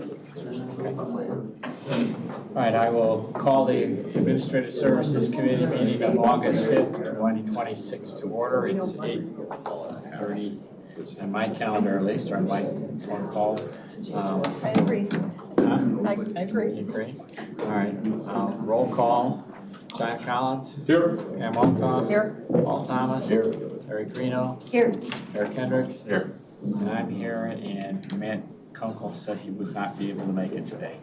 All right, I will call the Administrative Services Committee meeting of August 5th, 2026 to order. It's 8:30 on my calendar, at least, or on my phone call. I agree. Huh? I agree. You agree? All right, roll call. John Collins? Here. Pam Altoff? Here. Paul Thomas? Here. Terry Greeno? Here. Eric Hendricks? Here. And I'm here, and Matt Kunkel said he would not be able to make it today.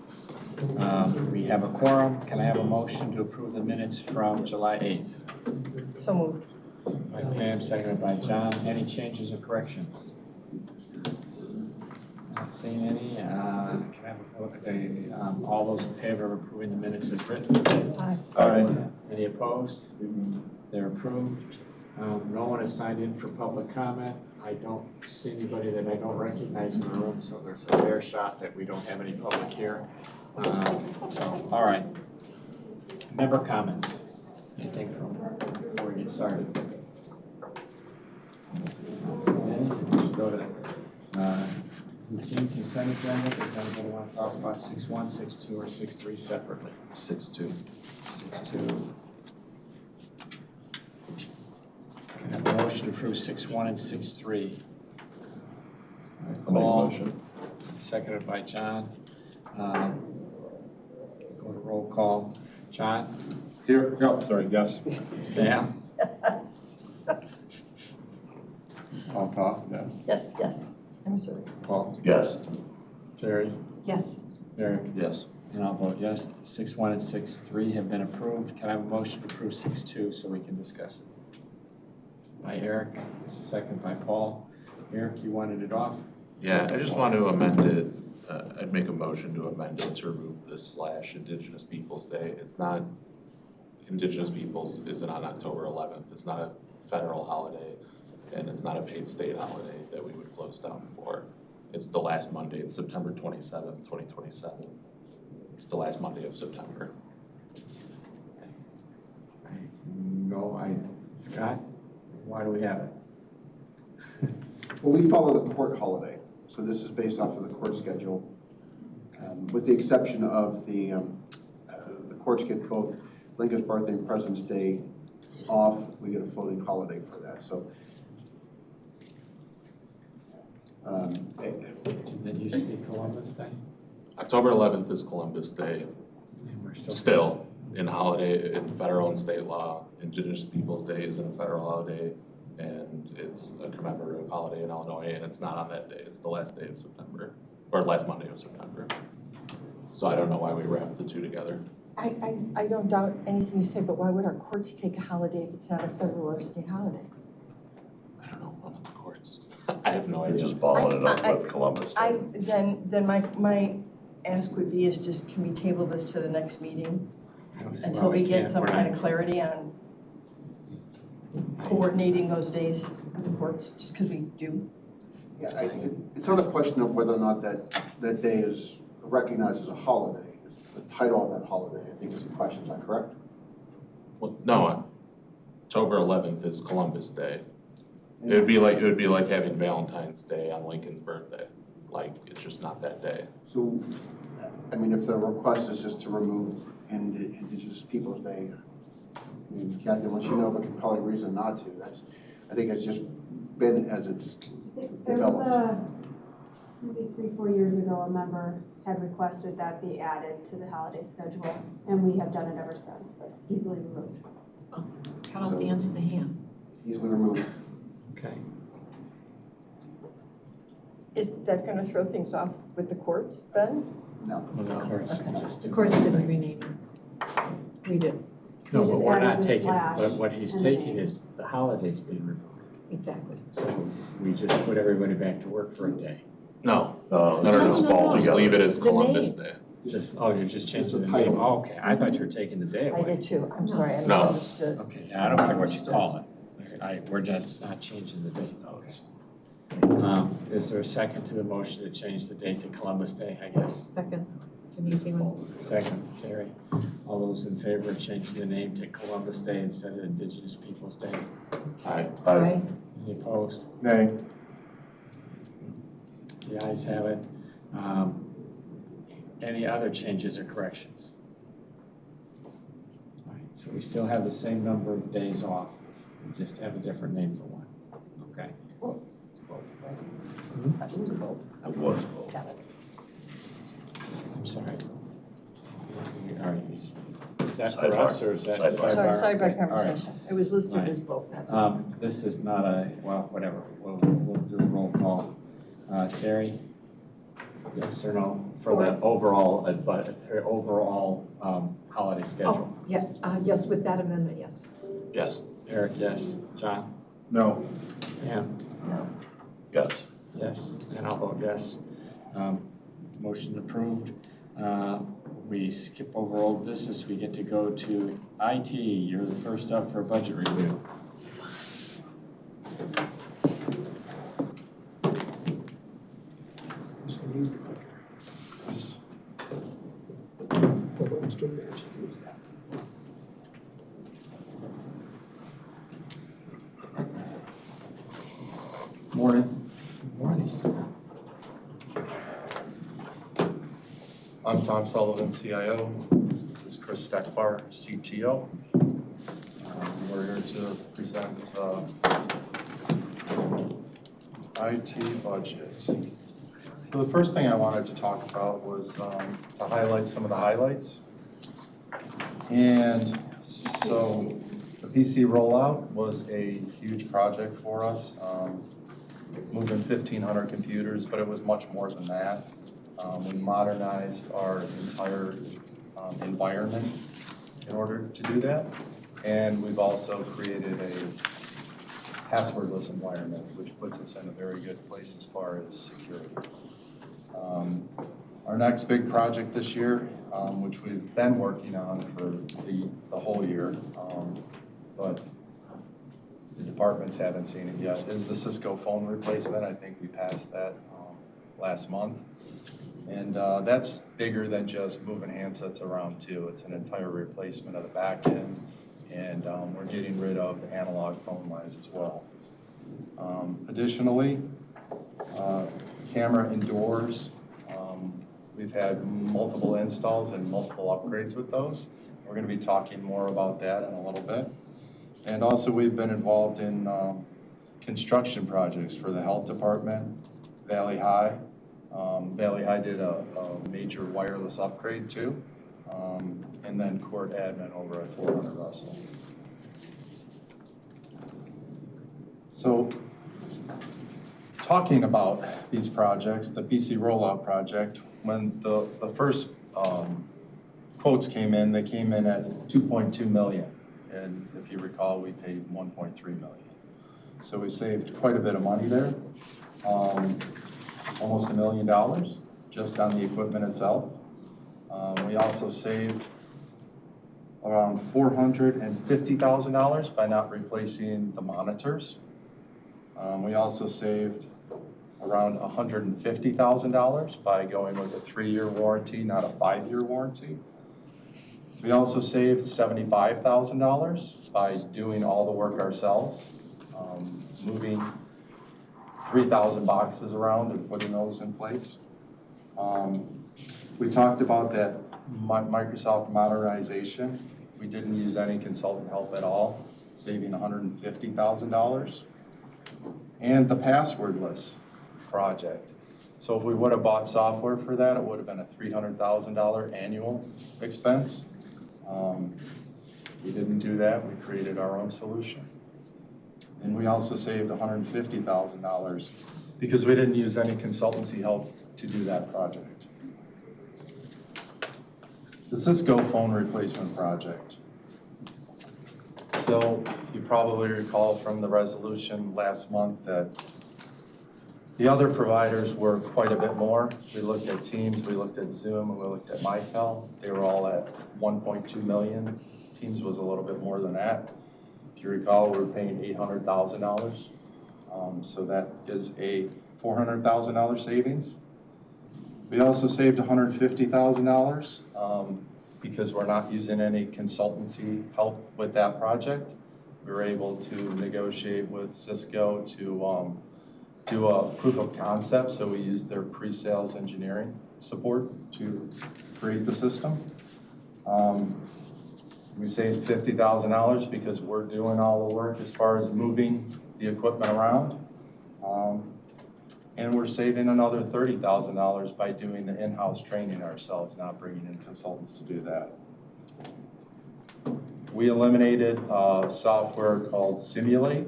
We have a quorum. Can I have a motion to approve the minutes from July 8th? So moved. By Pam, seconded by John. Any changes or corrections? Not seeing any. Can I have a vote? All those in favor of approving the minutes as written? Aye. Aye. Any opposed? They're approved. No one has signed in for public comment. I don't see anybody that I don't recognize in the room, so there's a fair shot that we don't have any public here. So, all right. Member comments. Anything from before we get started? Not seeing any. Let's go to routine consent agenda. Does anybody want to talk about 6.1, 6.2, or 6.3 separately? 6-2. 6.2. Can I have a motion to approve 6.1 and 6.3? I'll make a motion. Seconded by John. Go to roll call. John? Here. No, sorry, yes. Pam? Yes. All talk, yes. Yes, yes. I'm sorry. Paul? Yes. Jerry? Yes. Eric? Yes. And I'll vote yes. 6.1 and 6.3 have been approved. Can I have a motion to approve 6.2 so we can discuss it? By Eric, second by Paul. Eric, you wanted it off? Yeah, I just want to amend it. I'd make a motion to amend it to remove this / Indigenous Peoples Day. It's not, Indigenous Peoples isn't on October 11th. It's not a federal holiday, and it's not a paid state holiday that we would close down for. It's the last Monday. It's September 27th, 2027. It's the last Monday of September. Scott, why do we have it? Well, we follow the court holiday, so this is based off of the court schedule. With the exception of the courts get both Lincoln's birthday and President's Day off, we get a floating holiday for that. So, Didn't used to be Columbus Day? October 11th is Columbus Day. And we're Still in holiday, in federal and state law. Indigenous Peoples Day is a federal holiday, and it's a commemorative holiday in Illinois, and it's not on that day. It's the last day of September, or last Monday of September. So I don't know why we wrapped the two together. I don't doubt anything you say, but why would our courts take a holiday if it's not a federal or state holiday? I don't know, I'm at the courts. I have no We're idea. just balling it up with Columbus Day. Then my ask would be is just, can we table this to the next meeting I don't see why until we get can't. some We're kind not- of clarity on coordinating those days with the courts, just because we do? yeah, it's not a question of whether or not that day is recognized as a holiday. It's the title of that holiday, I think, is the question. Is that correct? Well, no, October 11th is Columbus Day. It would be like having Valentine's Day on Lincoln's birthday. Like, it's just not that day. So, I mean, if the request is just to remove Indigenous Peoples Day, I mean, Kathy, unless you know of a compelling reason not to, I think it's just been as it's There developed. was maybe 3-4 years ago, a member had requested that be added to the holiday schedule, and we have done it ever since, but easily removed. Cut off the ends of the ham. Easily removed. Okay. Is that going to throw things off with the courts then? No. Well, the courts can just do The courts that. didn't rename it. We did, No, We but just we're added not the taking, slash but what he's and the taking name. is the holidays being removed. exactly. So we just put everybody back to work for a day. No, No, no, no, just no. ball Just together. leave it as The Columbus name. Day. Just, oh, you're just changing the the name. title. Oh, okay, I thought you were taking the day I away. did too. I'm sorry, I No. misunderstood. Okay, yeah, I don't care what you call it. We're just not changing the date. Okay. Is there a second to the motion to change the date to Columbus Day, I guess? Second, it's an easy one. Second, Terry. All those in favor of changing the name to Columbus Day instead of Indigenous Peoples' Day? Aye. Aye. Any opposed? Nay. The ayes have it. Any other changes or corrections? All right, so we still have the same number of days off, we just have a different name for one, okay? It's both, right? It was both. It was both. Got it. I'm sorry. All right, is that for Sidebar. us, or is that Sidebar. sidebar? Sorry, Okay, sidebar all right. conversation. It was listed Right. as both, that's all. This is not a, well, whatever, we'll do a roll call. Terry? Yes or no, for the overall, but overall holiday schedule? Oh, yeah, yes, with that amendment, yes. Yes. Eric, yes. John? No. Pam? No. Yes. Yes, and I'll vote yes. Motion approved. We skip over old business, we get to go to IT. You're the first up for a budget review. Who's gonna use the clicker? Yes. Who's gonna actually use that? Morning. Morning. I'm Tom Sullivan, CIO. This is Chris Steckbar, CTO. We're here to present IT budget. So the first thing I wanted to talk about was to highlight some of the highlights. And so the PC rollout was a huge project for us, moving 1,500 computers, but it was much more than that. We modernized our entire environment in order to do that. And we've also created a passwordless environment, which puts us in a very good place as far as security. Our next big project this year, which we've been working on for the whole year, but the departments haven't seen it yet, is the Cisco phone replacement. I think we passed that last month. And that's bigger than just moving handsets around too. It's an entire replacement of the back end, and we're getting rid of analog phone lines as well. Additionally, camera indoors. We've had multiple installs and multiple upgrades with those. We're going to be talking more about that in a little bit. And also we've been involved in construction projects for the health department, Valley High. Valley High did a major wireless upgrade too. And then court admin over at 400 Russell. So talking about these projects, the PC rollout project, when the first quotes came in, they came in at 2.2 million. And if you recall, we paid 1.3 million. So we saved quite a bit of money there. Almost $1 million just on the equipment itself. We also saved around $450,000 by not replacing the monitors. We also saved around $150,000 by going with a 3-year warranty, not a 5-year warranty. We also saved $75,000 by doing all the work ourselves, moving 3,000 boxes around and putting those in place. We talked about that Microsoft modernization. We didn't use any consultant help at all, saving $150,000. And the passwordless project. So if we would have bought software for that, it would have been a $300,000 annual expense. We didn't do that. We created our own solution. And we also saved $150,000 because we didn't use any consultancy help to do that project. The Cisco phone replacement project. So you probably recall from the resolution last month that the other providers were quite a bit more. We looked at Teams, we looked at Zoom, and we looked at Mitel. They were all at 1.2 million. Teams was a little bit more than that. If you recall, we were paying $800,000. So that is a $400,000 savings. We also saved $150,000 because we're not using any consultancy help with that project. We were able to negotiate with Cisco to do a proof of concept, so we used their pre-sales engineering support to create the system. We saved $50,000 because we're doing all the work as far as moving the equipment around. And we're saving another $30,000 by doing the in-house training ourselves, not bringing in consultants to do that. We eliminated software called Simulate.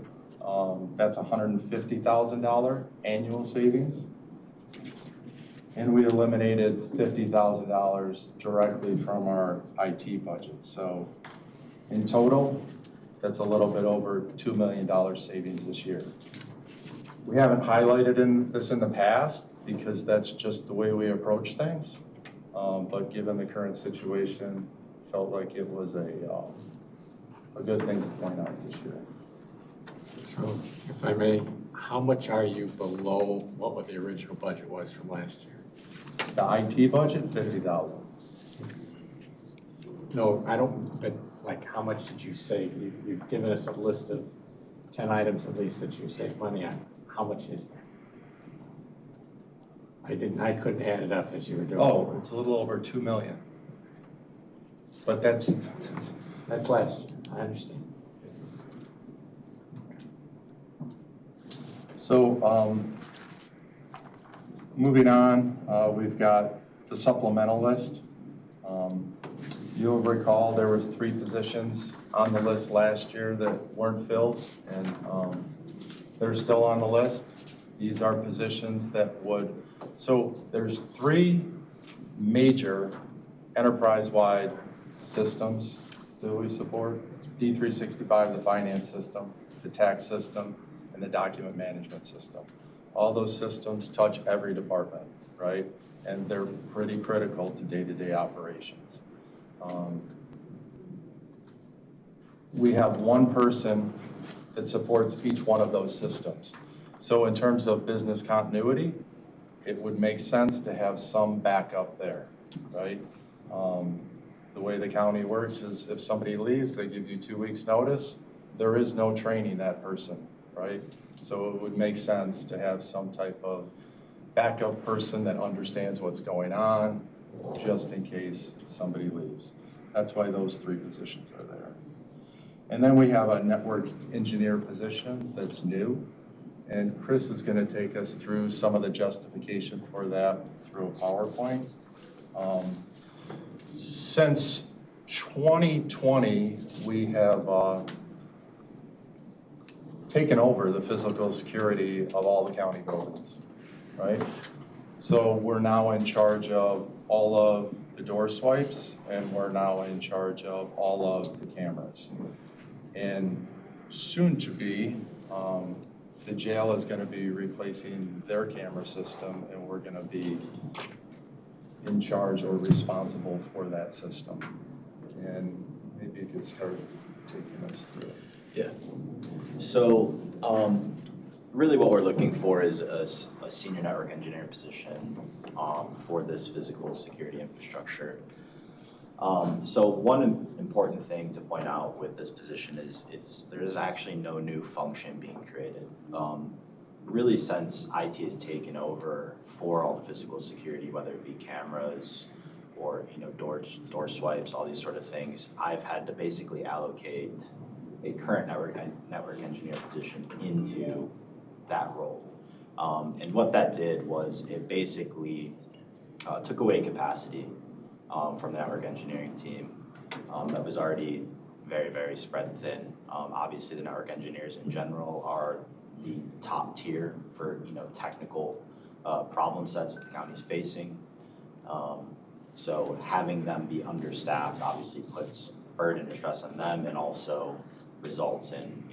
That's $150,000 annual savings. And we eliminated $50,000 directly from our IT budget. So in total, that's a little bit over $2 million savings this year. We haven't highlighted this in the past because that's just the way we approach things. But given the current situation, felt like it was a good thing to point out this year. So if I may, how much are you below what the original budget was from last year? The IT budget, $50,000. No, I don't, but like how much did you save? You've given us a list of 10 items at least that you saved money on. How much is that? I couldn't add it up as you were doing. Oh, it's a little over $2 million. But that's last year, I understand. So, moving on, we've got the supplemental list. You'll recall there were 3 positions on the list last year that weren't filled, and they're still on the list. These are positions that would, so there's 3 major enterprise-wide systems that we support. D365, the finance system, the tax system, and the document management system. All those systems touch every department, right? And they're pretty critical to day-to-day operations. We have 1 person that supports each one of those systems. So in terms of business continuity, it would make sense to have some backup there, right? The way the county works is if somebody leaves, they give you 2 weeks notice. There is no training that person, right? So it would make sense to have some type of backup person that understands what's going on just in case somebody leaves. That's why those 3 positions are there. And then we have a network engineer position that's new. And Chris is going to take us through some of the justification for that through a PowerPoint. Since 2020, we have taken over the physical security of all the county buildings, right? So we're now in charge of all of the door swipes, and we're now in charge of all of the cameras. And soon to be, the jail is going to be replacing their camera system, and we're going to be in charge or responsible for that system. And maybe you could start taking us through it. Yeah. So really what we're looking for is a senior network engineer position for this physical security infrastructure. So one important thing to point out with this position is there is actually no new function being created. Really, since IT has taken over for all the physical security, whether it be cameras or door swipes, all these sort of things, I've had to basically allocate a current network engineer position into that role. And what that did was it basically took away capacity from the network engineering team that was already very, very spread thin. Obviously, the network engineers in general are the top tier for technical problem sets that the county's facing. So having them be understaffed obviously puts burden and stress on them, and also results in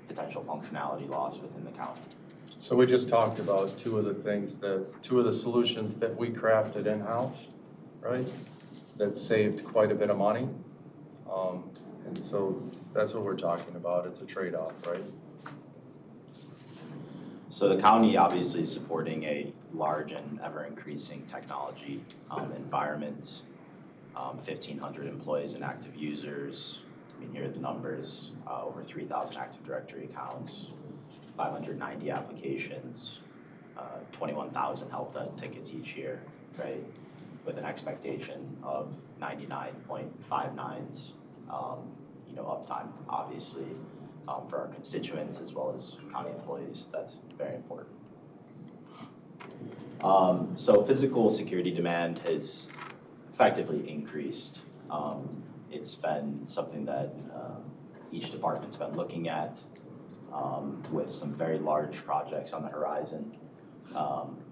potential functionality loss within the county. So we just talked about two of the solutions that we crafted in-house, right? That saved quite a bit of money. And so that's what we're talking about. It's a trade-off, right? So the county obviously is supporting a large and ever-increasing technology environment. 1,500 employees and active users. I mean, here are the numbers, over 3,000 Active Directory accounts, 590 applications, 21,000 help desk tickets each year. right? With an expectation of 99.59s, uptime, obviously, for our constituents as well as county employees. That's very important. So physical security demand has effectively increased. It's been something that each department's been looking at with some very large projects on the horizon.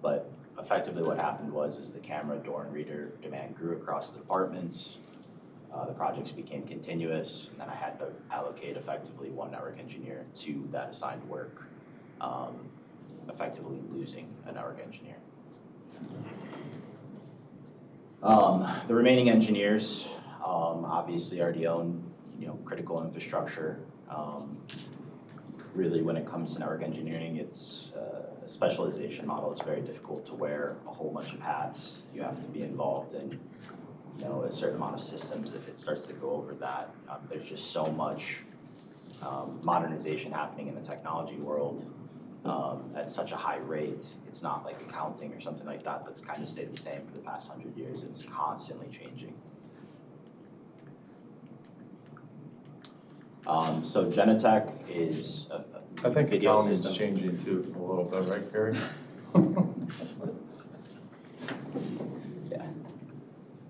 But effectively what happened was the camera, door, and reader demand grew across the departments. The projects became continuous, and then I had to allocate effectively one network engineer to that assigned work, effectively losing a network engineer. The remaining engineers obviously already own, critical infrastructure. Really, when it comes to network engineering, it's a specialization model. It's very difficult to wear a whole bunch of hats. You have to be involved in, a certain amount of systems. If it starts to go over that, there's just so much modernization happening in the technology world at such a high rate. It's not like accounting or something like that that's kind of stayed the same for the past 100 years. It's constantly changing. So Genetech is a I think video accounting's system. changing too, a little bit, right, Gary? Yeah.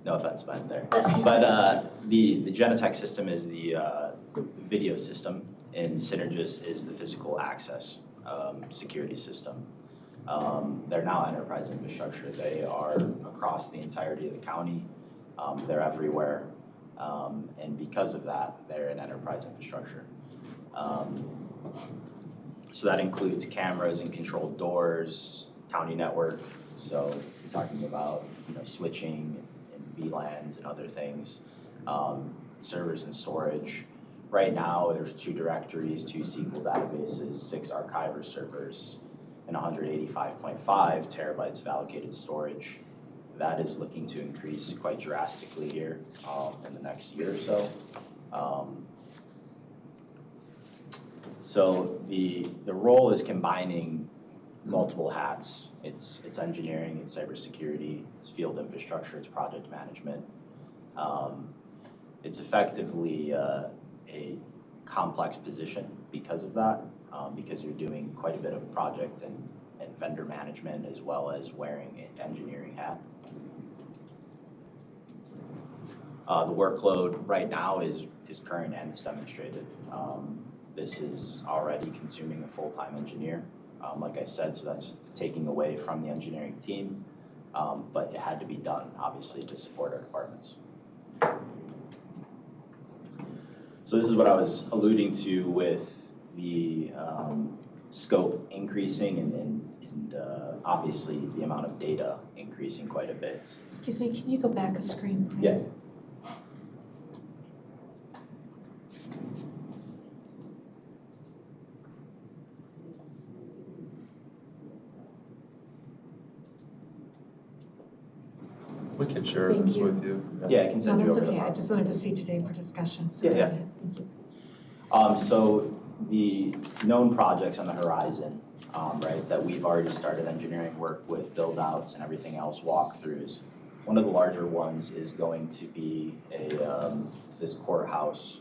No offense meant there. But the Genetech system is the video system, and Synergis is the physical access security system. They're now enterprise infrastructure. They are across the entirety of the county. They're everywhere. And because of that, they're an enterprise infrastructure. So that includes cameras and controlled doors, county network. So you're talking about switching and VLANs and other things, servers and storage. Right now, there's 2 directories, 2 SQL databases, 6 archiver servers, and 185.5 terabytes of allocated storage. That is looking to increase quite drastically here in the next year or so. So the role is combining multiple hats. It's engineering, it's cybersecurity, it's field infrastructure, it's project management. It's effectively a complex position because of that, because you're doing quite a bit of project and vendor management as well as wearing an engineering hat. The workload right now is current and it's demonstrated. This is already consuming a full-time engineer, like I said, so that's taking away from the engineering team, but it had to be done, obviously, to support our departments. So this is what I was alluding to with the scope increasing and obviously the amount of data increasing quite a bit. Excuse me, can you go back a screen, please? Yes. We could share Thank this you. with you. Yeah, I can No, send you that's over the okay. I file. just wanted to see today for discussion. So Yeah, yeah. Thank you. So the known projects on the horizon, right, that we've already started engineering work with, build outs and everything else, walkthroughs. One of the larger ones is going to be this courthouse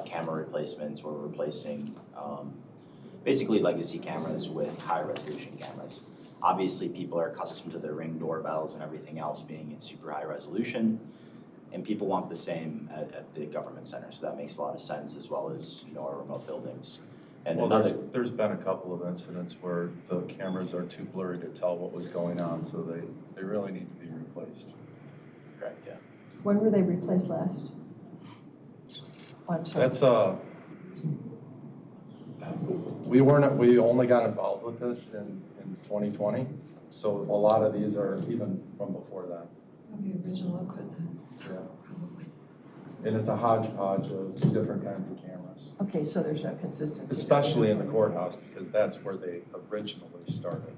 camera replacements. We're replacing basically legacy cameras with high resolution cameras. Obviously, people are accustomed to their Ring doorbells and everything else being in super high resolution, and people want the same at the government center, so that makes a lot of sense, as well as our remote buildings. And Well, another, there's been a couple of incidents where the cameras are too blurry to tell what was going on, so they really need to be replaced. correct, yeah. When were they replaced last? Oh, I'm sorry. That's we only got involved with this in 2020, so a lot of these are even from before that. The original equipment, Yeah. probably. And it's a hodgepodge of different kinds of cameras, Okay, so there's no consistency. especially in the courthouse, because that's where they originally started.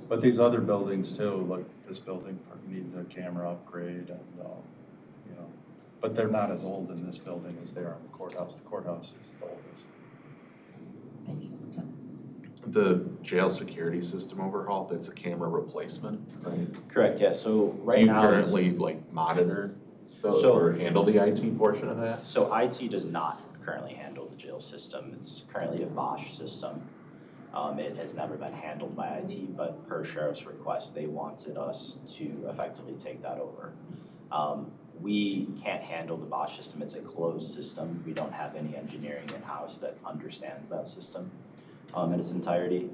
But these other buildings too, like this building needs a camera upgrade and, but they're not as old in this building as they are in the courthouse. The courthouse is the oldest. Thank you. The jail security system overhaul, that's a camera replacement, right? Correct, yeah, so Do right you now. currently like monitor those So- or handle the IT portion of that? So IT does not currently handle the jail system. It's currently a Bosch system. It has never been handled by IT, but per sheriff's request, they wanted us to effectively take that over. We can't handle the Bosch system. It's a closed system. We don't have any engineering in-house that understands that system in its entirety.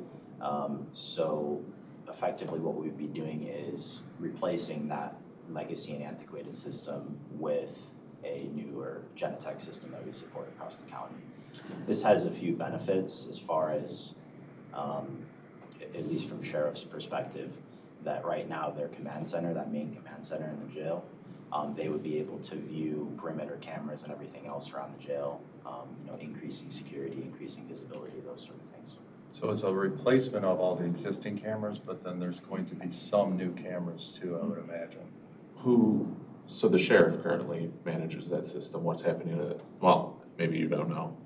So effectively what we'd be doing is replacing that legacy and antiquated system with a newer Genetech system that we support across the county. This has a few benefits as far as, at least from sheriff's perspective, that right now their command center, that main command center in the jail, they would be able to view perimeter cameras and everything else around the jail, increasing security, increasing visibility, those sort of things. So it's a replacement of all the existing cameras, but then there's going to be some new cameras too, I would imagine. So the sheriff currently manages that system. What's happening to, well, maybe you don't know.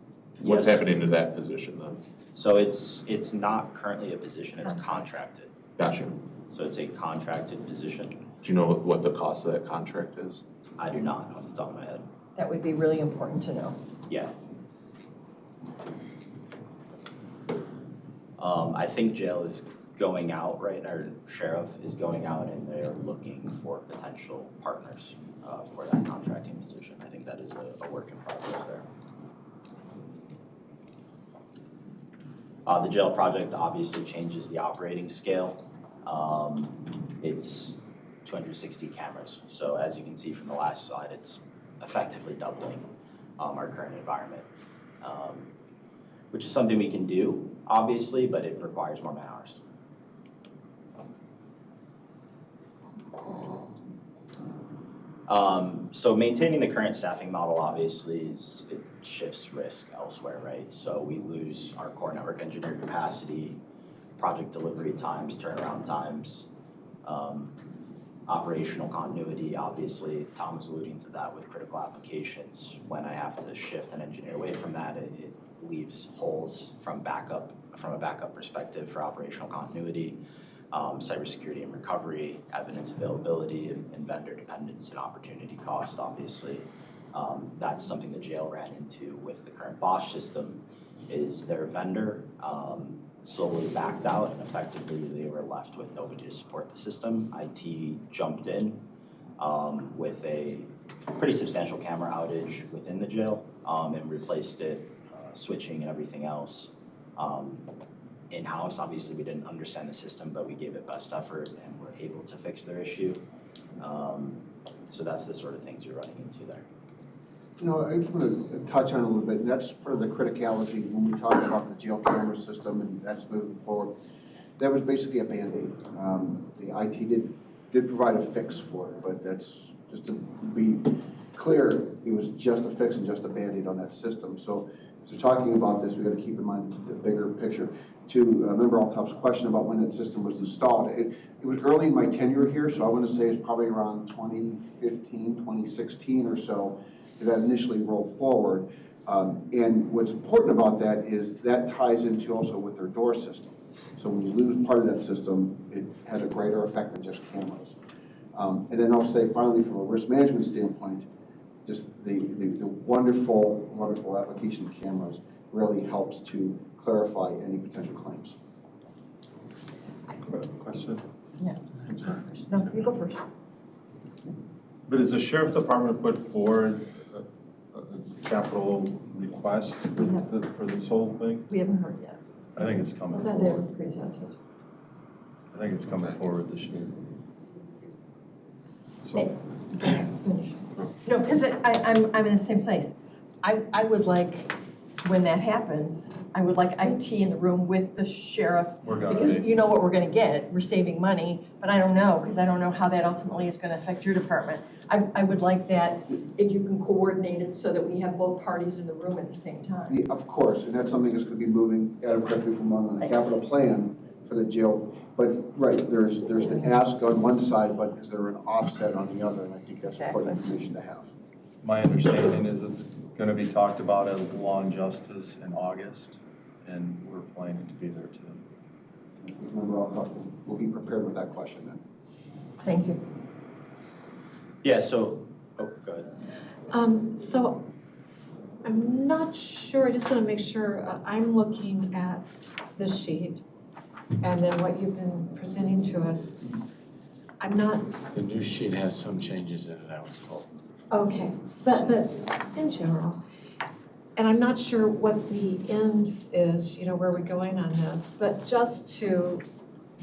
What's Yes. happening to that position then? So it's not currently a position, it's contracted. Gotcha. So it's a contracted position. Do you know what the cost of that contract is? I do not off the top of my head. That would be really important to know. Yeah. I think jail is going out right now, or sheriff is going out and they're looking for potential partners for that contracting position. I think that is a work in progress there. The jail project obviously changes the operating scale. It's 260 cameras. So as you can see from the last slide, it's effectively doubling our current environment, which is something we can do, obviously, but it requires more man hours. So maintaining the current staffing model obviously it shifts risk elsewhere, right? So we lose our core network engineer capacity, project delivery times, turnaround times, operational continuity, obviously. Tom was alluding to that with critical applications. When I have to shift an engineer away from that, it leaves holes from a backup perspective for operational continuity. Cybersecurity and recovery, evidence availability, and vendor dependence and opportunity cost, obviously. That's something the jail ran into with the current Bosch system, is their vendor slowly backed out, and effectively they were left with nobody to support the system. IT jumped in with a pretty substantial camera outage within the jail and replaced it, switching and everything else. In-house, obviously we didn't understand the system, but we gave it best effort and were able to fix their issue. So that's the sort of things you're running into there. I just want to touch on it a little bit, and that's part of the criticality when we talk about the jail camera system and that's moving forward. That was basically a Band-Aid. The IT did provide a fix for it, but that's, just to be clear, it was just a fix and just a Band-Aid on that system. So talking about this, we got to keep in mind the bigger picture. To Member Altop's question about when that system was installed, it was early in my tenure here, so I want to say it's probably around 2015, 2016 or so that initially rolled forward. And what's important about that is that ties into also with their door system. So when you lose part of that system, it has a greater effect than just cameras. And then I'll say finally, from a risk management standpoint, just the wonderful, wonderful application of cameras really helps to clarify any potential claims. Question? Yeah. No, you go first. But is the sheriff's department put forward a capital request for this whole thing? We haven't heard yet. I think it's coming They forward. haven't presented. I think it's coming forward this year. So, Finish. No, because I'm in the same place. I would like, when that happens, I would like IT in the room with the sheriff. We're gonna Because be. you know what we're gonna get, we're saving money, but I don't know, because I don't know how that ultimately is gonna affect your department. I would like that, if you can coordinate it so that we have both parties in the room at the same time. Of course, and that's something that's going to be moving, Adam, correct me if I'm wrong, on the capital plan for the jail. But, right, there's an ask on one side, but is there an offset on the other? And I think that's important information to have. My understanding is it's going to be talked about at Law and Justice in August, and we're planning to be there too. Member Alcock will be prepared with that question then. Thank you. Yeah, so, oh, go ahead. So I'm not sure, I just want to make sure, I'm looking at this sheet and then what you've been presenting to us. I'm not, The new sheet has some changes in it, I was told. okay, but in general, and I'm not sure what the end is, you know, where we're going on this, but just to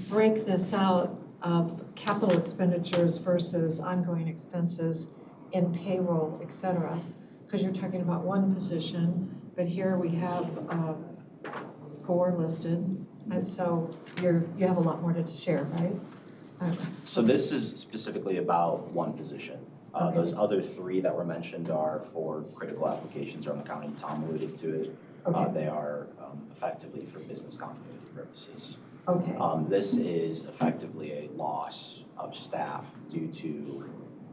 break this out of capital expenditures versus ongoing expenses in payroll, et cetera, because you're talking about one position, but here we have 4 listed, and so you have a lot more to share, right? So this is specifically about one position. Okay. Those other 3 that were mentioned are for critical applications around the county. Tom alluded to it. Okay. They are effectively for business continuity purposes. Okay, This is effectively a loss of staff due to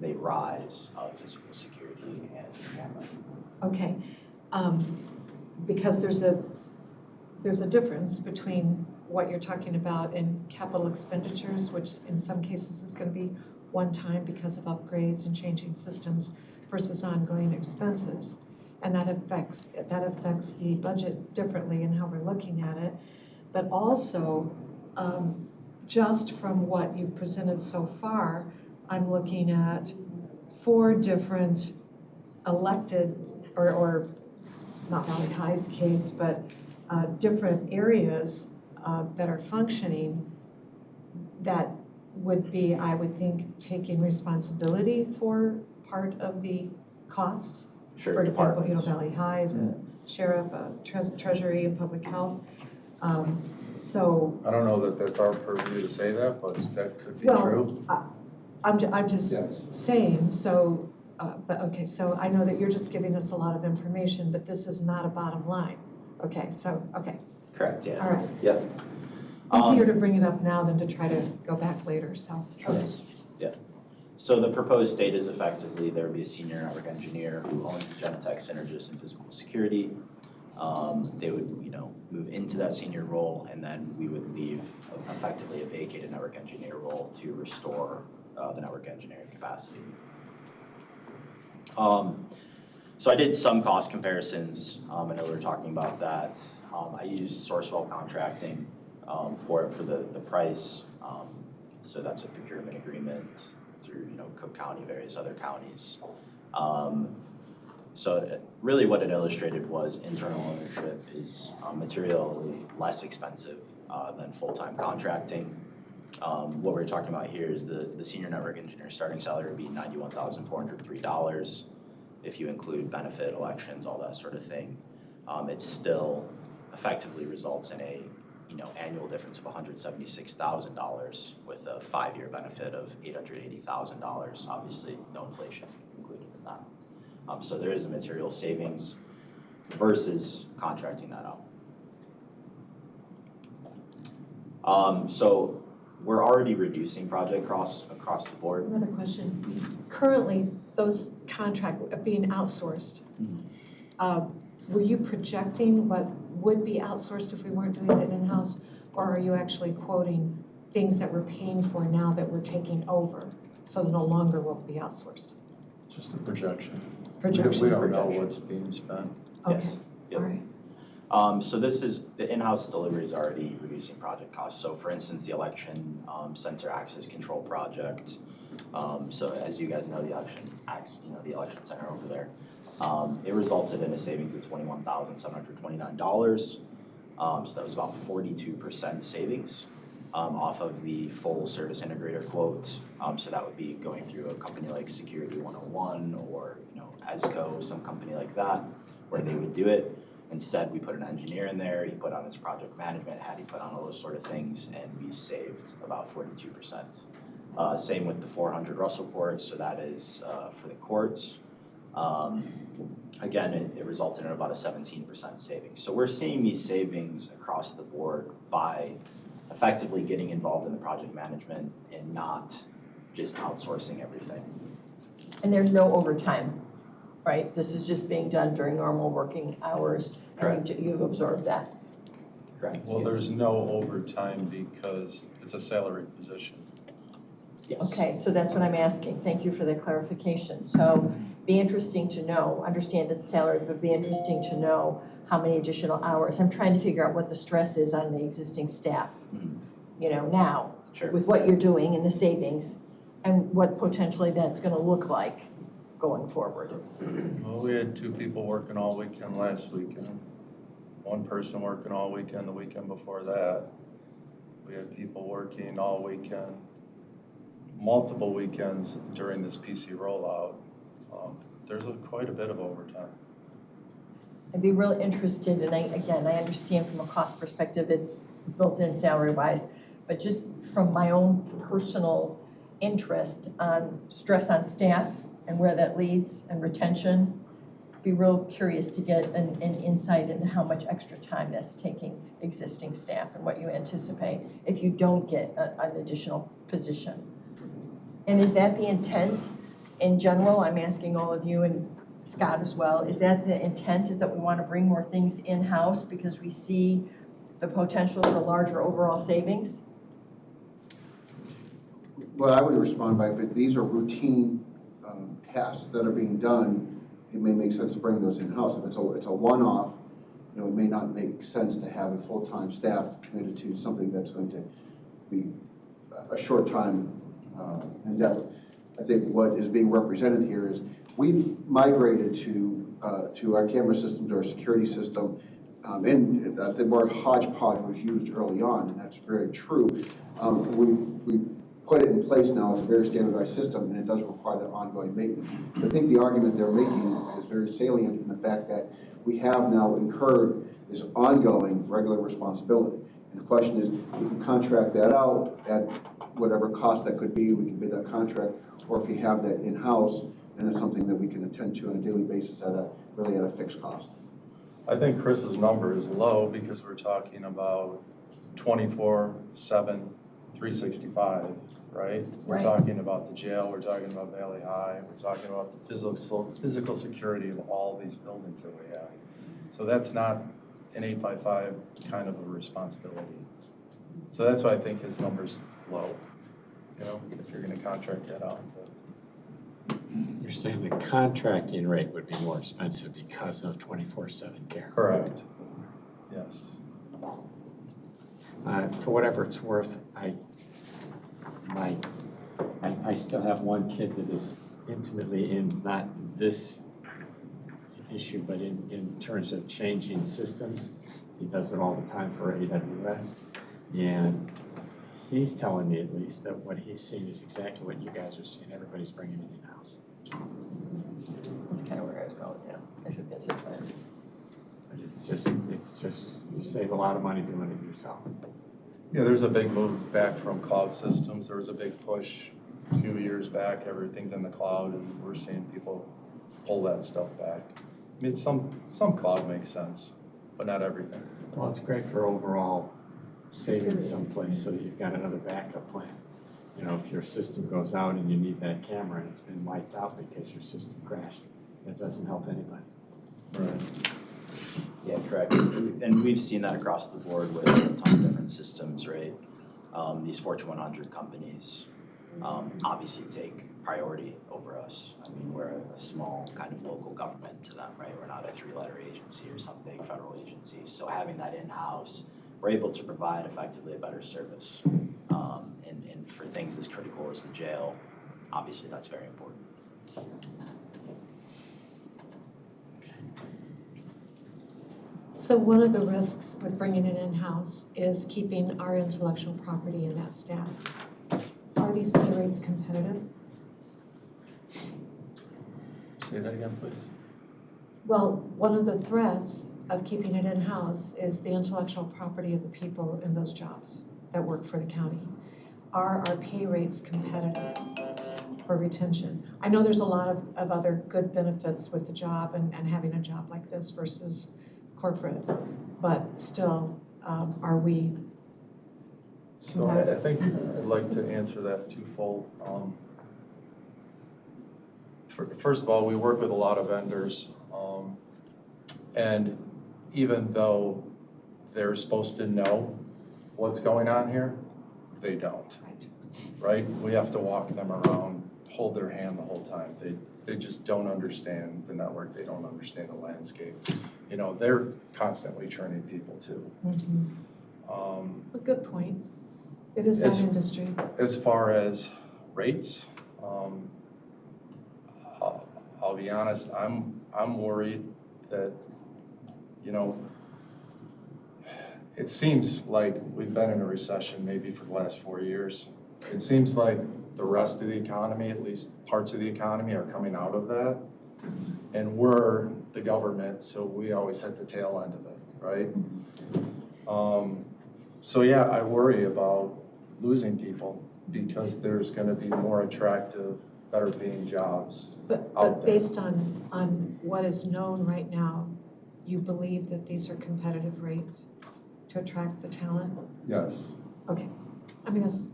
the rise of physical security and camera. okay. Because there's a difference between what you're talking about in capital expenditures, which in some cases is going to be one time because of upgrades and changing systems, versus ongoing expenses. And that affects the budget differently in how we're looking at it. But also, just from what you've presented so far, I'm looking at 4 different elected, or not Valley High's case, but different areas that are functioning that would be, I would think, taking responsibility for part of the costs. Sure, For example, departments. Valley High, the sheriff, Treasury, and public health. So, I don't know that that's our purview to say that, but that could be well, true. I'm just Yes. saying, so, but okay, so I know that you're just giving us a lot of information, but this is not a bottom line. Okay, so, okay, Correct, yeah. all right. Yep. Easier to bring it up now than to try to go back later, so. Okay. Yeah. So the proposed state is effectively, there would be a senior network engineer who owns the Genetec Synergist and Physical Security. They would, move into that senior role, and then we would leave effectively a vacated network engineer role to restore the network engineering capacity. So I did some cost comparisons. I know we were talking about that. I used Sourcewell contracting for the price. So that's a procurement agreement through Cook County, various other counties. So really what it illustrated was internal ownership is materially less expensive than full-time contracting. What we're talking about here is the senior network engineer starting salary would be $91,403. If you include benefit, elections, all that sort of thing. It still effectively results in a annual difference of $176,000 with a 5-year benefit of $880,000. Obviously, no inflation included in that. So there is a material savings versus contracting that out. So we're already reducing project costs across the board. Another question. Currently, those contracts are being outsourced. Were you projecting what would be outsourced if we weren't doing it in-house? Or are you actually quoting things that we're paying for now that we're taking over, so that no longer will be outsourced? Just a projection. Projection. We don't know what's being spent. Okay, Yes. Yep. all right. So this is, the in-house delivery is already reducing project costs. So for instance, the election center access control project. So as you guys know, the election center over there, it resulted in a savings of $21,729. So that was about 42% savings off of the full service integrator quote. So that would be going through a company like Security 101 or ESCO, some company like that, where they would do it. Instead, we put an engineer in there, he put on his project management hat, he put on all those sort of things, and we saved about 42%. Same with the 400 Russell courts, so that is for the courts. Again, it resulted in about a 17% savings. So we're seeing these savings across the board by effectively getting involved in the project management and not just outsourcing everything. And there's no overtime, right? This is just being done during normal working hours. Correct. And you've absorbed that. Correct. Well, there's no overtime because it's a salaried position. Yes. Okay, so that's what I'm asking. Thank you for the clarification. So be interesting to know, understand it's salary, but be interesting to know how many additional hours. I'm trying to figure out what the stress is on the existing staff, now, Sure. with what you're doing and the savings, and what potentially that's gonna look like going forward. Well, we had 2 people working all weekend last weekend. 1 person working all weekend the weekend before that. We had people working all weekend, multiple weekends during this PC rollout. There's quite a bit of overtime. I'd be real interested, and I understand from a cost perspective, it's built in salary-wise, but just from my own personal interest on stress on staff and where that leads and retention, be real curious to get an insight into how much extra time that's taking existing staff and what you anticipate if you don't get an additional position. And is that the intent in general? I'm asking all of you and Scott as well. Is that the intent, is that we want to bring more things in-house because we see the potential for larger overall savings? Well, I would respond by, but these are routine tasks that are being done. It may make sense to bring those in-house. If it's a one-off, it may not make sense to have a full-time staff committed to something that's going to be a short time endeavor. I think what is being represented here is we've migrated to our camera system, to our security system, and the word hodgepodge was used early on, and that's very true. We put it in place now. It's a very standardized system, and it does require that ongoing maintenance. I think the argument they're making is very salient in the fact that we have now incurred this ongoing regular responsibility. And the question is, we can contract that out at whatever cost that could be, we can bid that contract, or if you have that in-house, then it's something that we can attend to on a daily basis really at a fixed cost. I think Chris's number is low because we're talking about 24/7, 365, right? We're Right. talking about the jail, we're talking about Valley High, we're talking about the physical security of all these buildings that we have. So that's not an 8x5 kind of a responsibility. So that's why I think his number's low, if you're gonna contract that out. You're saying the contracting rate would be more expensive because of 24/7 care? Correct, yes. For whatever it's worth, I still have one kid that is intimately in, not this issue, but in terms of changing systems. He does it all the time for AWS. And he's telling me at least that what he's seeing is exactly what you guys are seeing. Everybody's bringing it in-house. That's kind of where I was going, yeah. I think that's your plan. But it's just, you save a lot of money doing it yourself. Yeah, there's a big move back from cloud systems. There was a big push a few years back. Everything's in the cloud, and we're seeing people pull that stuff back. I mean, some cloud makes sense, but not everything. Well, it's great for overall savings someplace so that you've got another backup plan. If your system goes out and you need that camera and it's been wiped out because your system crashed, that doesn't help anybody. Right. Yeah, correct. And we've seen that across the board with a ton of different systems, right? These Fortune 100 companies obviously take priority over us. I mean, we're a small kind of local government to them, right? We're not a 3-letter agency or some big federal agency. So having that in-house, we're able to provide effectively a better service. And for things as critical as the jail, obviously that's very important. So one of the risks with bringing it in-house is keeping our intellectual property in that staff. Are these pay rates competitive? Say that again, please. Well, one of the threats of keeping it in-house is the intellectual property of the people in those jobs that work for the county. Are our pay rates competitive for retention? I know there's a lot of other good benefits with the job and having a job like this versus corporate, but still, are we? So I think I'd like to answer that twofold. First of all, we work with a lot of vendors, and even though they're supposed to know what's going on here. They don't, right? We have to walk them around, hold their hand the whole time. They just don't understand the network. They don't understand the landscape. You know, they're constantly training people too. A good point. It is that It's- industry. As far as rates, I'll be honest, I'm worried that, you know, it seems like we've been in a recession maybe for the last 4 years. It seems like the rest of the economy, at least parts of the economy, are coming out of that. And we're the government, so we always hit the tail end of it, right? So yeah, I worry about losing people because there's gonna be more attractive, better paying jobs out But there. based on what is known right now, you believe that these are competitive rates to attract the talent? Yes. Okay, I mean, that's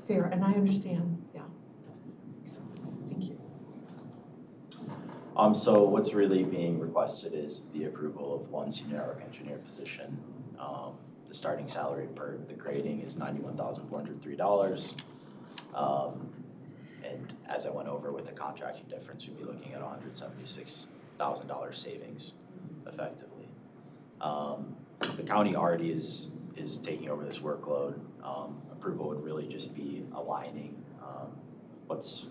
fair, and I understand, yeah. Thank you. So what's really being requested is the approval of one senior network engineer position. The starting salary per the grading is $91,403. And as I went over with the contracting difference, we'd be looking at $176,000 savings effectively. The county already is taking over this workload. Approval would really just be aligning what's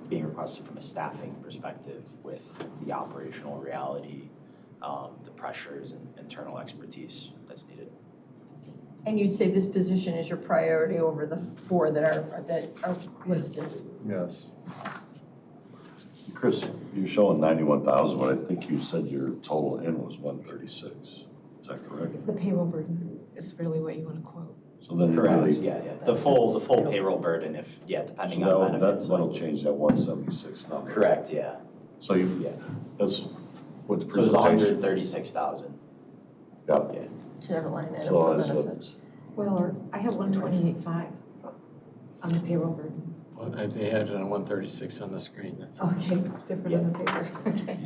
being requested from a staffing perspective with the operational reality, the pressures and internal expertise that's needed. And you'd say this position is your priority over the 4 that are listed? Yes. Chris, you're showing 91,000, but I think you said your total in was 136. Is that correct? The payroll burden is really what you want to quote. So then you Correct, really, yeah. The full payroll burden depending so on benefits. that'll change that 176 number. Correct, yeah. So you, Yeah. that's what the So it's presentation. 136,000. Yeah. Yeah. Should have a line item So for that's what- benefits. Well, or I have 128.5 on the payroll burden. Well, they had it on 136 on the screen, that's. Okay, different on the paper, okay.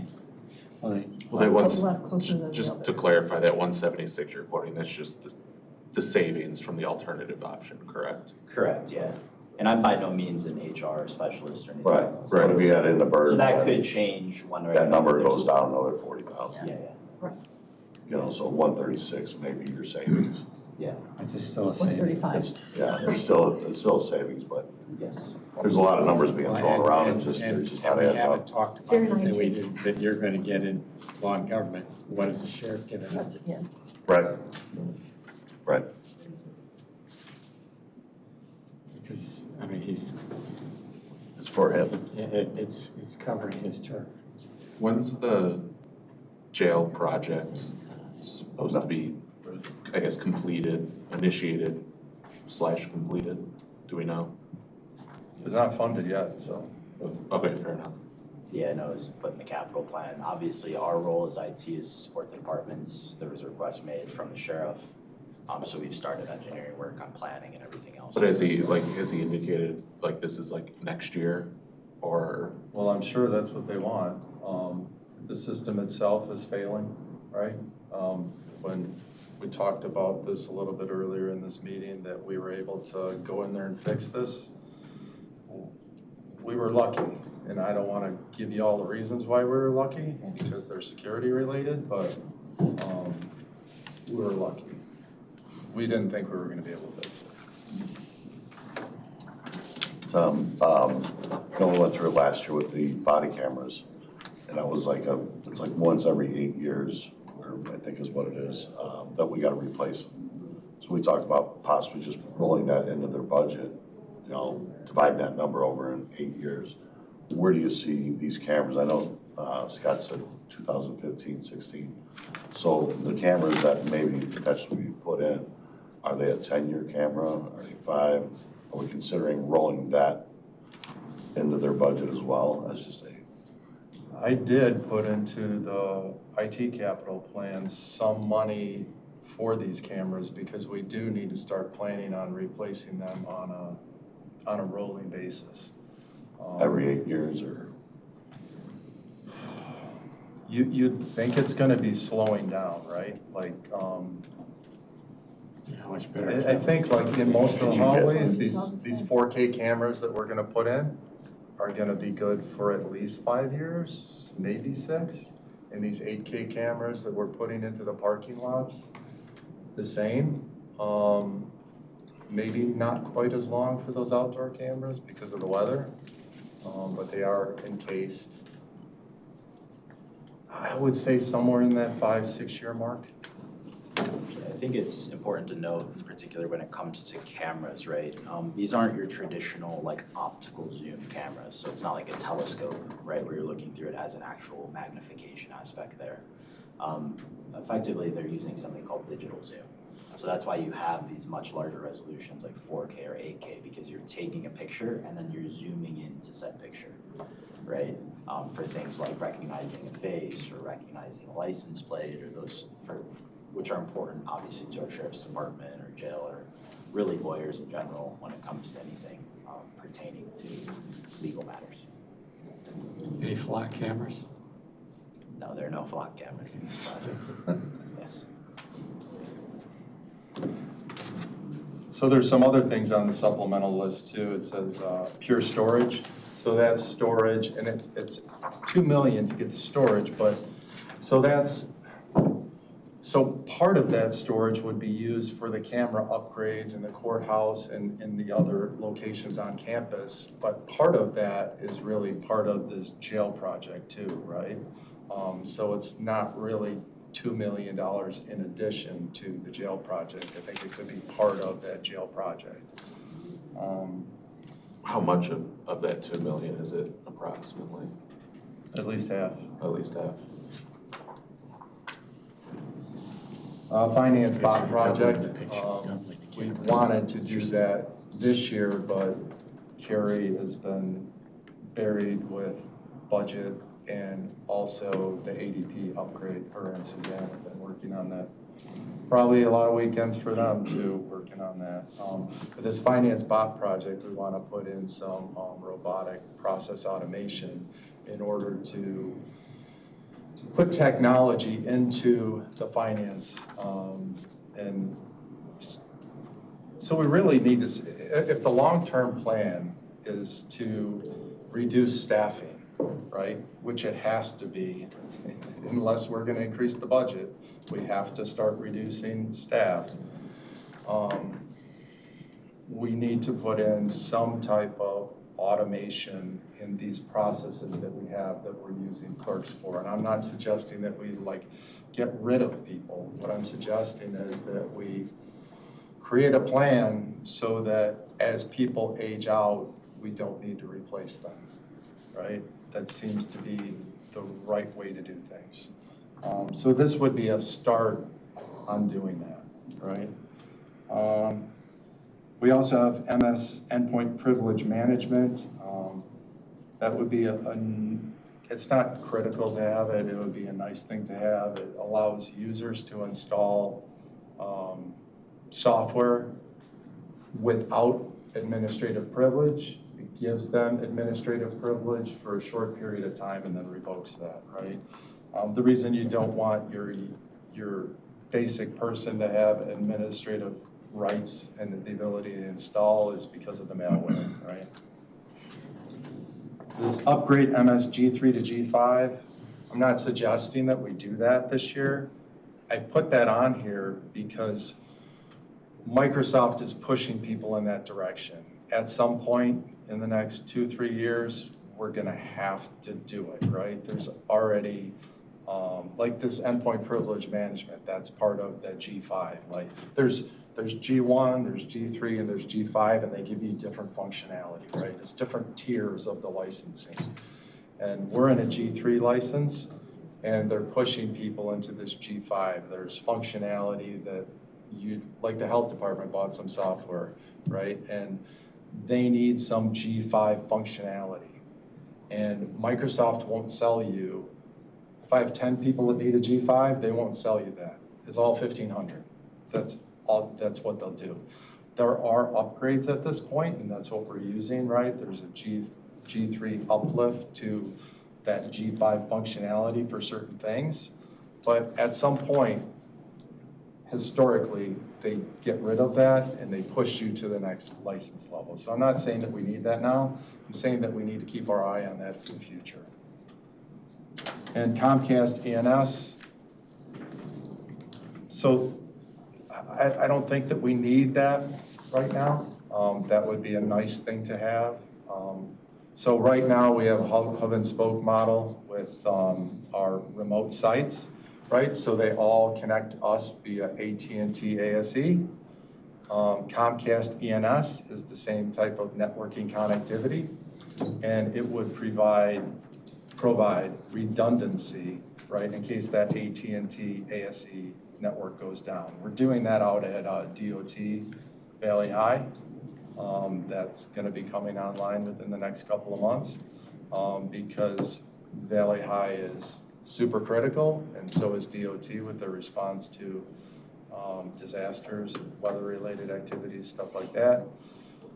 Well, Well, that one's, A lot closer than the just other. to clarify, that 176 you're quoting, that's just the savings from the alternative option, correct? Correct, yeah. And I'm by no means an HR specialist or anything. Right, so if you add in the burden. So that could change one way or That number another. goes down another 40,000. Yeah, You know, so 136 maybe your savings. It's just still a savings. 135. It's still a savings, but yes. there's a lot of numbers being thrown around and And they're just we not adding haven't up. talked about Very the thing we nice. did, that you're gonna get in law and government. What is the sheriff giving us? That's, yeah. Right. Right. Because, I mean, he's, It's for him. it's covering his turf. When's the jail project supposed to be, I guess, completed, initiated / completed? Do we know? It's not funded yet, so. Okay, fair enough. Yeah, no, it's put in the capital plan. Obviously, our role as IT is to support the departments. There was a request made from the sheriff. So we've started engineering work on planning and everything else. But has he indicated, like, this is like next year, or? Well, I'm sure that's what they want. The system itself is failing, right? When we talked about this a little bit earlier in this meeting, that we were able to go in there and fix this, we were lucky. And I don't want to give you all the reasons why we were lucky, because they're security related, but we were lucky. We didn't think we were going to be able to fix it. We went through it last year with the body cameras, and that was like it's like once every 8 years, or I think is what it is, that we got to replace them. So we talked about possibly just rolling that into their budget, you know, dividing that number over in 8 years. Where do you see these cameras? I know Scott said 2015, 16. So the cameras that maybe potentially be put in, are they a 10-year camera? Are they 5? Are we considering rolling that into their budget as well as just I did put into the IT capital plan some money for these cameras because we do need to start planning on replacing them on a rolling basis. every 8 years or? You'd think it's gonna be slowing down, right? Like, How much better? I think like in most of the hallways, these 4K cameras that we're gonna put in are gonna be good for at least 5 years, maybe 6. And these 8K cameras that we're putting into the parking lots, the same. Maybe not quite as long for those outdoor cameras because of the weather, but they are encased. I would say somewhere in that 5-6 year mark. I think it's important to note, in particular when it comes to cameras, right? These aren't your traditional like optical zoom cameras, so it's not like a telescope, right, where you're looking through it as an actual magnification aspect there. Effectively, they're using something called digital zoom. So that's why you have these much larger resolutions like 4K or 8K, because you're taking a picture and then you're zooming into said picture, right? For things like recognizing a face or recognizing a license plate, or those which are important obviously to our sheriff's department or jail, or really lawyers in general when it comes to anything pertaining to legal matters. Any flock cameras? No, there are no flock cameras in this project. Yes. So there's some other things on the supplemental list too. It says pure storage. So that's storage, and it's $2 million to get the storage, but so part of that storage would be used for the camera upgrades in the courthouse and in the other locations on campus. But part of that is really part of this jail project too, right? So it's not really $2 million in addition to the jail project. I think it could be part of that jail project. How much of that 2 million is it approximately? At least half. At least half. Finance bot project. Doubling the We cameras. wanted to do that this year, but Carrie has been buried with budget and also the ADP upgrade. Her and Suzanne have been working on that. Probably a lot of weekends for them too, working on that. For this finance bot project, we want to put in some robotic process automation in order to put technology into the finance. And so we really need to, if the long-term plan is to reduce staffing, right, which it has to be, unless we're going to increase the budget, we have to start reducing staff. We need to put in some type of automation in these processes that we have that we're using clerks for. And I'm not suggesting that we like get rid of people. What I'm suggesting is that we create a plan so that as people age out, we don't need to replace them, right? That seems to be the right way to do things. So this would be a start on doing that, right? We also have MS endpoint privilege management. That would be it's not critical to have it. It would be a nice thing to have. It allows users to install software without administrative privilege. It gives them administrative privilege for a short period of time and then revokes that, right? The reason you don't want your basic person to have administrative rights and the ability to install is because of the malware, right? This upgrade MS G3 to G5, I'm not suggesting that we do that this year. I put that on here because Microsoft is pushing people in that direction. At some point in the next 2-3 years, we're gonna have to do it, right? There's already, like this endpoint privilege management, that's part of that G5. Like there's G1, there's G3, and there's G5, and they give you different functionality, right? It's different tiers of the licensing. And we're in a G3 license, and they're pushing people into this G5. There's functionality that like the health department bought some software, right? And they need some G5 functionality. And Microsoft won't sell you, if I have 10 people that need a G5, they won't sell you that. It's all 1,500. That's what they'll do. There are upgrades at this point, and that's what we're using, right? There's a G3 uplift to that G5 functionality for certain things. But at some point, historically, they get rid of that and they push you to the next license level. So I'm not saying that we need that now. I'm saying that we need to keep our eye on that for the future. And Comcast ENS. So I don't think that we need that right now. That would be a nice thing to have. So right now we have a hub and spoke model with our remote sites, right? So they all connect us via AT&T ASE. Comcast ENS is the same type of networking connectivity, and it would provide redundancy, right, in case that AT&T ASE network goes down. We're doing that out at DOT Valley High. That's going to be coming online within the next couple of months because Valley High is super critical, and so is DOT with their response to disasters, weather-related activities, stuff like that.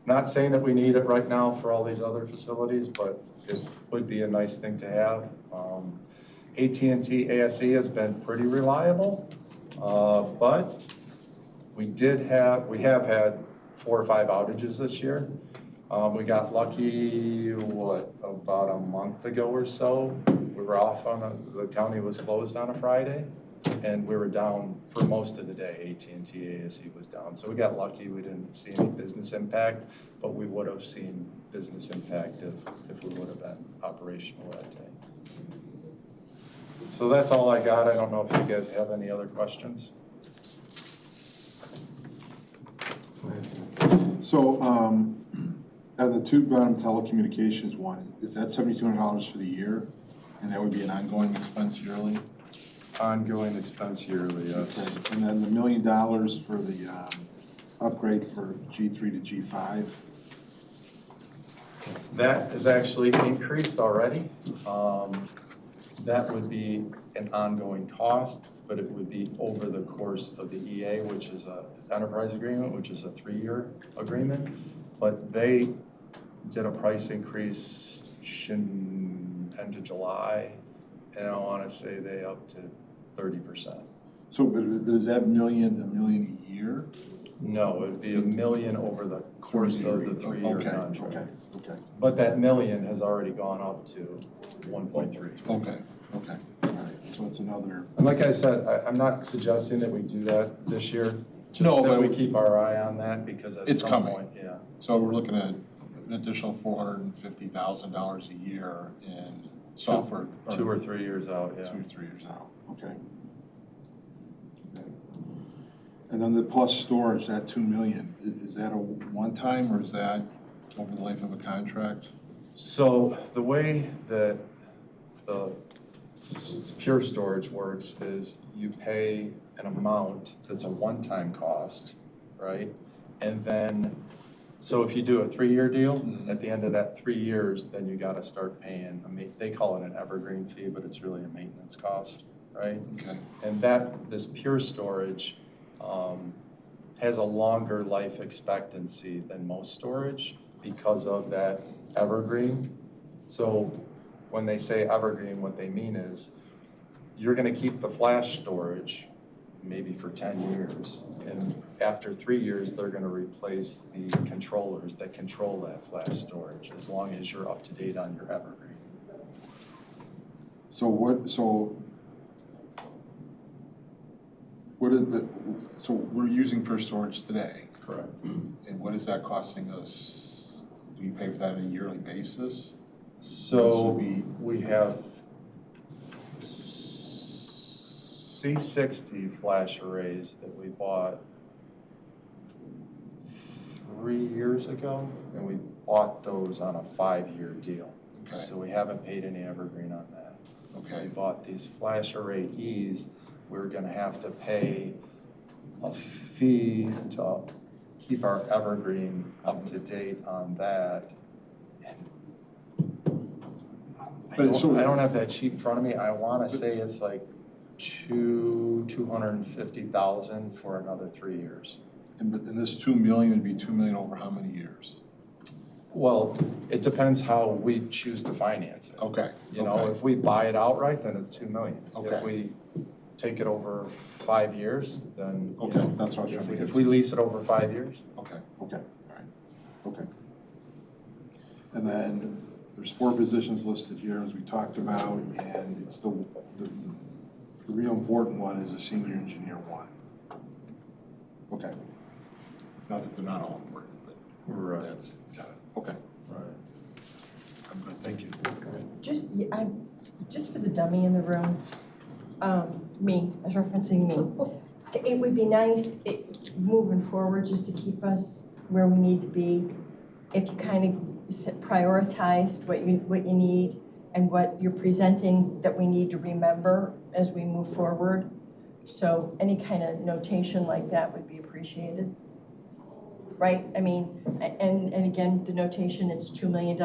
Not saying that we need it right now for all these other facilities, but it would be a nice thing to have. AT&T ASE has been pretty reliable, but we have had 4 or 5 outages this year. We got lucky, about a month ago or so. We were off the county was closed on a Friday, and we were down for most of the day. AT&T ASE was down. So we got lucky. We didn't see any business impact, but we would have seen business impact if we would have been operational that day. So that's all I got. I don't know if you guys have any other questions. So, and the two bottom telecommunications one, is that $7,200 for the year? And that would be an ongoing expense yearly? Ongoing expense yearly, yes. Okay. And then the $1 million for the upgrade for G3 to G5? That is actually increased already. That would be an ongoing cost, but it would be over the course of the EA, which is an enterprise agreement, which is a 3-year agreement. But they did a price increase end of July, and I want to say they up to 30%. So, but is that $1 million a year? No, it would be $1 million over the course of the 3-year Okay, contract. okay. But that $1 million has already gone up to 1.3. Okay, all right, so it's another. And like I said, I'm not suggesting that we do that this year. Just No, that but we keep our eye on that because at it's some coming. point, yeah. So we're looking at an additional $450,000 a year in software. 2 or 3 years out, yeah. 2 or 3 years out, okay. And then the plus storage, that $2 million, is that a one-time or is that over the life of a contract? So the way that the pure storage works is you pay an amount that's a one-time cost, right? And then, so if you do a 3-year deal, at the end of that 3 years, then you got to start paying, they call it an evergreen fee, but it's really a maintenance cost, right? Okay. And this pure storage has a longer life expectancy than most storage because of that evergreen. So when they say evergreen, what they mean is you're going to keep the flash storage maybe for 10 years. And after 3 years, they're going to replace the controllers that control that flash storage as long as you're up to date on your evergreen. So we're using pure storage today. Correct. And what is that costing us? Do you pay for that on a yearly basis? So we have C60 flash arrays that we bought 3 years ago, and we bought those on a 5-year deal. Okay. So we haven't paid any evergreen on that. Okay. We bought these flash array E's. We're gonna have to pay a fee to keep our evergreen up to date on that. I don't have that sheet in front of me. I wanna say it's like $250,000 for another 3 years. And this $2 million would be $2 million over how many years? Well, it depends how we choose to finance it. Okay. You know, if we buy it outright, then it's 2 million. Okay. If we take it over 5 years, then, you Okay, know, that's what I was trying to get if to. we lease it over 5 years. Okay, all right, okay. And then there's 4 positions listed here, as we talked about, and it's the real important one is the senior engineer 1. Okay. Not that they're not all important, but Right. that's, got it, okay. Right. I'm good, thank you. Just for the dummy in the room, me, I was referencing me. It would be nice, moving forward, just to keep us where we need to be, if you kind of prioritize what you need and what you're presenting that we need to remember as we move forward. So any kind of notation like that would be appreciated. Right? I mean, and again, the notation, it's $2 million,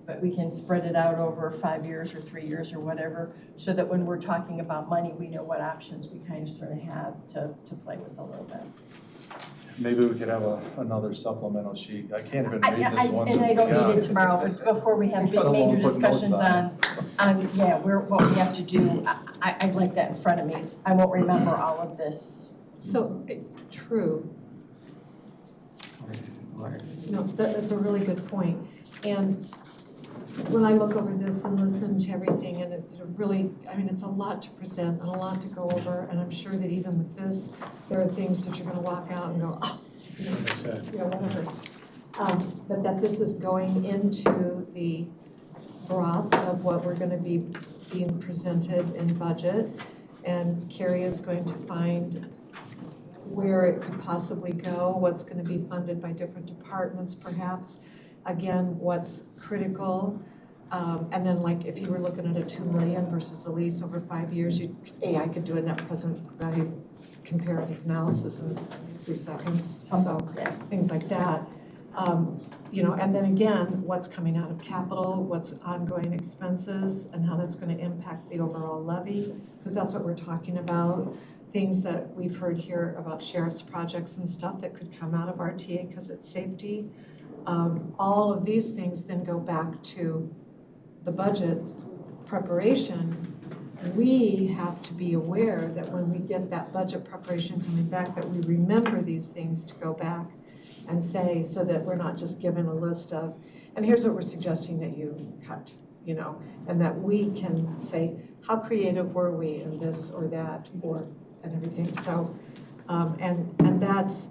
but we can spread it out over 5 years or 3 years or whatever, so that when we're talking about money, we know what options we kind of sort of have to play with a little bit. Maybe we could have another supplemental sheet. I can't even read this one. And I don't need it tomorrow, but before we have big major discussions on, yeah, what we have to do, I'd like that in front of me. I won't remember all of this. So, true. No, that's a really good point. And when I look over this and listen to everything, and it really, I mean, it's a lot to present and a lot to go over, and I'm sure that even with this, there are things that you're gonna walk out and go, oh, you know, whatever. But that this is going into the broth of what we're gonna be being presented in budget, and Carrie is going to find where it could possibly go, what's going to be funded by different departments perhaps, again, what's critical, and then like if you were looking at a 2 million versus a lease over 5 years, I could do a net present value comparative analysis in 3 seconds, so things like that. You know, and then again, what's coming out of capital, what's ongoing expenses, and how that's going to impact the overall levy, because that's what we're talking about. Things that we've heard here about sheriff's projects and stuff that could come out of RTA because it's safety. All of these things then go back to the budget preparation. We have to be aware that when we get that budget preparation coming back, that we remember these things to go back and say, so that we're not just given a list of, and here's what we're suggesting that you cut, you know, and that we can say, how creative were we in this or that, or and everything. So, and that's,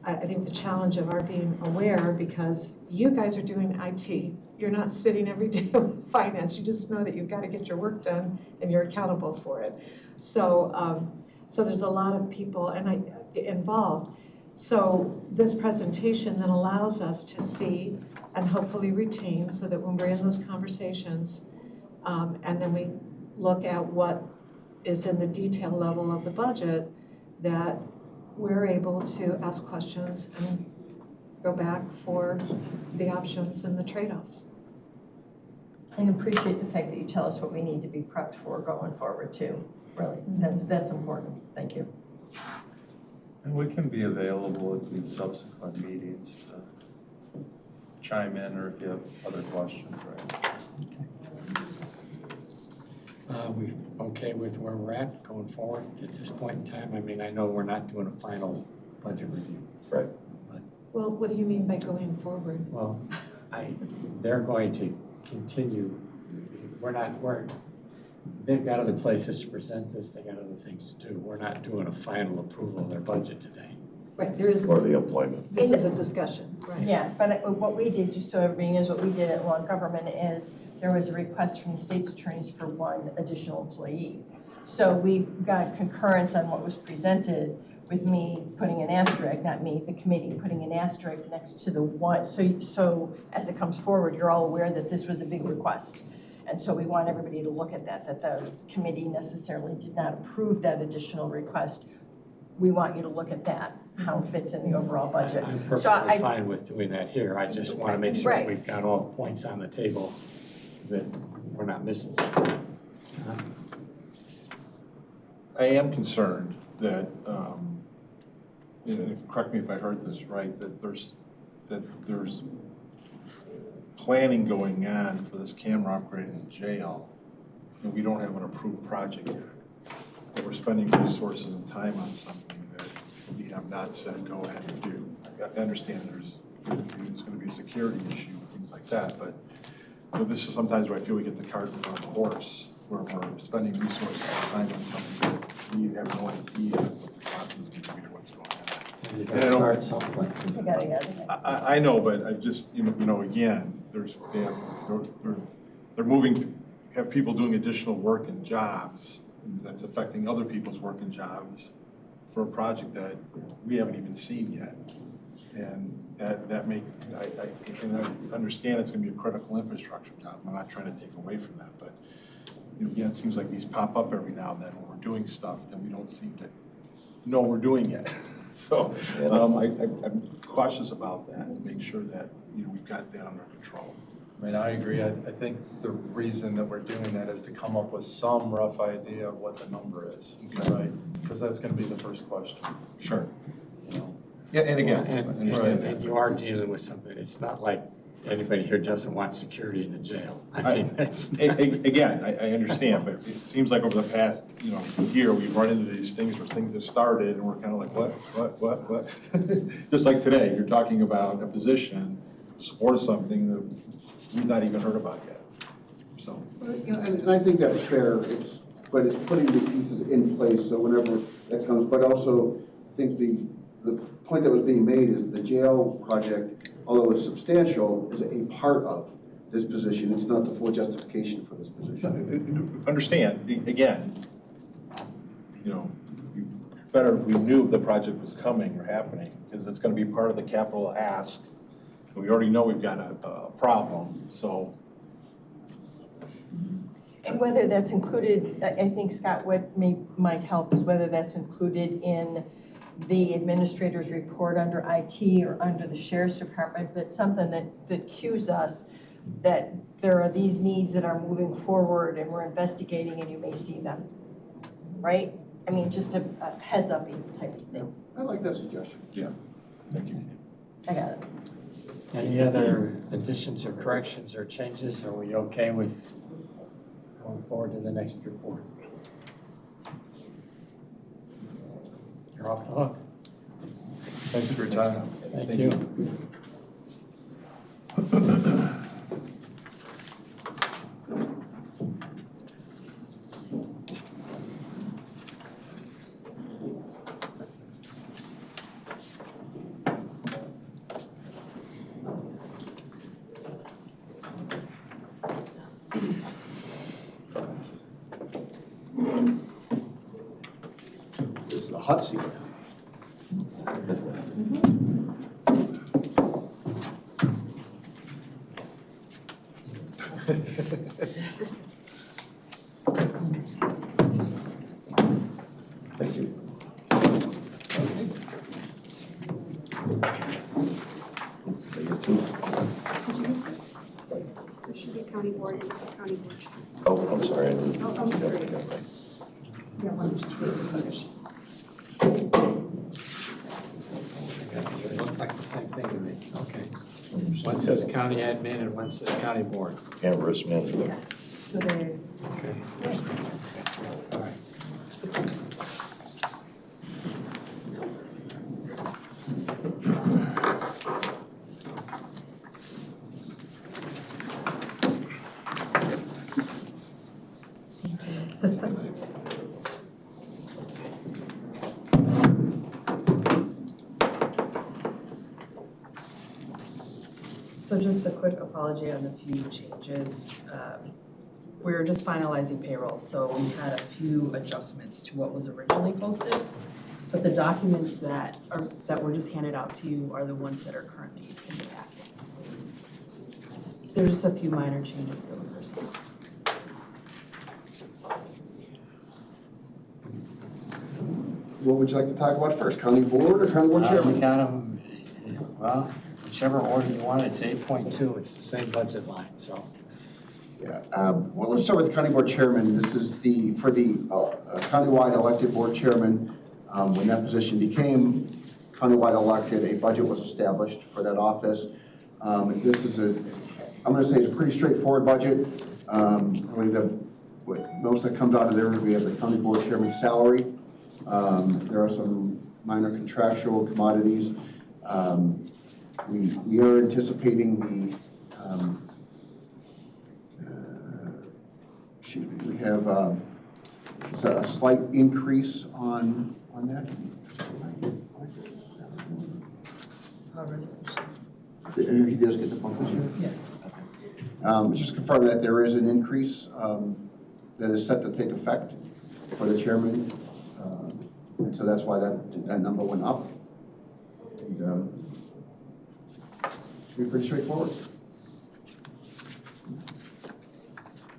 I think, the challenge of our being aware, because you guys are doing IT. You're not sitting every day with finance. You just know that you've got to get your work done and you're accountable for it. So, so there's a lot of people involved. So this presentation then allows us to see and hopefully retain, so that when we're in those conversations, and then we look at what is in the detail level of the budget, that we're able to ask questions and go back for the options and the trade-offs. And appreciate the fact that you tell us what we need to be prepped for going forward too, really. That's important, thank you. And we can be available at these subsequent meetings to chime in, or if you have other questions, right? We okay with where we're at going forward at this point in time? I mean, I know we're not doing a final budget review. Right. Well, what do you mean by going forward? Well, they're going to continue. They've got other places to present this, they got other things to do. We're not doing a final approval of their budget today. Right, there is, Or the employment. this is a discussion, right? Yeah, but what we did, just so everybody knows, what we did at Law and Government is there was a request from the state's attorneys for 1 additional employee. So we got concurrence on what was presented, with me putting an asterisk, not me, the committee putting an asterisk next to the 1. So as it comes forward, you're all aware that this was a big request. And so we want everybody to look at that the committee necessarily did not approve that additional request. We want you to look at that, how it fits in the overall budget. I'm perfectly fine with doing that here. I just want to make sure Right. we've got all points on the table, that we're not missing something. I am concerned that, and correct me if I heard this right, that there's planning going on for this camera upgrade in the jail, and we don't have an approved project yet. But we're spending resources and time on something that we have not said go ahead and do. I understand there's gonna be a security issue, things like that, but this is sometimes where I feel we get the cart in front of the horse, where we're spending resources and time on something that we have no idea what the process is gonna be or what's going on. You And I don't- gotta start somewhere. You gotta. I know, but I just, again, they're moving, have people doing additional work and jobs that's affecting other people's work and jobs for a project that we haven't even seen yet. And that make, I understand it's gonna be a critical infrastructure job. I'm not trying to take away from that, but again, it seems like these pop up every now and then when we're doing stuff that we don't seem to know we're doing yet. So I'm cautious about that and make sure that, we've got that under control. I mean, I agree. I think the reason that we're doing that is to come up with some rough idea of what the number is, right? Because that's gonna be the first question. Sure. You know? Yeah, and again, And, I understand that. and you are dealing with something, it's not like anybody here doesn't want security in the jail. I mean, it's. Again, I understand, but it seems like over the past, year, we've run into these things where things have started and we're kind of like, what? Just like today, you're talking about a position to support something that we've not even heard about yet, so. And I think that's fair, but it's putting the pieces in place, so whenever that comes, but also, I think the point that was being made is the jail project, although it's substantial, is a part of this position. It's not the full justification for this position. Understand, again, better if we knew the project was coming or happening, because it's gonna be part of the capital ask. We already know we've got a problem, so. And whether that's included, I think, Scott, what might help is whether that's included in the administrator's report under IT or under the sheriff's department, but something that cues us that there are these needs that are moving forward and we're investigating and you may see them, right? I mean, just a heads up type of thing. I like that suggestion. Yeah, thank you. I got it. Any other additions or corrections or changes? Are we okay with going forward to the next report? You're off the hook. Thanks for your time. Thank you. This is a hot seat. Thank you. There should be county board and county board. Oh, I'm sorry. I didn't- Oh, I'm sorry. Yeah, one. They look like the same thing to me. Okay. One says county admin and one says county board. And risk management. So they're. Okay. All right. So just a quick apology on a few changes. We were just finalizing payroll, so we had a few adjustments to what was originally posted. But the documents that were just handed out to you are the ones that are currently in the packet. There's just a few minor changes that were seen. What would you like to talk about first, county board or county board We chairman? got them, well, whichever order you want, it's 8.2, it's the same budget line, so. Yeah, well, let's start with the county board chairman. This is for the countywide elected board chairman. When that position became countywide elected, a budget was established for that office. This is I'm gonna say it's a pretty straightforward budget. Really most that comes out of there, we have the county board chairman's salary. There are some minor contractual commodities. We are anticipating the, excuse me, we have a slight increase on that. Resolution. He does get the bump this year? Yes. Just confirm that there is an increase that is set to take effect for the chairman. And so that's why that number went up. And, should be pretty straightforward.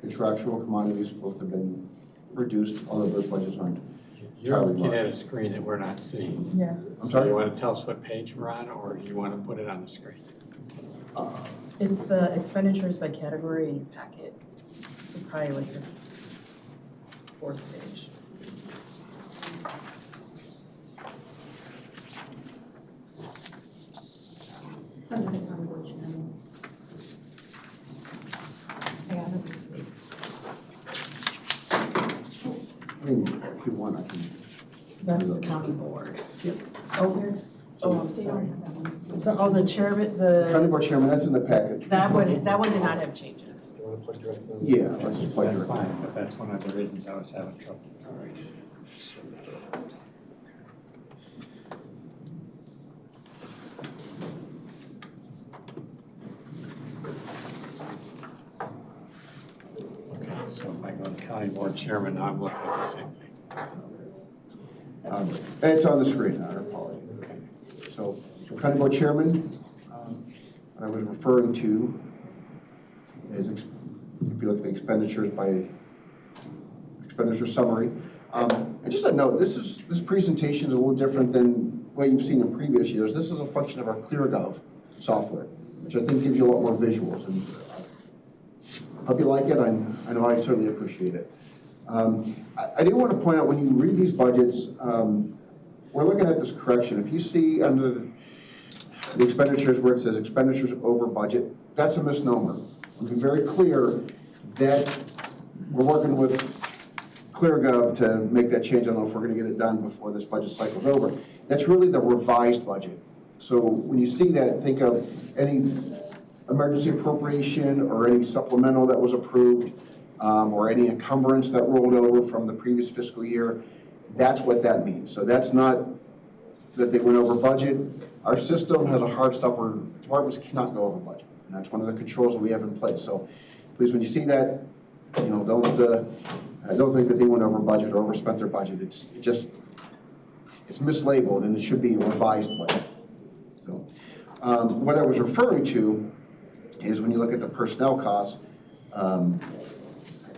Contractual commodities both have been reduced, although those budgets aren't. You're looking at a screen that we're not seeing. Yeah. I'm So sorry? you want to tell us what page we're on, or do you want to put it on the screen? It's the expenditures by category in your packet, so probably like your 4th page. It's under the county board chairman. I got it. I mean, if you want, I can. That's county board. Oh, here. Oh, I'm sorry. So, oh, the chairman, County the, board chairman, that's in the packet. that one did not have changes. You want to plug directly? Yeah, let's just plug That's your. fine, but that's one of the reasons I was having trouble. All right. Okay, so if I go to county board chairman, now I'm looking at the same thing. It's on the screen, I apologize. Okay. So, county board chairman, what I was referring to is, if you look at the expenditures by expenditure summary. And just a note, this presentation is a little different than what you've seen in previous years. This is a function of our ClearGov software, which I think gives you a lot more visuals. And hope you like it. I know I certainly appreciate it. I do want to point out, when you read these budgets, we're looking at this correction. If you see under the expenditures where it says expenditures over budget, that's a misnomer. I'll be very clear that we're working with ClearGov to make that change. I don't know if we're going to get it done before this budget cycle's over. That's really the revised budget. So when you see that, think of any emergency appropriation or any supplemental that was approved, or any encumbrance that rolled over from the previous fiscal year. That's what that means. So that's not that they went over budget. Our system has a hard stop where departments cannot go over budget, and that's one of the controls that we have in place. So please, when you see that, don't think that they went over budget or overspent their budget. It's mislabeled, and it should be a revised budget. So what I was referring to is, when you look at the personnel costs,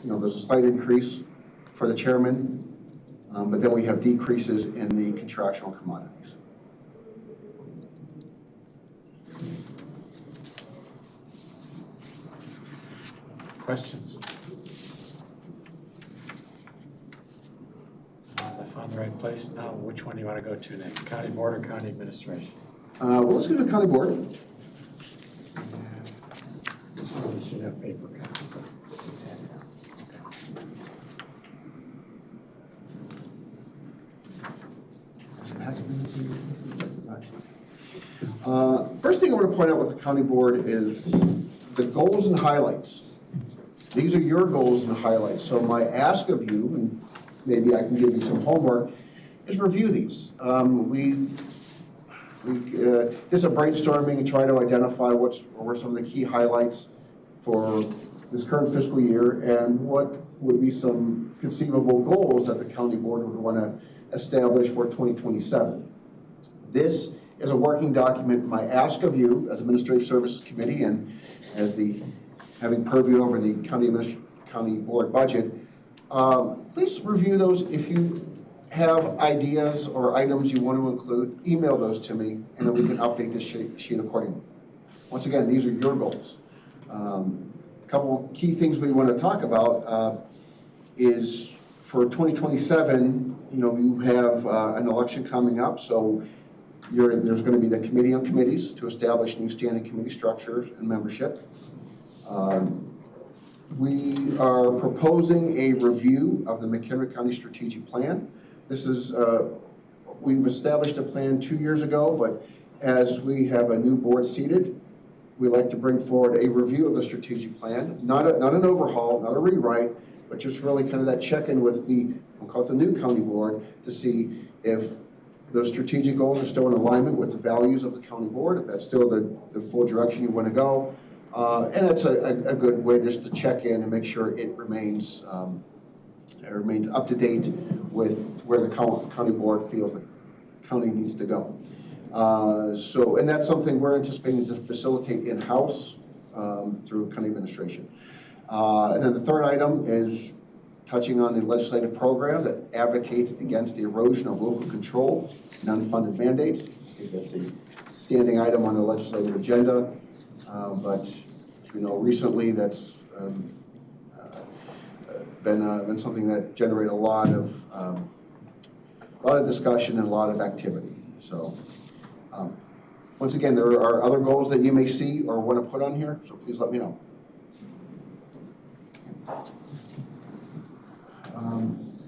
there's a slight increase for the chairman, but then we have decreases in the contractual commodities. Questions? I found the right place. Now, which one do you want to go to next? County board or county administration? Well, let's go to the county board. This one we should have paper copies of. Just hand it out. First thing I want to point out with the county board is the goals and highlights. These are your goals and highlights. So my ask of you, and maybe I can give you some homework, is review these. We did some brainstorming and try to identify what were some of the key highlights for this current fiscal year, and what would be some conceivable goals that the county board would want to establish for 2027. This is a working document. My ask of you as Administrative Services Committee, and as having purview over the county board budget, please review those. If you have ideas or items you want to include, email those to me, and then we can update this sheet accordingly. Once again, these are your goals. A couple key things we want to talk about is, for 2027, you have an election coming up, so there's going to be the committee on committees to establish new standing committee structures and membership. We are proposing a review of the McHenry County Strategic Plan. This is, we've established a plan 2 years ago, but as we have a new board seated, we like to bring forward a review of the strategic plan, not an overhaul, not a rewrite, but just really kind of that check-in with the, we'll call it the new county board, to see if those strategic goals are still in alignment with the values of the county board, if that's still the full direction you want to go. And that's a good way just to check in and make sure it remains up to date with where the county board feels the county needs to go. And that's something we're anticipating to facilitate in-house through county administration. And then the third item is touching on the legislative program that advocates against the erosion of local control and unfunded mandates. I think that's a standing item on the legislative agenda, but as we know recently, that's been something that generated a lot of discussion and a lot of activity. So once again, there are other goals that you may see or want to put on here, so please let me know.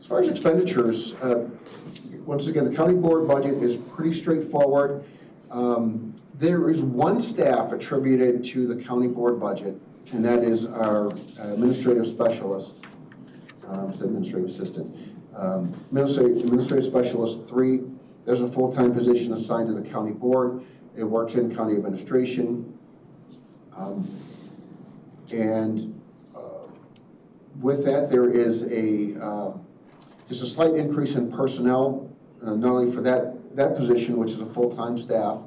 As far as expenditures, once again, the county board budget is pretty straightforward. There is one staff attributed to the county board budget, and that is our administrative specialist, administrative assistant. Administrative specialist 3, there's a full-time position assigned to the county board. It works in county administration. With that, there is just a slight increase in personnel, not only for that position, which is a full-time staff,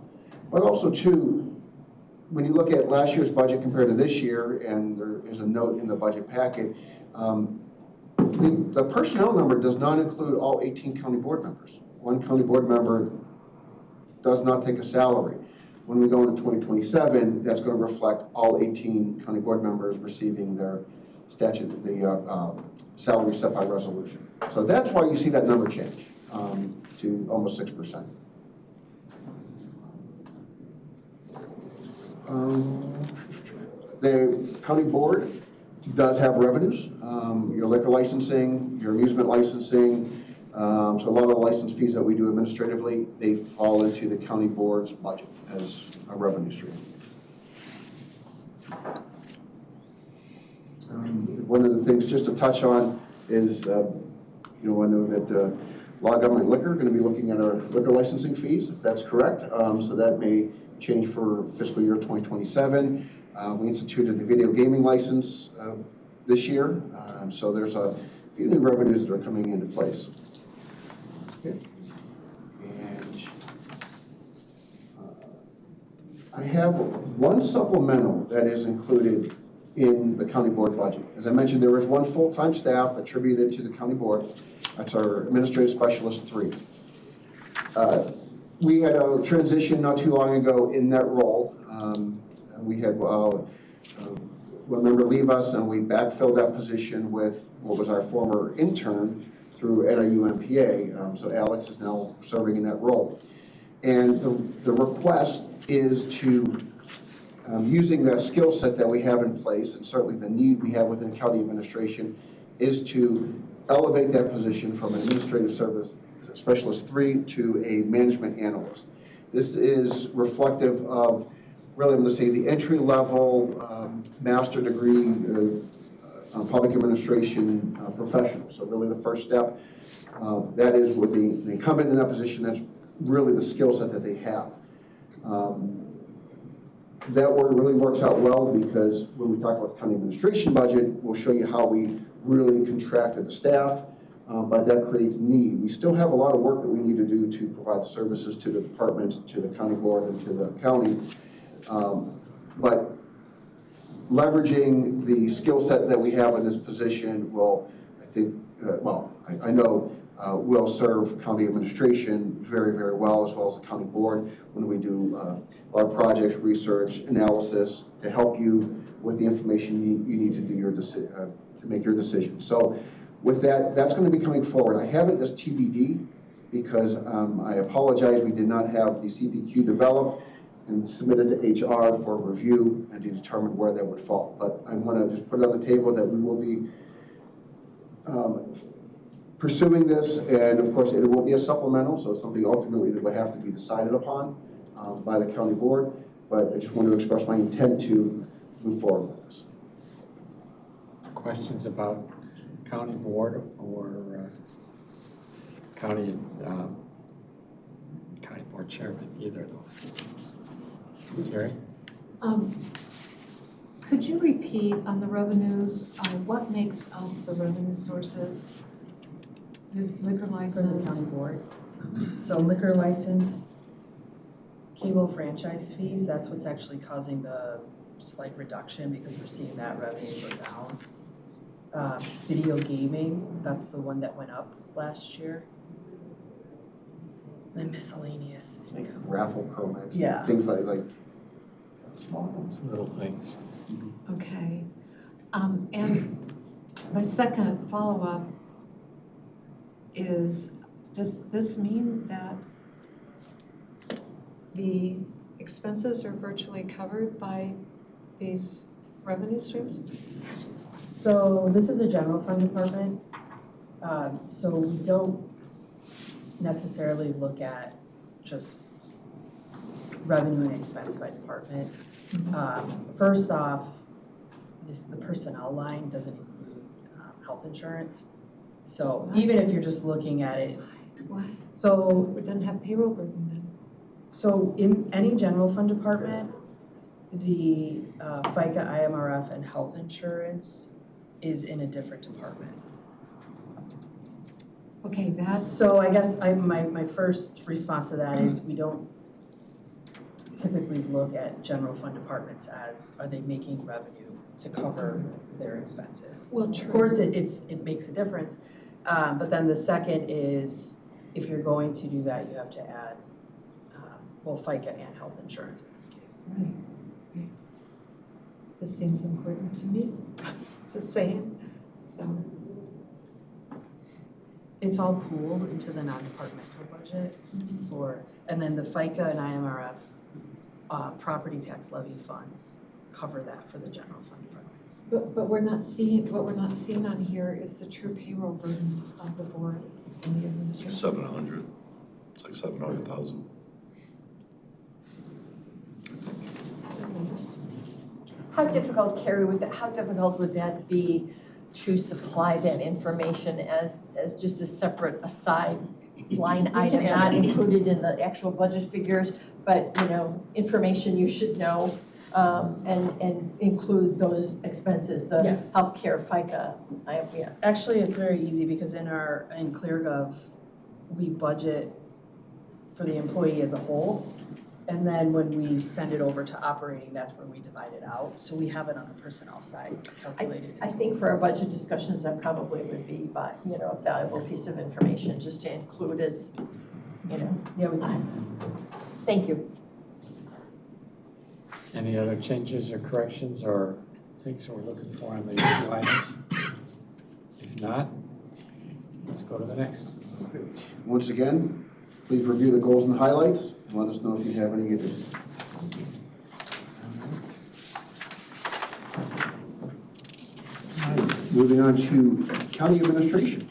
but also too, when you look at last year's budget compared to this year, and there is a note in the budget packet, the personnel number does not include all 18 county board members. One county board member does not take a salary. When we go into 2027, that's going to reflect all 18 county board members receiving their salary set by resolution. So that's why you see that number change to almost 6%. The county board does have revenues, your liquor licensing, your amusement licensing, so a lot of the license fees that we do administratively, they fall into the county board's budget as a revenue stream. One of the things just to touch on is, I know that law, government, liquor are going to be looking at our liquor licensing fees, if that's correct. So that may change for fiscal year 2027. We instituted the video gaming license this year, so there's a few new revenues that are coming into place. Okay. And I have one supplemental that is included in the county board budget. As I mentioned, there is one full-time staff attributed to the county board. That's our administrative specialist 3. We had a transition not too long ago in that role. We had one member leave us, and we backfilled that position with what was our former intern through NIU MPA. So Alex is now serving in that role. And the request is to, using that skill set that we have in place, and certainly the need we have within county administration, is to elevate that position from an administrative service specialist 3 to a management analyst. This is reflective of, really, I'm going to say, the entry-level master degree public administration professional. So really the first step, that is with the incumbent in that position, that's really the skill set that they have. That word really works out well because when we talk about the county administration budget, we'll show you how we really contracted the staff, but that creates need. We still have a lot of work that we need to do to provide services to the departments, to the county board, and to the county. But leveraging the skill set that we have in this position will, I think, I know will serve county administration very, very well, as well as the county board when we do a lot of projects, research, analysis to help you with the information you need to do to make your decision. So with that, that's going to be coming forward. I have it as TBD because I apologize, we did not have the CPQ developed. and submit it to HR for review and to determine where that would fall. But I want to just put it on the table that we will be pursuing this, and of course, it will be a supplemental, so it's something ultimately that would have to be decided upon by the county board, but I just want to express my intent to move forward with this. Questions about county board or county board chairman, either of those? Jerry? Could you repeat on the revenues, what makes up the revenue sources? Liquor For license? the county board. So liquor license, cable franchise fees, that's what's actually causing the slight reduction because we're seeing that revenue go down. Video gaming, that's the one that went up last year. And miscellaneous Like income. raffle permits, Yeah. things like small ones. Little things. Okay. And my second follow-up is, does this mean that the expenses are virtually covered by these revenue streams? So this is a general fund department. So we don't necessarily look at just revenue and expense by department. First off, the personnel line doesn't include health insurance. So even if you're just looking at it, Why? so It doesn't have payroll burden then? So in any general fund department, the FICA, IMRF, and health insurance is in a different department. Okay, that's, So I guess my first response to that is we don't typically look at general fund departments as, are they making revenue to cover their expenses? well, Of true. course, it makes a difference, but then the second is, if you're going to do that, you have to add both FICA and health insurance in this case. Right. This seems important to me, just saying, so. It's all pooled into the non-departmental budget and then the FICA and IMRF property tax levy funds cover that for the general fund departments. But what we're not seeing on here is the true payroll burden of the board and the administration. 700, it's like 700,000. How difficult, Carrie, how difficult would that be to supply that information as just a separate aside line item, not included in the actual budget figures, but, information you should know, and include those expenses, the Yes. healthcare, FICA, Actually, it's very easy because in ClearGov, we budget for the employee as a whole. And then when we send it over to operating, that's where we divide it out. So we have it on the personnel side calculated. I think for our budget discussions, that probably would be, a valuable piece of information just to include as, Yeah, we can. thank you. Any other changes or corrections or things that we're looking for on the issue items? If not, let's go to the next. Okay. Once again, please review the goals and highlights and let us know if you have any additions. Moving on to county administration.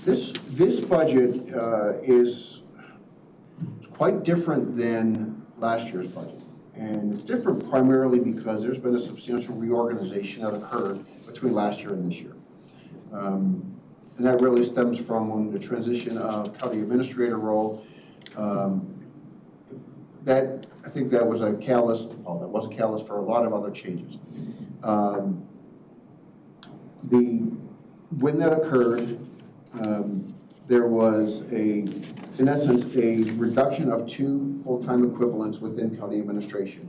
This budget is quite different than last year's budget. And it's different primarily because there's been a substantial reorganization that occurred between last year and this year. And that really stems from the transition of county administrator role. I think that was a catalyst, that was a catalyst for a lot of other changes. When that occurred, there was in essence, a reduction of 2 full-time equivalents within county administration.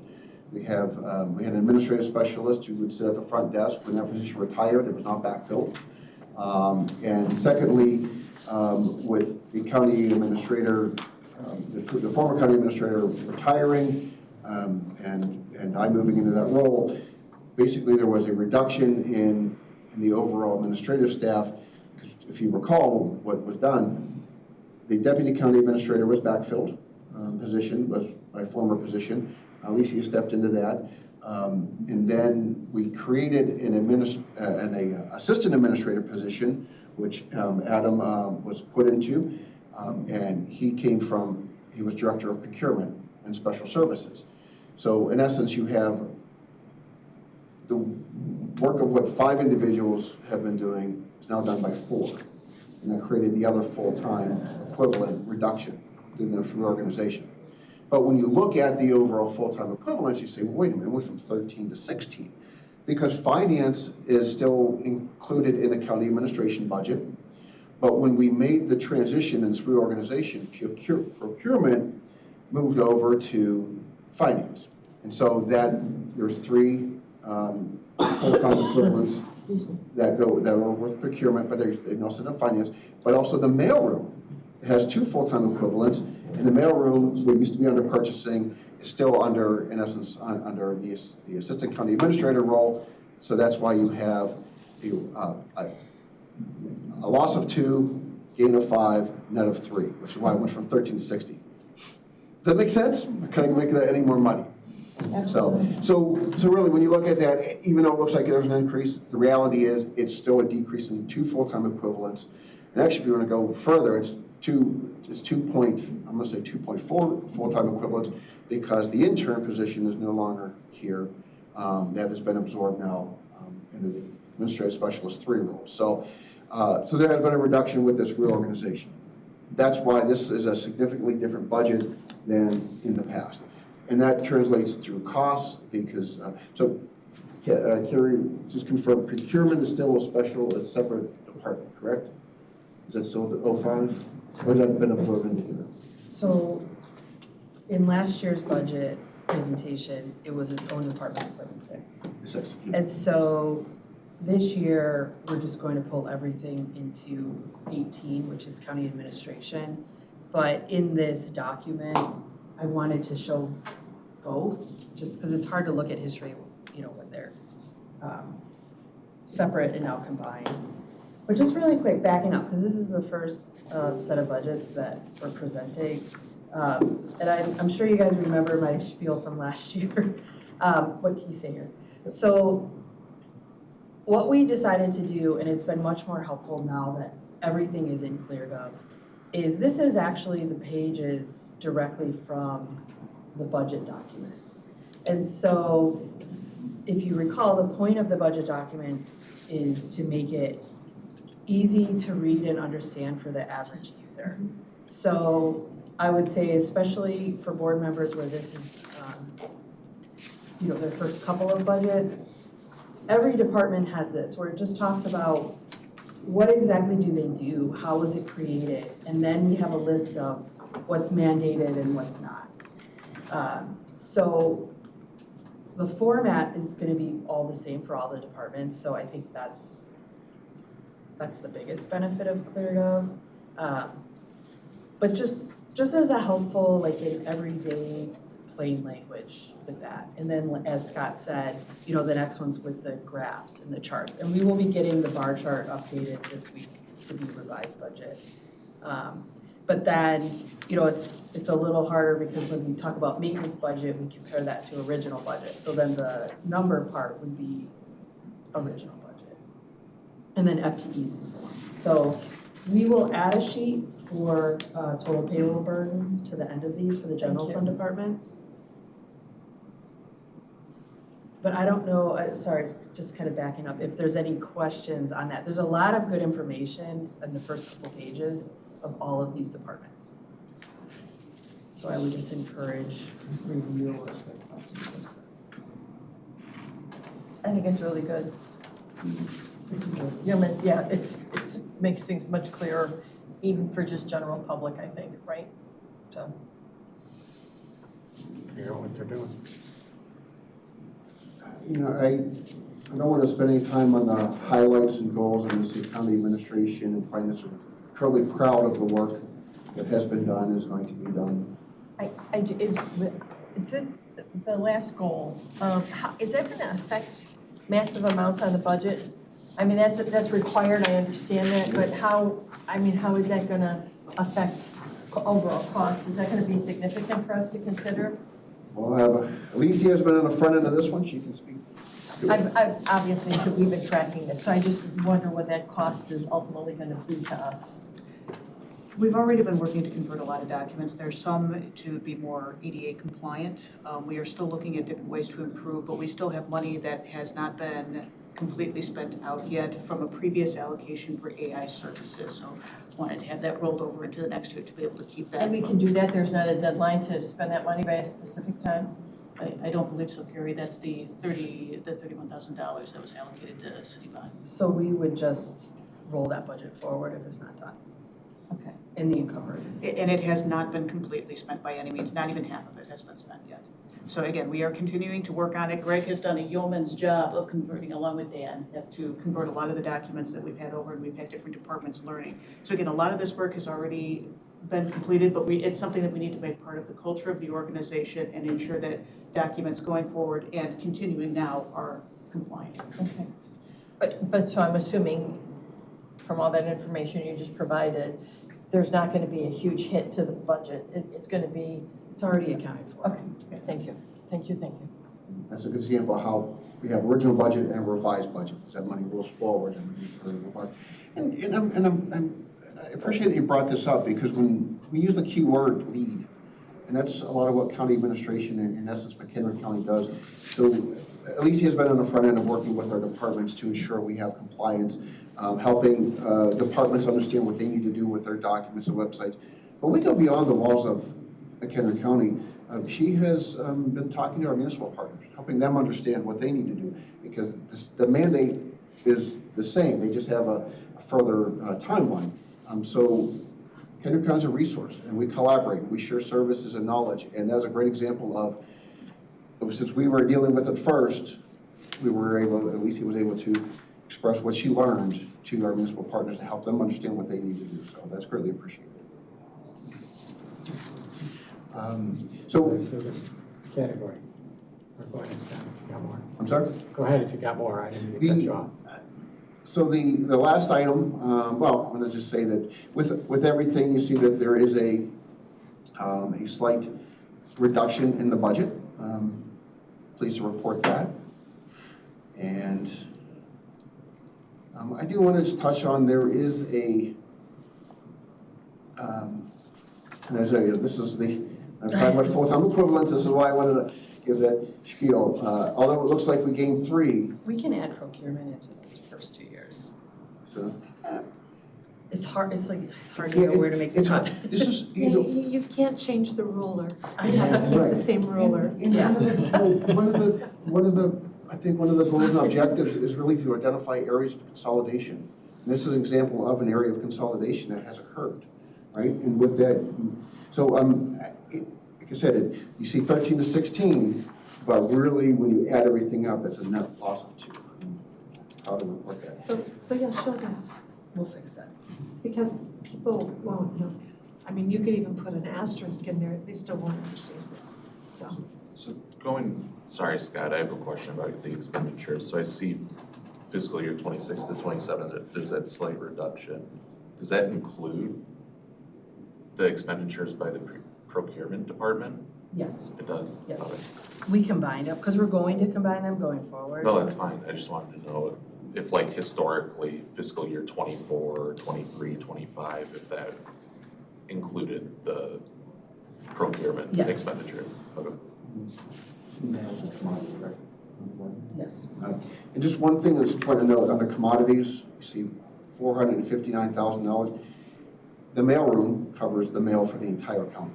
We had an administrative specialist who would sit at the front desk. When that position retired, it was not backfilled. And secondly, with the county administrator, the former county administrator retiring, and I moving into that role, basically there was a reduction in in the overall administrative staff, because if you recall what was done, the deputy county administrator was backfilled, position was my former position. Alicia stepped into that. And then we created an assistant administrator position, which Adam was put into. And he was director of procurement and special services. So in essence, you have the work of what 5 individuals have been doing is now done by 4. And that created the other full-time equivalent reduction in this reorganization. But when you look at the overall full-time equivalents, you say, well, wait a minute, it went from 13 to 16. Because finance is still included in the county administration budget. But when we made the transition in this reorganization, procurement moved over to finance. And so there's 3 full-time equivalents that are with procurement, but they also have finance. But also the mailroom has 2 full-time equivalents. And the mailroom, what used to be under purchasing, is still under, in essence, under the assistant county administrator role. So that's why you have a loss of 2, gain of 5, net of 3, which is why it went from 13 to 60. Does that make sense? Can I make that any more money? So really, when you look at that, even though it looks like there's an increase, the reality is it's still a decrease in 2 full-time equivalents. And actually, if you want to go further, it's 2.4 full-time equivalents, because the intern position is no longer here. That has been absorbed now into the administrative specialist 3 role. So there has been a reduction with this reorganization. That's why this is a significantly different budget than in the past. And that translates through costs, because, Carrie, just confirm, procurement is still a separate department, correct? Is that still the 05? Or has that been absorbed into here? So in last year's budget presentation, it was its own department, Department 6. 6. And so this year, we're just going to pull everything into 18, which is county administration. But in this document, I wanted to show both, just because it's hard to look at history, when they're separate and now combined. But just really quick, backing up, because this is the first set of budgets that we're presenting. And I'm sure you guys remember my spiel from last year. What can you say here? So what we decided to do, and it's been much more helpful now that everything is in ClearGov, is this is actually the pages directly from the budget document. And so if you recall, the point of the budget document is to make it easy to read and understand for the average user. So I would say, especially for board members where this is their first couple of budgets, every department has this, where it just talks about what exactly do they do, how was it created, and then we have a list of what's mandated and what's not. So the format is going to be all the same for all the departments, so I think that's the biggest benefit of ClearGov. But just as a helpful, like in everyday plain language with that. And then as Scott said, the next one's with the graphs and the charts. And we will be getting the bar chart updated this week to be revised budget. But then, it's a little harder because when we talk about maintenance budget, we compare that to original budget. So then the number part would be original budget. And then FTEs and so on. So we will add a sheet for total payroll burden to the end of these for the general fund departments. But I don't know, sorry, just kind of backing up, if there's any questions on that. There's a lot of good information in the first couple pages of all of these departments. So I would just encourage review. I think it's really good. It makes things much clearer, even for just general public, I think, right? So. Figure out what they're doing. I don't want to spend any time on the highlights and goals of the county administration and finance. We're truly proud of the work that has been done and is going to be done. The last goal, is that going to affect massive amounts on the budget? I mean, that's required, I understand that, but how is that gonna affect overall costs? Is that gonna be significant for us to consider? Well, Alicia has been on the front end of this one, she can speak. I've obviously, we've been tracking this, so I just wonder what that cost is ultimately gonna be to us. We've already been working to convert a lot of documents. There's some to be more ADA compliant. We are still looking at different ways to improve, but we still have money that has not been completely spent out yet from a previous allocation for AI services. So wanted to have that rolled over into the next year to be able to keep that. And we can do that, there's not a deadline to spend that money by a specific time? I don't believe so, Carrie. That's the $31,000 that was allocated to city bond. So we would just roll that budget forward if it's not done Okay. in the encumbrance. And it has not been completely spent by any means. Not even half of it has been spent yet. So again, we are continuing to work on it. Greg has done a yeoman's job of converting, along with Dan, to convert a lot of the documents that we've had over, and we've had different departments learning. So again, a lot of this work has already been completed, but it's something that we need to make part of the culture of the organization and ensure that documents going forward and continuing now are compliant. Okay. But so I'm assuming from all that information you just provided, there's not gonna be a huge hit to the budget. It's gonna be. It's already accounted for. Okay, thank you. That's a good example of how we have original budget and a revised budget, as that money rolls forward and we revise. And I appreciate that you brought this up, because when we use the key word lead, and that's a lot of what county administration, in essence, McHenry County does. So Alicia has been on the front end of working with our departments to ensure we have compliance, helping departments understand what they need to do with their documents and websites. But we go beyond the walls of McHenry County. She has been talking to our municipal partners, helping them understand what they need to do, because the mandate is the same. They just have a further timeline. So McHenry County is a resource, and we collaborate, we share services and knowledge, and that was a great example of, since we were dealing with it first, we were able, at least he was able to express what she learned to our municipal partners to help them understand what they need to do. So that's greatly appreciated. So this category, or go ahead, Scott, if you got more. I'm sorry? Go ahead if you got more, I didn't mean to cut you off. So the last item, well, I'm going to just say that with everything, you see that there is a slight reduction in the budget. Pleased to report that. And I do want to just touch on, there is a, and as this is the, I'm sorry, much full-time equivalents, this is why I wanted to give that spiel. Although it looks like we gained 3. We can add procurement into those first 2 years. So It's hard to know where to make the cut. This is, You can't change the ruler. You have to keep the same ruler. I think one of the goals and objectives is really to identify areas of consolidation. And this is an example of an area of consolidation that has occurred, right? And with that, so like I said, you see 13 to 16, but really when you add everything up, it's a net loss of 2. How to report that? So yeah, show that, We'll fix that. because people won't know. I mean, you could even put an asterisk in there, they still won't understand it, so. So sorry, Scott, I have a question about the expenditures. So I see fiscal year 26 to 27, there's that slight reduction. Does that include the expenditures by the procurement department? Yes, It does? yes. Okay. We combined them, because we're going to combine them going forward. No, that's fine. I just wanted to know if like historically fiscal year 24, 23, 25, if that included the procurement Yes. expenditure. Okay. Yes. And just one thing that's important to note on the commodities, you see $459,000. The mailroom covers the mail for the entire county.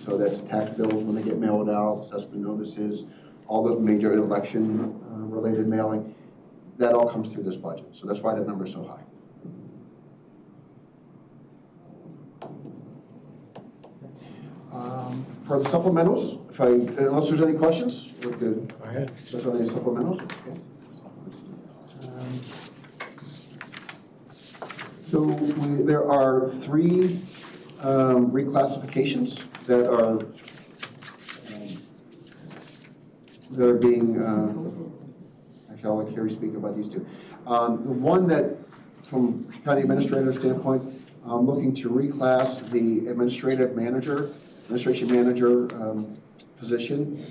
So that's tax bills when they get mailed out, assessment notices, all those major election related mailing, that all comes through this budget. So that's why that number is so high. For the supplementals, unless there's any questions, we're good. Go ahead. There's any supplementals? Okay. So there are 3 reclassifications that are being, actually I'll let Carrie speak about these 2. The one that, from county administrator standpoint, I'm looking to reclass the administration manager position.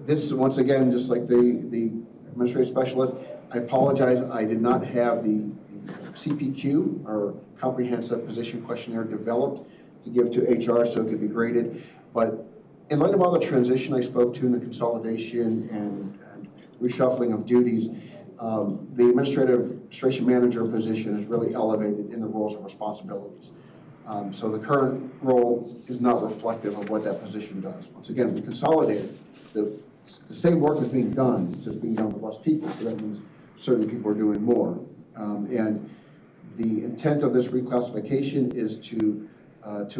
This, once again, just like the administrative specialist, I apologize, I did not have the CPQ, or comprehensive position questionnaire, developed to give to HR so it could be graded. But in light of all the transition I spoke to in the consolidation and reshuffling of duties, the administration manager position is really elevated in the roles and responsibilities. So the current role is not reflective of what that position does. Once again, we consolidated. The same work is being done, it's just being done with less people, so that means certain people are doing more. And the intent of this reclassification is to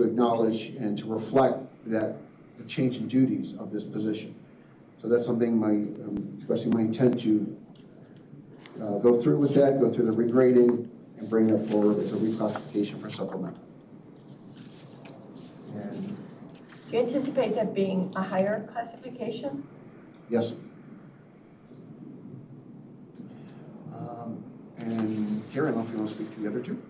acknowledge and to reflect that the change in duties of this position. So that's something expressing my intent to go through with that, go through the regrading, and bring that forward as a reclassification for supplemental. And Do you anticipate that being a higher classification? yes. And Karen, I don't know if you want to speak to the other two.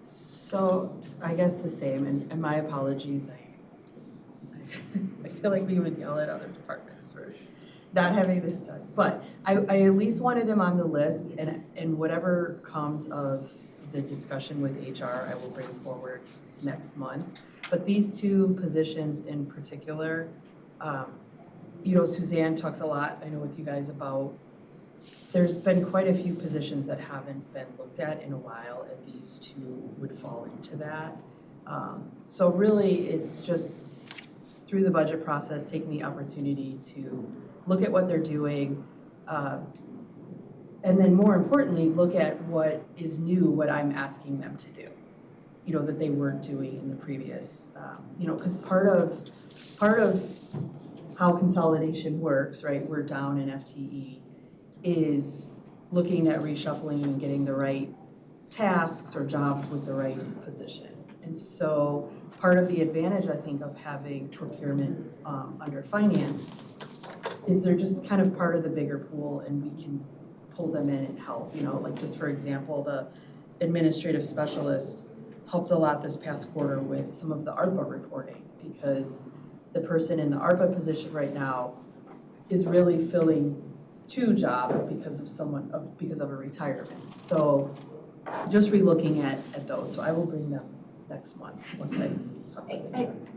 So I guess the same, and my apologies. I feel like we would yell at other departments for not having this done. But I at least wanted them on the list, and whatever comes of the discussion with HR, I will bring forward next month. But these two positions in particular, you know, Suzanne talks a lot, I know with you guys, about there's been quite a few positions that haven't been looked at in a while, and these two would fall into that. So really, it's just through the budget process, taking the opportunity to look at what they're doing, and then more importantly, look at what is new, what I'm asking them to do, you know, that they weren't doing in the previous, you know, because part of how consolidation works, right, we're down in FTE, is looking at reshuffling and getting the right tasks or jobs with the right position. And so part of the advantage, I think, of having procurement under finance is they're just kind of part of the bigger pool, and we can pull them in and help, you know, like just for example, the administrative specialist helped a lot this past quarter with some of the ARPA reporting, because the person in the ARPA position right now is really filling two jobs because of a retirement. So just re-looking at those. So I will bring them next month once I talk to them.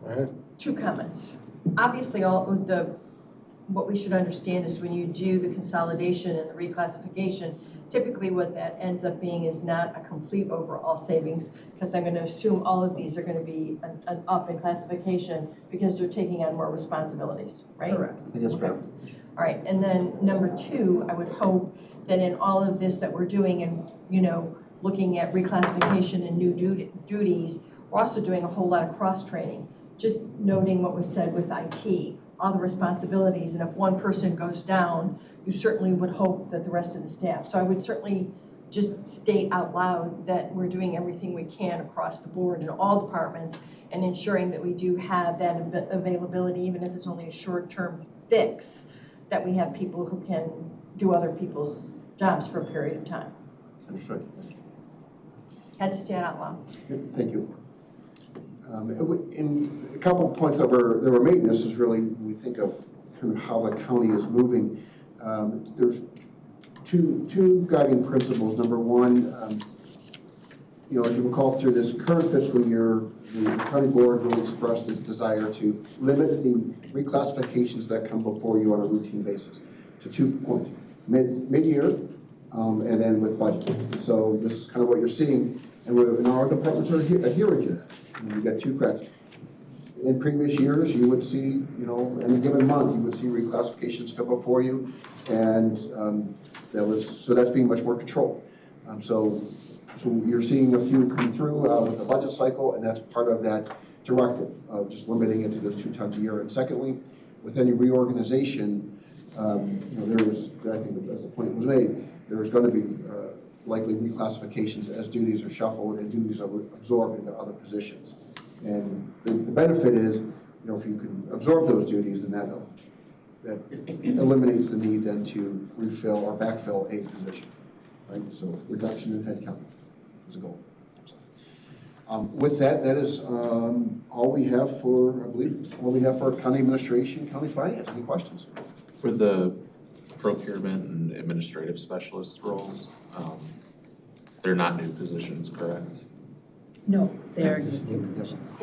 Go ahead. Two comments. Obviously, what we should understand is when you do the consolidation and the reclassification, typically what that ends up being is not a complete overall savings, because I'm going to assume all of these are going to be an up in classification because they're taking on more responsibilities, right? Correct. Yes, ma'am. All right, and then number two, I would hope that in all of this that we're doing and, you know, looking at reclassification and new duties, we're also doing a whole lot of cross-training. Just noting what was said with IT, all the responsibilities, and if one person goes down, you certainly would hope that the rest of the staff. So I would certainly just state out loud that we're doing everything we can across the board in all departments and ensuring that we do have that availability, even if it's only a short-term fix, that we have people who can do other people's jobs for a period of time. Understood. Had to say it out loud. Good, thank you. In a couple of points that were made, this is really, when we think of kind of how the county is moving, there's two guiding principles. Number one, you know, as you recall, through this current fiscal year, the county board really expressed its desire to limit the reclassifications that come before you on a routine basis to 2 points, mid-year, and then with budget. So this is kind of what you're seeing, and our departments are adhering to that. You've got two cracks. In previous years, you would see, you know, any given month, you would see reclassifications come before you, and that's being much more controlled. So you're seeing a few come through with the budget cycle, and that's part of that directive of just limiting it to those 2 times a year. And secondly, with any reorganization, you know, there is, I think as the point was made, there is going to be likely reclassifications as duties are shuffled and duties are absorbed into other positions. And the benefit is, you know, if you can absorb those duties, then that'll that eliminates the need then to refill or backfill a position, right? So reduction in headcount is a goal. With that, that is all we have for, I believe, all we have for county administration, county finance. Any questions? For the procurement and administrative specialist roles, they're not new positions, correct? No, they are existing positions.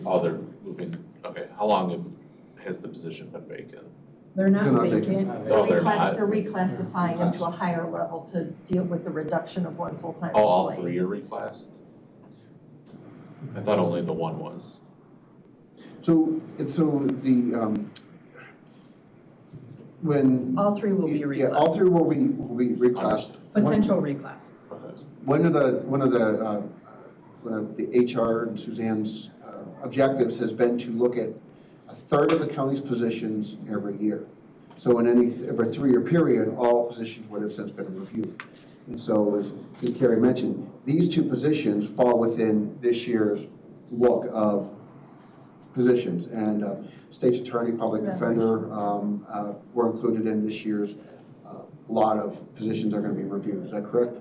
Oh, they're moving, okay. How long has the position been vacant? They're not They're not vacant. No, they're not. They're reclassifying them to a higher level to deal with the reduction of one full-time Oh, employee. all three are reclassed? I thought only the one was. So the, when. All three will be reclassed. Yeah, all three will be reclassed. Potential reclass. Okay. One of the HR and Suzanne's objectives has been to look at a third of the county's positions every year. So in every 3-year period, all positions would have since been reviewed. And so, as Carrie mentioned, these 2 positions fall within this year's look of positions. And state's attorney, public defender were included in this year's lot of positions are going to be reviewed. Is that correct?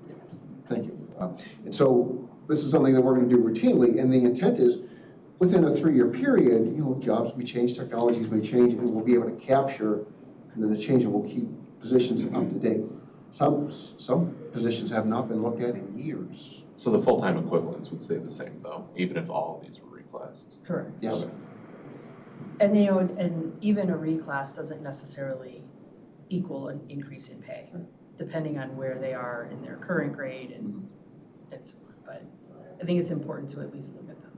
Yes. Thank you. And so this is something that we're going to do routinely, and the intent is within a 3-year period, jobs may change, technologies may change, and we'll be able to capture kind of the change, and we'll keep positions up to date. Some positions have not been looked at in years. So the full-time equivalents would stay the same though, even if all of these were reclassed? Correct. Yes. Okay. And and even a reclass doesn't necessarily equal an increase in pay, depending on where they are in their current grade and so on. But I think it's important to at least look at them.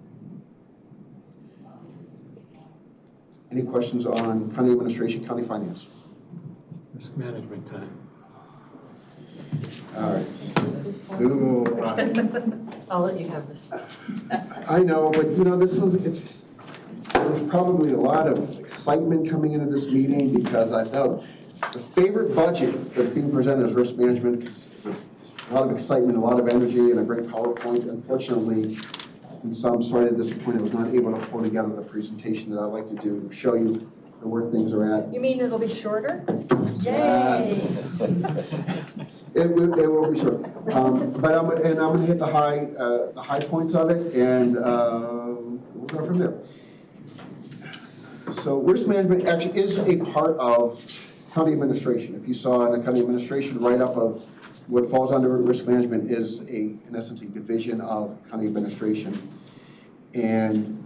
Any questions on county administration, county finance? Risk management time. All right. This- Ooh, I'll let you have this. I know, but this one's, there's probably a lot of excitement coming into this meeting because I know the favorite budget that's being presented is risk management. A lot of excitement, a lot of energy, and a great PowerPoint. Unfortunately, in some sort of disappointed, I was not able to pull together the presentation that I'd like to do to show you where things are at. You mean it'll be shorter? Yes. It will be short. But I'm going to hit the high points of it, and we'll go from there. So risk management actually is a part of county administration. If you saw in the county administration write-up of what falls under risk management is in essence, a division of county administration. And,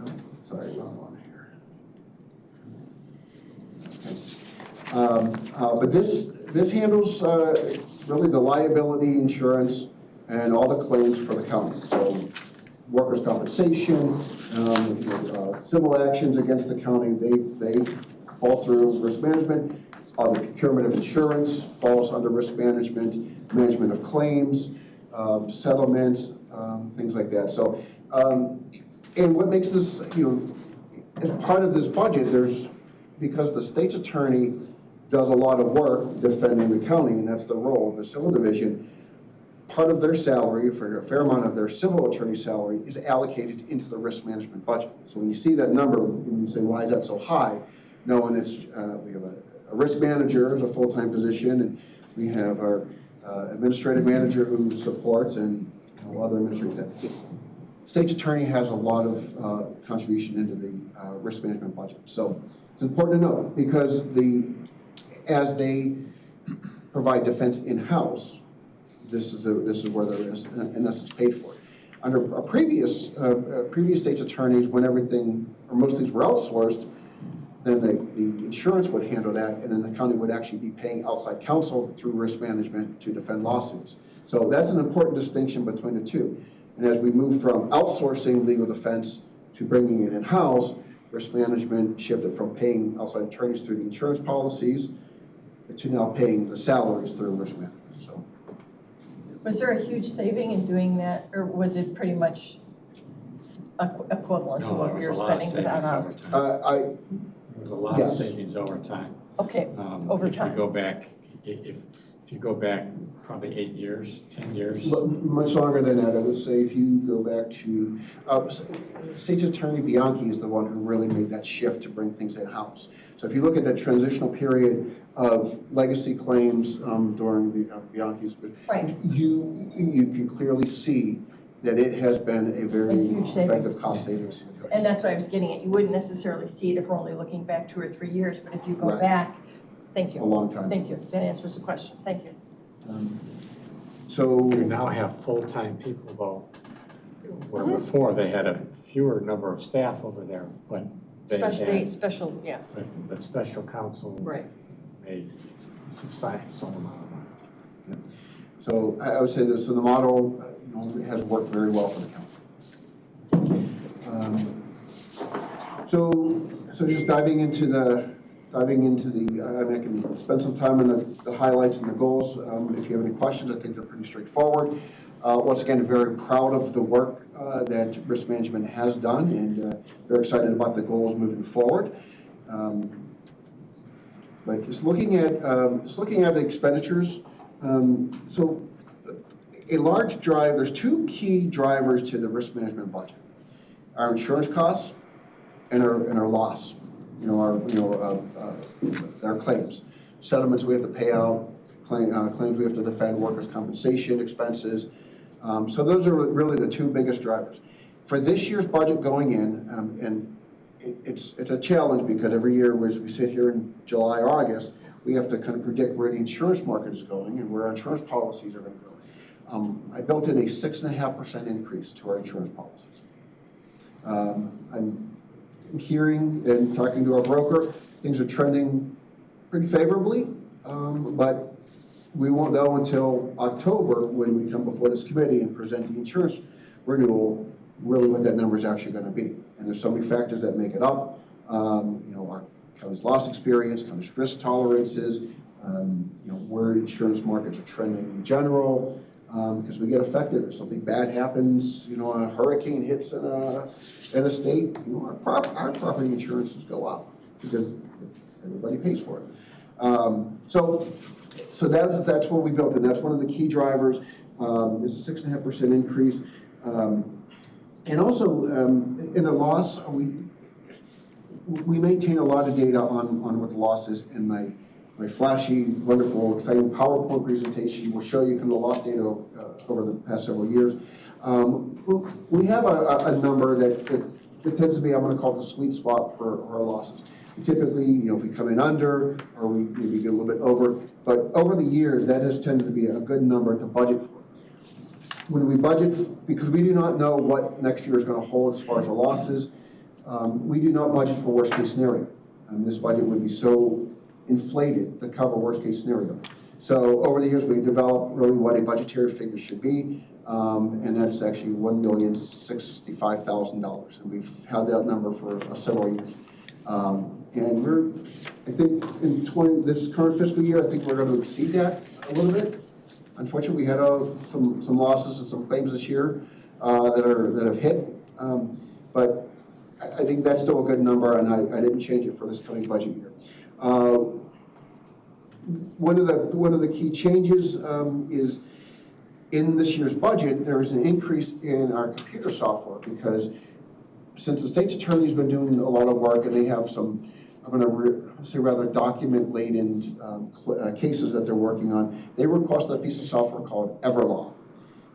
sorry, wrong one here. Okay. But this handles really the liability insurance and all the claims for the county. So workers' compensation, civil actions against the county, they fall through risk management. The procurement of insurance falls under risk management, management of claims, settlements, things like that. So, and what makes this, as part of this budget, because the state's attorney does a lot of work defending the county, and that's the role of the civil division, part of their salary, for a fair amount of their civil attorney salary, is allocated into the risk management budget. So when you see that number, and you say, why is that so high? No, and it's, we have a risk manager is a full-time position, and we have our administrative manager who supports and other administrative staff. State's attorney has a lot of contribution into the risk management budget. So it's important to know because as they provide defense in-house, this is where there is, in essence, paid for. Under previous state's attorneys, when everything or most things were outsourced, then the insurance would handle that, and then the county would actually be paying outside counsel through risk management to defend lawsuits. So that's an important distinction between the two. And as we move from outsourcing legal defense to bringing it in-house, risk management shifted from paying outside attorneys through the insurance policies to now paying the salaries through risk management. So, Was there a huge saving in doing that, or was it pretty much equivalent to what we were spending without us? There was a lot of savings over time. Okay, over If time. you go back, if you go back probably 8 years, 10 years. Much longer than that. I would say if you go back to, State's Attorney Bianchi is the one who really made that shift to bring things in-house. So if you look at that transitional period of legacy claims during the Bianchi's, Right. you can clearly see that it has been a very huge savings. effective cost savings. And that's what I was getting at. You wouldn't necessarily see it if we're only looking back 2 or 3 years, but if you go Right. back, thank you. A long time. Thank you. That answers the question. Thank you. So. You now have full-time people though, where before they had a fewer number of staff over there, but they had, Special, yeah. but special counsel Right. made subside some amount of money. So I would say that, so the model has worked very well for the county. So just diving into the, I mean, I can spend some time on the highlights and the goals. If you have any questions, I think they're pretty straightforward. Once again, very proud of the work that risk management has done, and very excited about the goals moving forward. But just looking at the expenditures, so a large drive, there's 2 key drivers to the risk management budget: our insurance costs and our loss. Our claims, settlements we have to pay out, claims we have to defend, workers' compensation expenses. So those are really the 2 biggest drivers. For this year's budget going in, and it's a challenge because every year as we sit here in July, August, we have to kind of predict where the insurance market is going and where our insurance policies are going to go. I built in a 6.5% increase to our insurance policies. I'm hearing and talking to our broker, things are trending pretty favorably, but we won't know until October when we come before this committee and present the insurance renewal, really what that number is actually going to be. And there's so many factors that make it up. Our county's loss experience, county's risk tolerances, where insurance markets are trending in general, because we get affected if something bad happens. A hurricane hits in a state, our property insurances go up because everybody pays for it. So that's what we built, and that's one of the key drivers, is a 6.5% increase. And also, in the loss, we maintain a lot of data on what the loss is. In my flashy, wonderful, exciting PowerPoint presentation will show you kind of the loss data over the past several years. We have a number that tends to be, I'm going to call it the sweet spot for our losses. Typically, if we come in under, or we maybe get a little bit over, but over the years, that has tended to be a good number to budget for. When we budget, because we do not know what next year is going to hold as far as the losses, we do not budget for worst case scenario. This budget would be so inflated to cover worst case scenario. So over the years, we developed really what a budgetary figure should be, and that's actually $1,065,000, and we've had that number for several years. And we're, I think, in this current fiscal year, I think we're going to exceed that a little bit. Unfortunately, we had some losses and some claims this year that have hit, but I think that's still a good number, and I didn't change it for this coming budget year. One of the key changes is in this year's budget, there is an increase in our computer software, because since the state's attorney's been doing a lot of work and they have some, I'm going to say rather document-laden cases that they're working on, they requested a piece of software called Everlaw.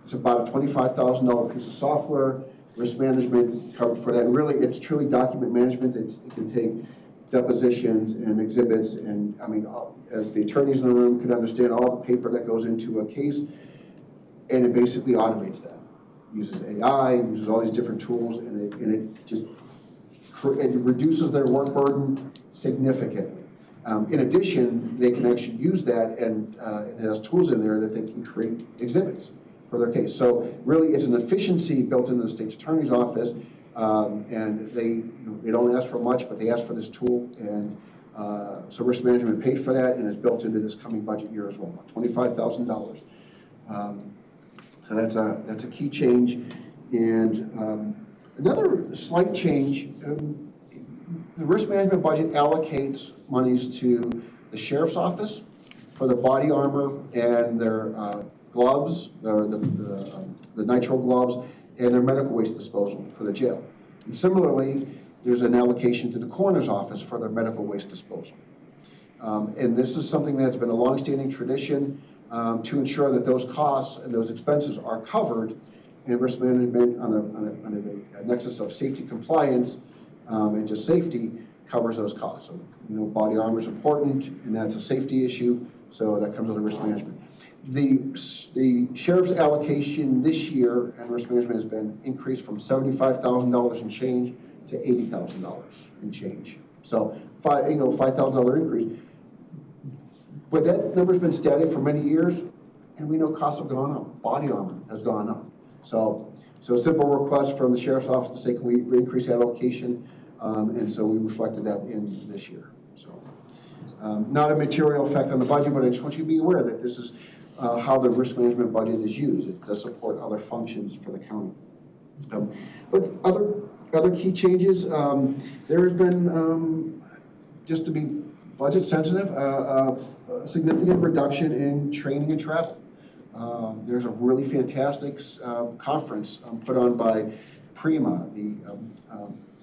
It's about a $25,000 piece of software, risk management covered for that. And really, it's truly document management. It can take depositions and exhibits, and I mean, as the attorneys in the room could understand, all the paper that goes into a case, and it basically automates that. Uses AI, uses all these different tools, and it reduces their work burden significantly. In addition, they can actually use that, and it has tools in there that they can create exhibits for their case. So really, it's an efficiency built into the state's attorney's office, and they don't ask for much, but they ask for this tool, and so risk management paid for that, and it's built into this coming budget year as well, $25,000. So that's a key change. And another slight change, the risk management budget allocates monies to the sheriff's office for the body armor and their gloves, the nitrile gloves, and their medical waste disposal for the jail. And similarly, there's an allocation to the coroner's office for their medical waste disposal. And this is something that's been a longstanding tradition to ensure that those costs and those expenses are covered, and risk management on the nexus of safety compliance and just safety covers those costs. So, body armor is important, and that's a safety issue, so that comes under risk management. The sheriff's allocation this year and risk management has been increased from $75,000 and change to $80,000 and change. So, $5,000 increase. But that number's been static for many years, and we know costs have gone up. Body armor has gone up. So a simple request from the sheriff's office to say, can we increase that allocation? And so we reflected that in this year. So not a material effect on the budget, but I just want you to be aware that this is how the risk management budget is used. It does support other functions for the county. But other key changes, there has been, just to be budget sensitive, a significant reduction in training and travel. There's a really fantastic conference put on by PRIMA, the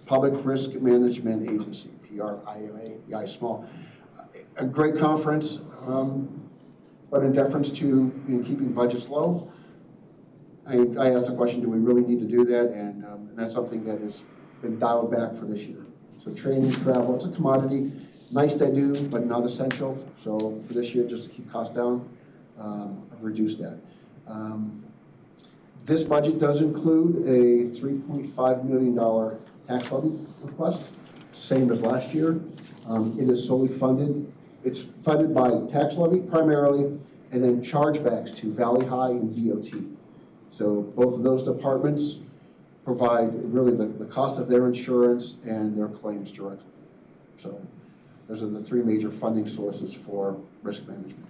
Public Risk Management Agency, PRIMA, the I small. A great conference, but in deference to keeping budgets low, I asked the question, do we really need to do that? And that's something that has been dialed back for this year. So training, travel, it's a commodity. Nice to do, but not essential. So for this year, just to keep costs down, I've reduced that. This budget does include a $3.5 million tax levy request, same as last year. It is solely funded. It's funded by tax levy primarily, and then chargebacks to Valley High and DOT. So both of those departments provide really the cost of their insurance and their claims directly. So those are the three major funding sources for risk management.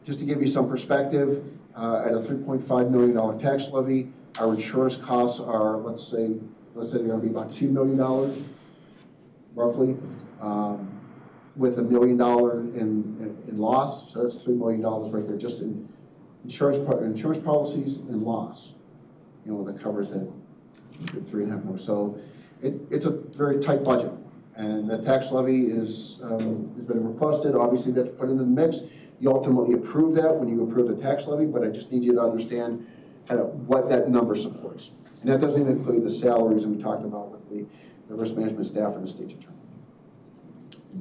Just to give you some perspective, at a $3.5 million tax levy, our insurance costs are, let's say they're going to be about $2 million, roughly, with $1 million in loss. So that's $3 million right there, just in insurance policies and loss. That covers that $3.5 million. So it's a very tight budget, and the tax levy has been requested. Obviously, that's put in the mix. You ultimately approve that when you approve the tax levy, but I just need you to understand kind of what that number supports. And that doesn't even include the salaries that we talked about with the risk management staff and the state's attorney.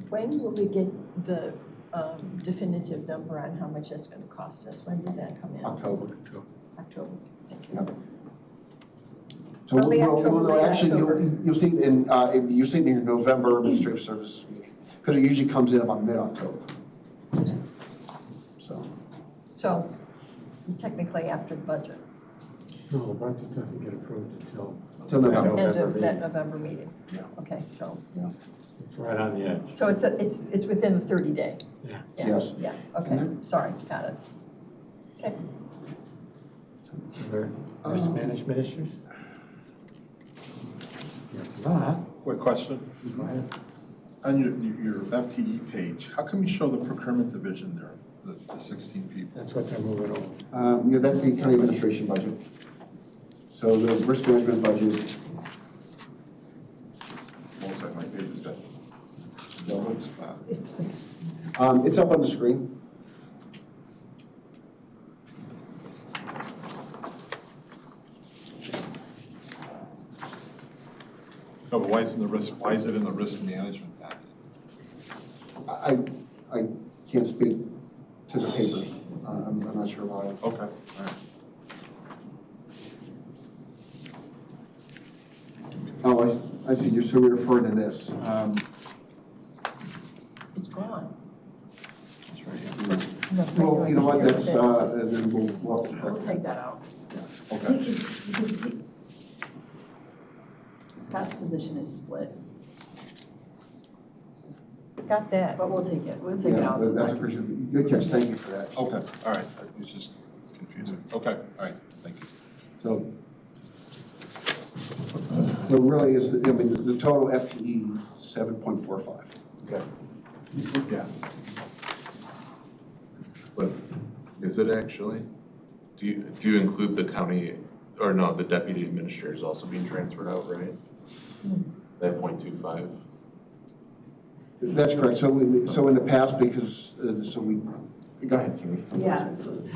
When will we get the definitive number on how much that's going to cost us? When does that come in? October. October. Thank you. Yep. So you'll see it in your November administrative services meeting, because it usually comes in about mid-October. So technically after the budget. No, the budget doesn't get approved until November. End of that November meeting. Yeah. Okay, so. Yeah. It's right on the edge. So it's within the 30 day. Yeah. Yes. Yeah. Okay. Sorry. Got it. Okay. Other risk management issues? If not, Quick question. go ahead. On your FTE page, how come you show the procurement division there, the 16 people? That's what they're moving over. That's the county administration budget. So the risk management budget. Looks like my page is got. It's up on the screen. No, but why is it in the risk management packet? I can't speak to the papers. I'm not sure why. Okay, all right. Oh, I see. So we're referring to this. It's gone. That's right here. Well, you know what? That's then We'll take that out. Okay. Scott's position is split, Got that. but we'll take it out. So it's That's not- appreciated. Good catch. Thank you for that. Okay, all right. It's confusing. Okay, all right, thank you. So really is, the total FTE is 7.45. Okay. Yeah. But is it actually? Do you include the county, or no, the deputy administrator is also being transferred out, right? That 0.25? That's correct. So so in the past, because, go ahead, Carrie. Yeah, so it's,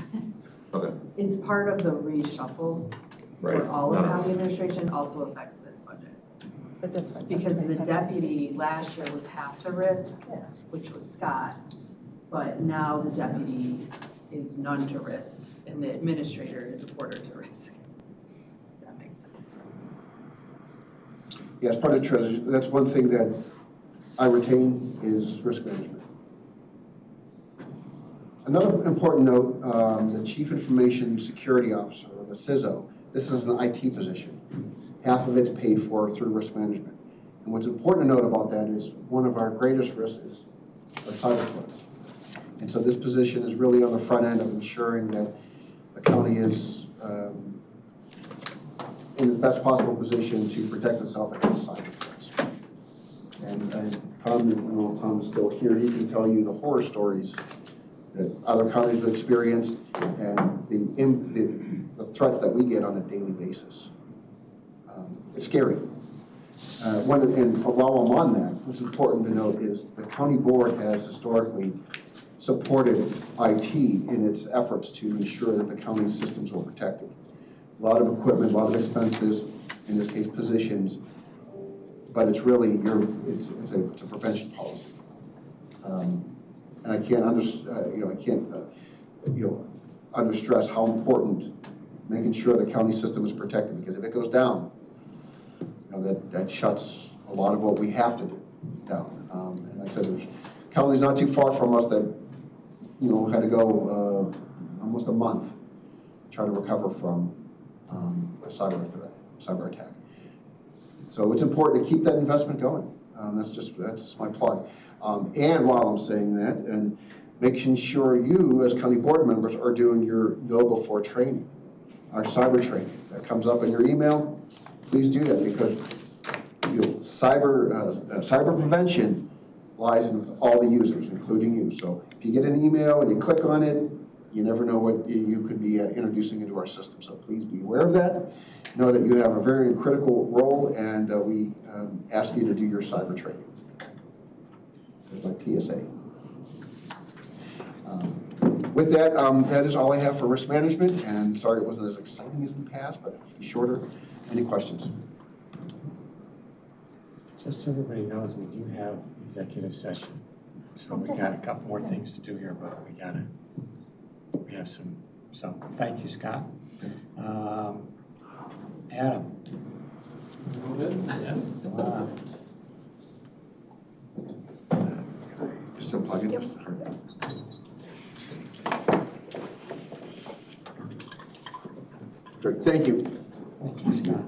Okay, it's part of the reshuffle right. for all of No, no. county administration, also affects this budget. But that's why. Because the deputy last year was half the risk, which was Scott, but now the deputy is none to risk, and the administrator is a quarter to risk. If that makes sense. Yes, part of treasury, that's one thing that I retain is risk management. Another important note, the Chief Information Security Officer, or the CISO, this is an IT position. Half of it's paid for through risk management. And what's important to note about that is one of our greatest risks is our cyber threats. And so this position is really on the front end of ensuring that the county is in the best possible position to protect itself against cyber threats. And Tom, I don't know if Tom is still here, he can tell you the horror stories that other counties have experienced and the threats that we get on a daily basis. It's scary. And while I'm on that, what's important to note is the county board has historically supported IT in its efforts to ensure that the county systems were protected. A lot of equipment, a lot of expenses, in this case positions, but it's really it's a prevention policy. And I can't understress how important making sure the county system is protected, because if it goes down, that shuts a lot of what we have to do down. And like I said, there's counties not too far from us that had to go almost a month try to recover from a cyber attack. So it's important to keep that investment going. That's my plug. And while I'm saying that, and making sure you as county board members are doing your know before training, our cyber training that comes up in your email. Please do that, because cyber prevention lies in with all the users, including you. So if you get an email and you click on it, you never know what you could be introducing into our system. So please be aware of that. Know that you have a very critical role, and we ask you to do your cyber training. That's my PSA. With that, that is all I have for risk management, and sorry it wasn't as exciting as in the past, but shorter. Any questions? Just so everybody knows, we do have executive session. So we got a couple more things to do here, but we have some, so thank you, Scott. Adam. Just unplug it. Great, thank you. Thank you, Scott.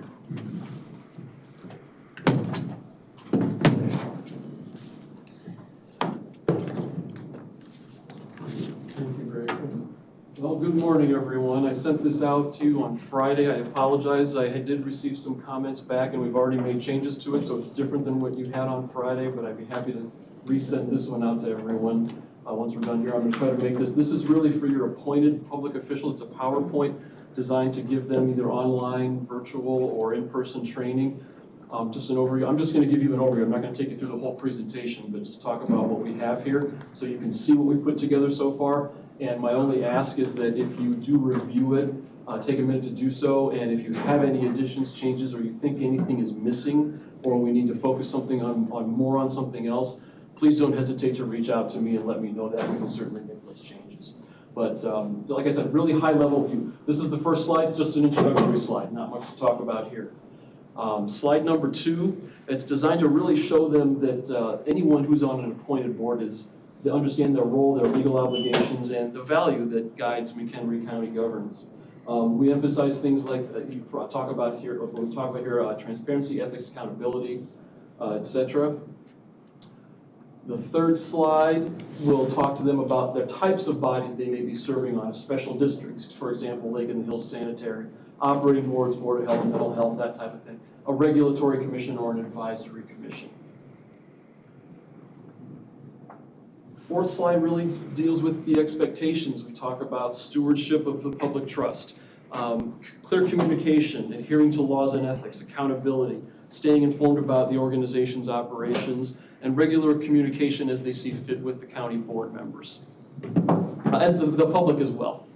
Well, good morning, everyone. I sent this out to you on Friday. I apologize. I did receive some comments back, and we've already made changes to it, so it's different than what you had on Friday, but I'd be happy to resend this one out to everyone. Once we're done here, I'm going to try to make this. This is really for your appointed public officials. It's a PowerPoint designed to give them either online, virtual, or in-person training. Just an overview. I'm just going to give you an overview. I'm not going to take you through the whole presentation, but just talk about what we have here so you can see what we've put together so far. And my only ask is that if you do review it, take a minute to do so. And if you have any additions, changes, or you think anything is missing, or we need to focus something on more on something else, please don't hesitate to reach out to me and let me know that. We can certainly make those changes. But like I said, really high level view. This is the first slide. It's just an introductory slide. Not much to talk about here. Slide number 2, it's designed to really show them that anyone who's on an appointed board they understand their role, their legal obligations, and the value that guides McHenry County governance. We emphasize things like we talk about here, transparency, ethics, accountability, etc. The third slide will talk to them about the types of bodies they may be serving on, special districts, for example, Lake and the Hills Sanitary, operating boards, Board of Health and Mental Health, that type of thing, a regulatory commission or an advisory commission. Fourth slide really deals with the expectations. We talk about stewardship of the public trust, clear communication, adhering to laws and ethics, accountability, staying informed about the organization's operations, and regular communication as they see fit with the county board members, as the public as well.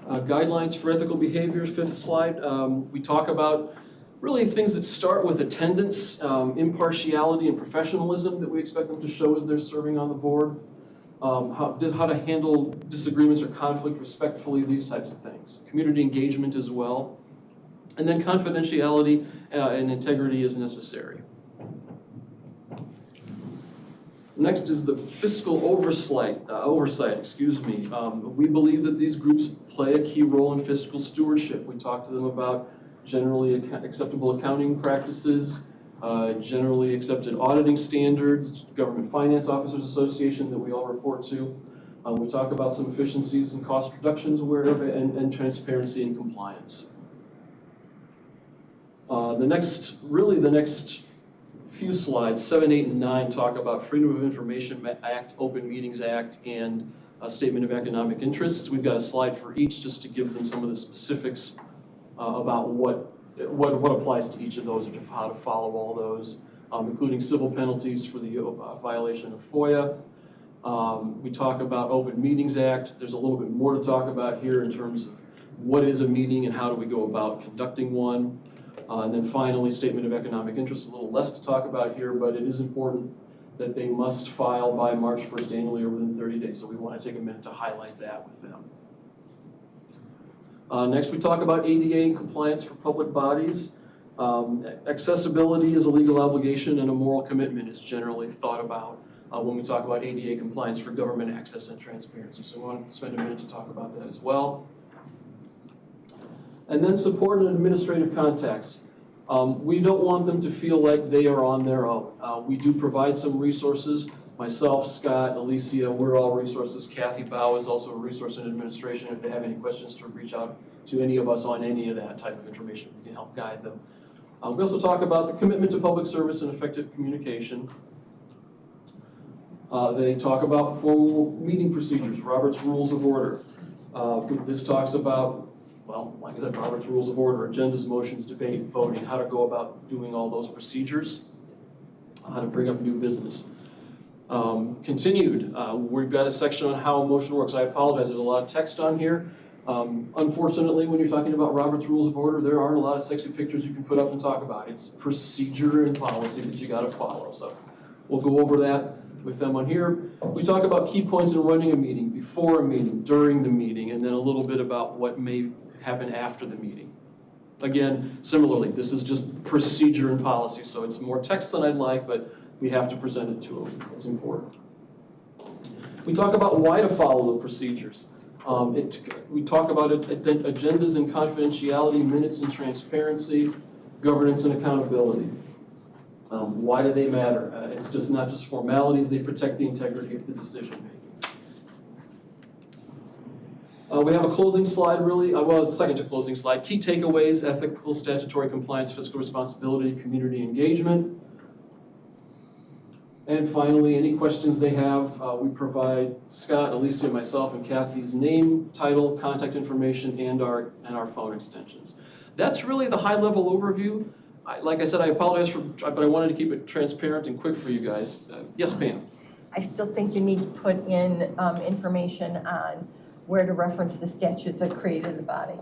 Guidelines for ethical behaviors, fifth slide. We talk about really things that start with attendance, impartiality, and professionalism that we expect them to show as they're serving on the board, how to handle disagreements or conflict respectfully, these types of things. Community engagement as well. And then confidentiality and integrity is necessary. Next is the fiscal oversight. We believe that these groups play a key role in fiscal stewardship. We talk to them about generally acceptable accounting practices, generally accepted auditing standards, Government Finance Officers Association that we all report to. We talk about some efficiencies and cost reductions and transparency and compliance. The next few slides, 7, 8, and 9, talk about Freedom of Information Act, Open Meetings Act, and a Statement of Economic Interests. We've got a slide for each just to give them some of the specifics about what applies to each of those and how to follow all those, including civil penalties for the violation of FOIA. We talk about Open Meetings Act. There's a little bit more to talk about here in terms of what is a meeting and how do we go about conducting one. And then finally, Statement of Economic Interest, a little less to talk about here, but it is important that they must file by March 1st annually or within 30 days. So we want to take a minute to highlight that with them. Next, we talk about ADA and compliance for public bodies. Accessibility is a legal obligation and a moral commitment is generally thought about when we talk about ADA compliance for government access and transparency. So we want to spend a minute to talk about that as well. And then support and administrative contacts. We don't want them to feel like they are on their own. We do provide some resources. Myself, Scott, Alicia, we're all resources. Kathy Bow is also a resource in administration. If they have any questions, to reach out to any of us on any of that type of information, we can help guide them. We also talk about the commitment to public service and effective communication. They talk about formal meeting procedures, Robert's Rules of Order. This talks about, well, like I said, Robert's Rules of Order, agendas, motions, debate, voting, how to go about doing all those procedures, how to bring up new business. Continued, we've got a section on how a motion works. I apologize, there's a lot of text on here. Unfortunately, when you're talking about Robert's Rules of Order, there aren't a lot of sexy pictures you can put up and talk about. It's procedure and policy that you gotta follow. So we'll go over that with them on here. We talk about key points in running a meeting, before a meeting, during the meeting, and then a little bit about what may happen after the meeting. Again, similarly, this is just procedure and policy, so it's more text than I'd like, but we have to present it to them. It's important. We talk about why to follow the procedures. We talk about agendas and confidentiality, minutes and transparency, governance and accountability. Why do they matter? It's just not just formalities, they protect the integrity of the decision making. We have a closing slide really, well, it's second to closing slide. Key takeaways, ethical, statutory compliance, fiscal responsibility, community engagement. And finally, any questions they have, we provide Scott, Alicia, myself, and Kathy's name, title, contact information, and our phone extensions. That's really the high-level overview. Like I said, I apologize but I wanted to keep it transparent and quick for you guys. Yes, Pam? I still think you need to put in information on where to reference the statute that created the body.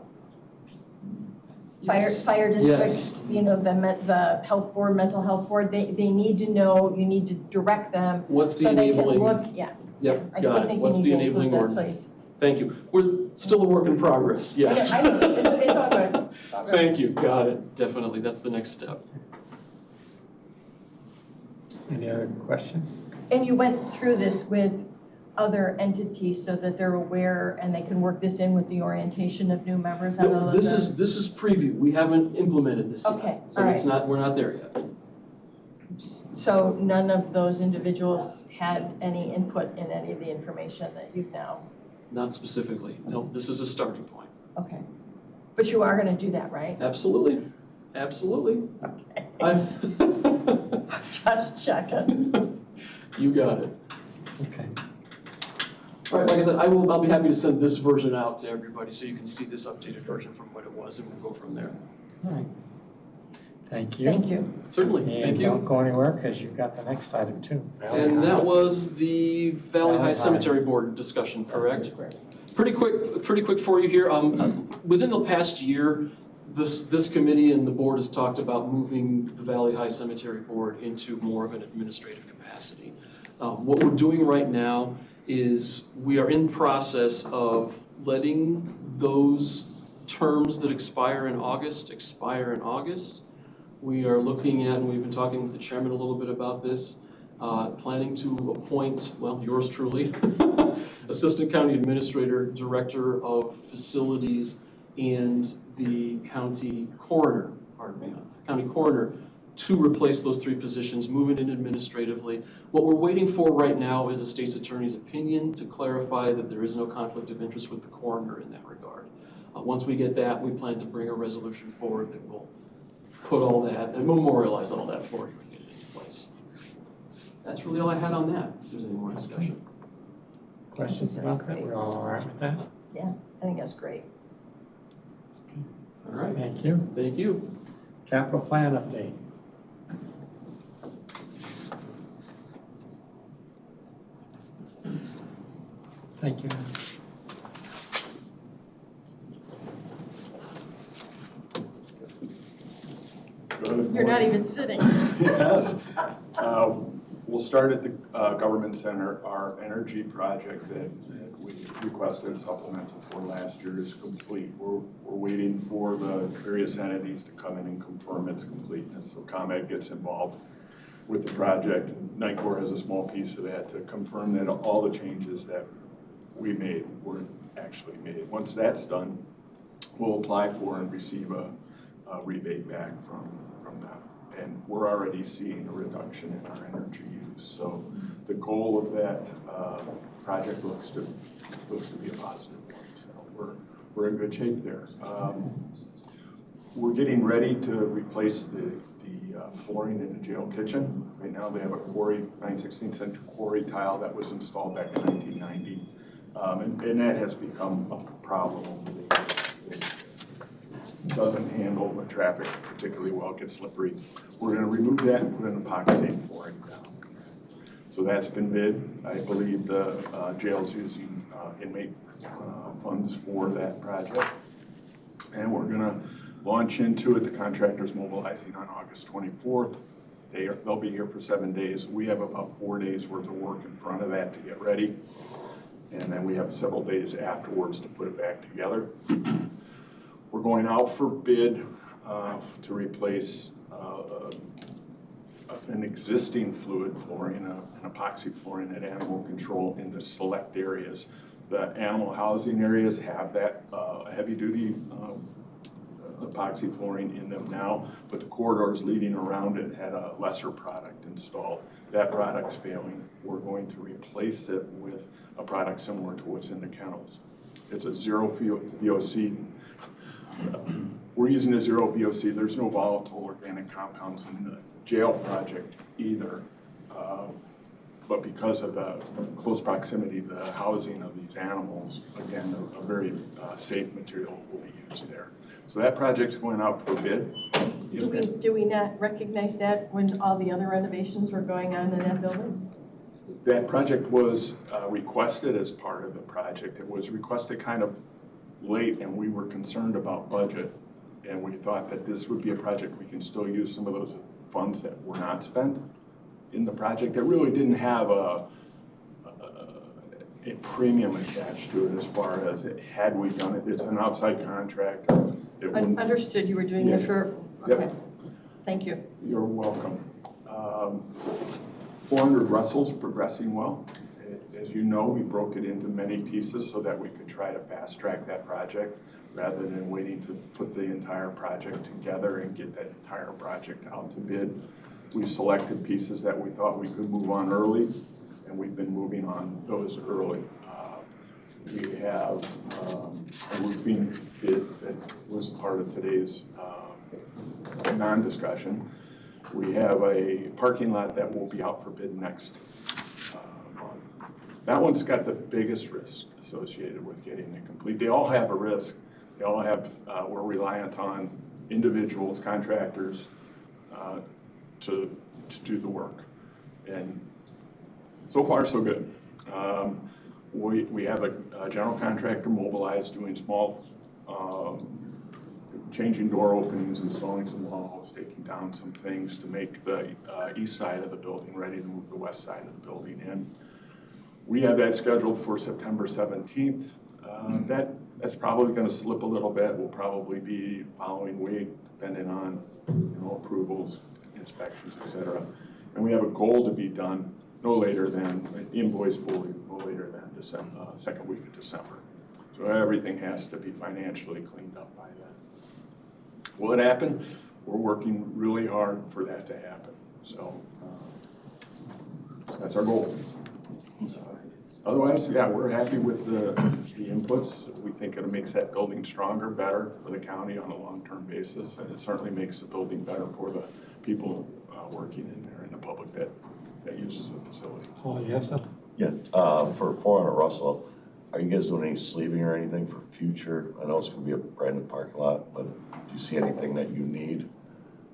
Fire districts, you know, the health board, mental health board, they need to know, you need to direct them. What's the so enabling? They can look, yeah. Yep, I got still it. think What's you the need to enabling include that, ordinance? please. Thank you. We're still a work in progress, yes. I know. It's all good. It's all good. Thank you, got it, definitely, that's the next step. Any other questions? And you went through this with other entities so that they're aware and they can work this in with the orientation of new members? No, this is preview, we haven't implemented this yet. Okay, So all it's not, we're not there yet. So none of those individuals had any input in any of the information that you've now? Not specifically, no, this is a starting point. Okay. But you are gonna do that, right? Absolutely, absolutely. Okay. I'm Just checking. You got it. Okay. All right, like I said, I'll be happy to send this version out to everybody so you can see this updated version from what it was, and we'll go from there. All right. Thank you. Thank you. Certainly, And thank you. don't go anywhere because you've got the next item too. And that was the Valley High High. Cemetery Board discussion, correct? Pretty quick for you here. Within the past year, this committee and the board has talked about moving the Valley High Cemetery Board into more of an administrative capacity. What we're doing right now is we are in process of letting those terms that expire in August. We are looking at, and we've been talking with the chairman a little bit about this, planning to appoint, well, yours truly, Assistant County Administrator, Director of Facilities, and the County Coroner, to replace those three positions, moving in administratively. What we're waiting for right now is the state's attorney's opinion to clarify that there is no conflict of interest with the coroner in that regard. Once we get that, we plan to bring a resolution forward that will put all that and memorialize all that for you and get it into place. That's really all I had on that, if there's any more discussion. Questions about that? We're all right with that? Yeah, I think that's great. All right. Thank you. Thank you. Capital plan update. Thank you. You're not even sitting. Yes. We'll start at the Government Center. Our energy project that we requested a supplemental for last year is complete. We're waiting for the various entities to come in and confirm its completeness. So ComEd gets involved with the project. NICOR has a small piece of that to confirm that all the changes that we made were actually made. Once that's done, we'll apply for and receive a rebate back from them. And we're already seeing a reduction in our energy use. So the goal of that project looks to be a positive one. So we're in good shape there. We're getting ready to replace the flooring in the jail kitchen. Right now they have a quarry, 9/16 cent quarry tile that was installed back in 1990. And that has become a problem over the years. It doesn't handle the traffic particularly well, it gets slippery. We're going to remove that and put an epoxy flooring down. So that's been bid. I believe the jail's using inmate funds for that project. And we're going to launch into it. The contractor's mobilizing on August 24th. They'll be here for 7 days. We have about 4 days worth of work in front of that to get ready. And then we have several days afterwards to put it back together. We're going out for bid to replace an existing fluid flooring, an epoxy flooring at animal control in the select areas. The animal housing areas have that heavy-duty epoxy flooring in them now, but the corridors leading around it had a lesser product installed. That product's failing. We're going to replace it with a product similar to what's in the kennels. It's a zero VOC. We're using a zero VOC. There's no volatile organic compounds in the jail project either. But because of the close proximity to the housing of these animals, again, a very safe material will be used there. So that project's going out for bid. Do we not recognize that when all the other renovations were going on in that building? That project was requested as part of the project. It was requested kind of late, and we were concerned about budget. And we thought that this would be a project we can still use some of those funds that were not spent in the project. It really didn't have a premium attached to it as far as had we done it. It's an outside contract. Understood, you were doing it for, okay. Yep. Thank you. You're welcome. 400 Russell's progressing well. As you know, we broke it into many pieces so that we could try to fast track that project rather than waiting to put the entire project together and get that entire project out to bid. We selected pieces that we thought we could move on early, and we've been moving on those early. We have a roofing bid that was part of today's non-discussion. We have a parking lot that will be out for bid next That one's got the biggest risk associated with getting it complete. They all have a risk. They all have, we're reliant on individuals, contractors, to do the work. And so far, so good. We have a general contractor mobilized doing small, changing door openings, installing some walls, taking down some things to make the east side of the building ready to move the west side of the building in. We have that scheduled for September 17th. That's probably going to slip a little bit. Will probably be following week, depending on approvals, inspections, etc. And we have a goal to be done no later than invoice fully, no later than December, second week of December. So everything has to be financially cleaned up by then. Will it happen? We're working really hard for that to happen. So that's our goal. Otherwise, yeah, we're happy with the inputs. We think it makes that building stronger, better for the county on a long-term basis, and it certainly makes the building better for the people working in there and the public that uses the facility. Oh, you have something? Yeah, for 400 Russell, are you guys doing any sleeving or anything for future? I know it's gonna be a brand new parking lot, but do you see anything that you need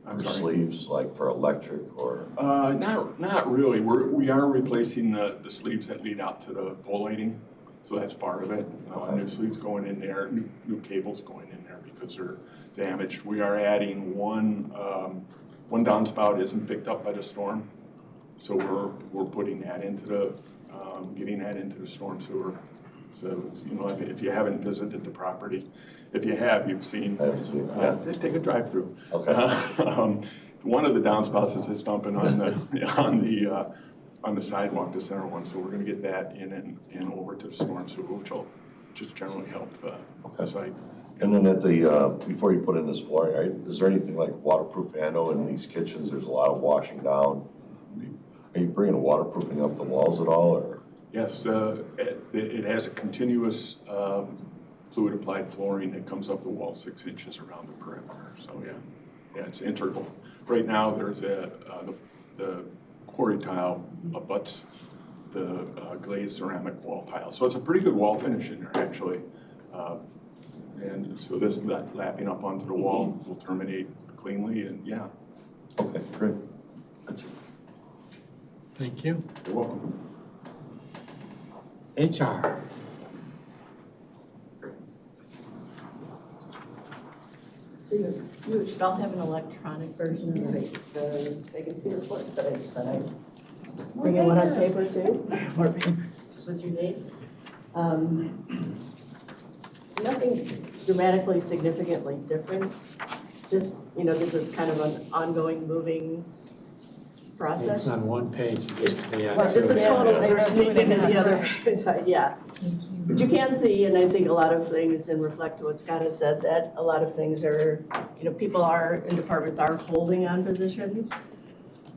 for sleeves, like for electric or? Not really. We are replacing the sleeves that lead out to the pole lighting, so that's part of it. New sleeves going in there, new cables going in there because they're damaged. We are adding one downspout isn't picked up by the storm, so we're putting that into the getting that into the storm sewer. So if you haven't visited the property, if you have, you've seen. I haven't seen it. Yeah. Take a drive through. Okay. One of the downspouts is just dumping on the sidewalk, the center one. So we're going to get that in and over to the storm sewer, which will just generally help the site. And then at the before you put in this flooring, is there anything like waterproof? I know in these kitchens there's a lot of washing down. Are you bringing waterproofing up the walls at all, or? Yes, it has a continuous fluid applied flooring that comes up the wall 6 inches around the perimeter. So yeah, it's integral. Right now there's the quarry tile abuts the glazed ceramic wall tile. So it's a pretty good wall finish in there actually. And so this lapping up onto the wall will terminate cleanly and yeah. Okay, great. That's it. Thank you. You're welcome. HR. So you should all have an electronic version of the vacancy report, but I just thought I'd bring in one on paper too. More paper, just what you need. Nothing dramatically significantly different. Just, this is kind of an ongoing moving process. It's on one page, just Just the total, they were sneaking in the other side, yeah. But you can see, and I think a lot of things, and reflect what Scott has said, that a lot of things are, people are, in departments are holding on positions.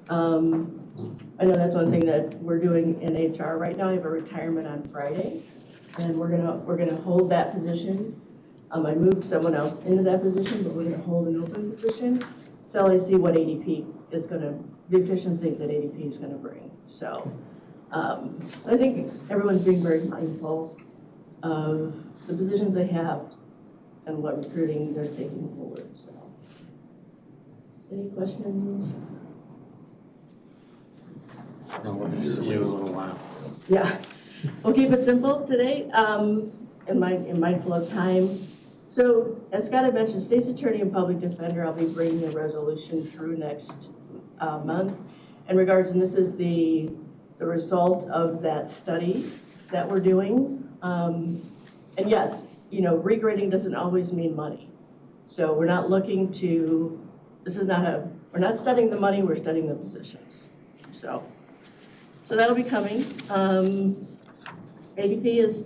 I know that's one thing that we're doing in HR right now. I have a retirement on Friday, and we're gonna hold that position. I moved someone else into that position, but we're gonna hold an open position till I see what ADP is the efficiencies that ADP is gonna bring. So I think everyone's being very mindful of the positions they have and what recruiting they're taking forward, so. Any questions? We'll see you in a little while. Yeah, we'll keep it simple today in mindful of time. So as Scott had mentioned, State's Attorney and Public Defender, I'll be bringing a resolution through next month in regards, and this is the result of that study that we're doing. And yes, regrading doesn't always mean money. So we're not looking to, we're not studying the money, we're studying the positions. So that'll be coming. ADP is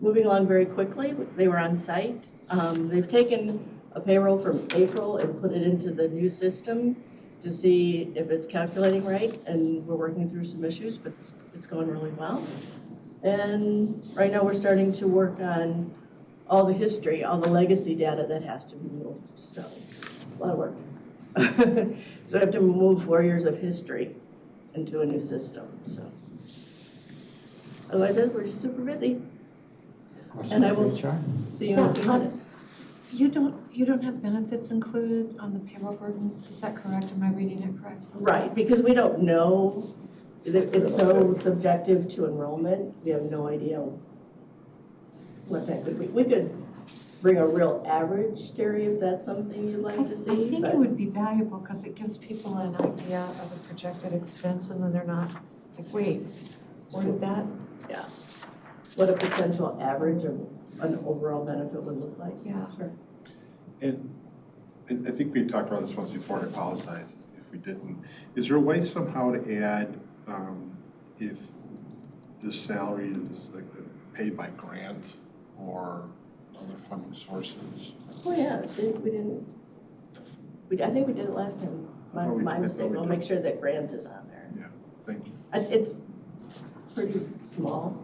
moving along very quickly. They were on site. They've taken a payroll from April and put it into the new system to see if it's calculating right, and we're working through some issues, but it's going really well. And right now we're starting to work on all the history, all the legacy data that has to be moved. So a lot of work. So I have to move 4 years of history into a new system. So Otherwise, we're just super busy. Questions And I for will HR? see you in a few minutes. You don't have benefits included on the payroll burden, is that correct? Am I reading it correct? Right, because we don't know, it's so subjective to enrollment, we have no idea what that could be. We could bring a real average, Terry, if that's something you'd like to see. I think but- it would be valuable because it gives people an idea of a projected expense and then they're not like, wait, where did that? Yeah. What a potential average of an overall benefit would look like. Yeah. Sure. And I think we had talked about this once before, and I apologize if we didn't. Is there a way somehow to add, if this salary is like paid by grant or other funding sources? Oh, yeah, I think we did it last time. My mistake, I'll make sure that grant is on there. Yeah, thank you. It's pretty small.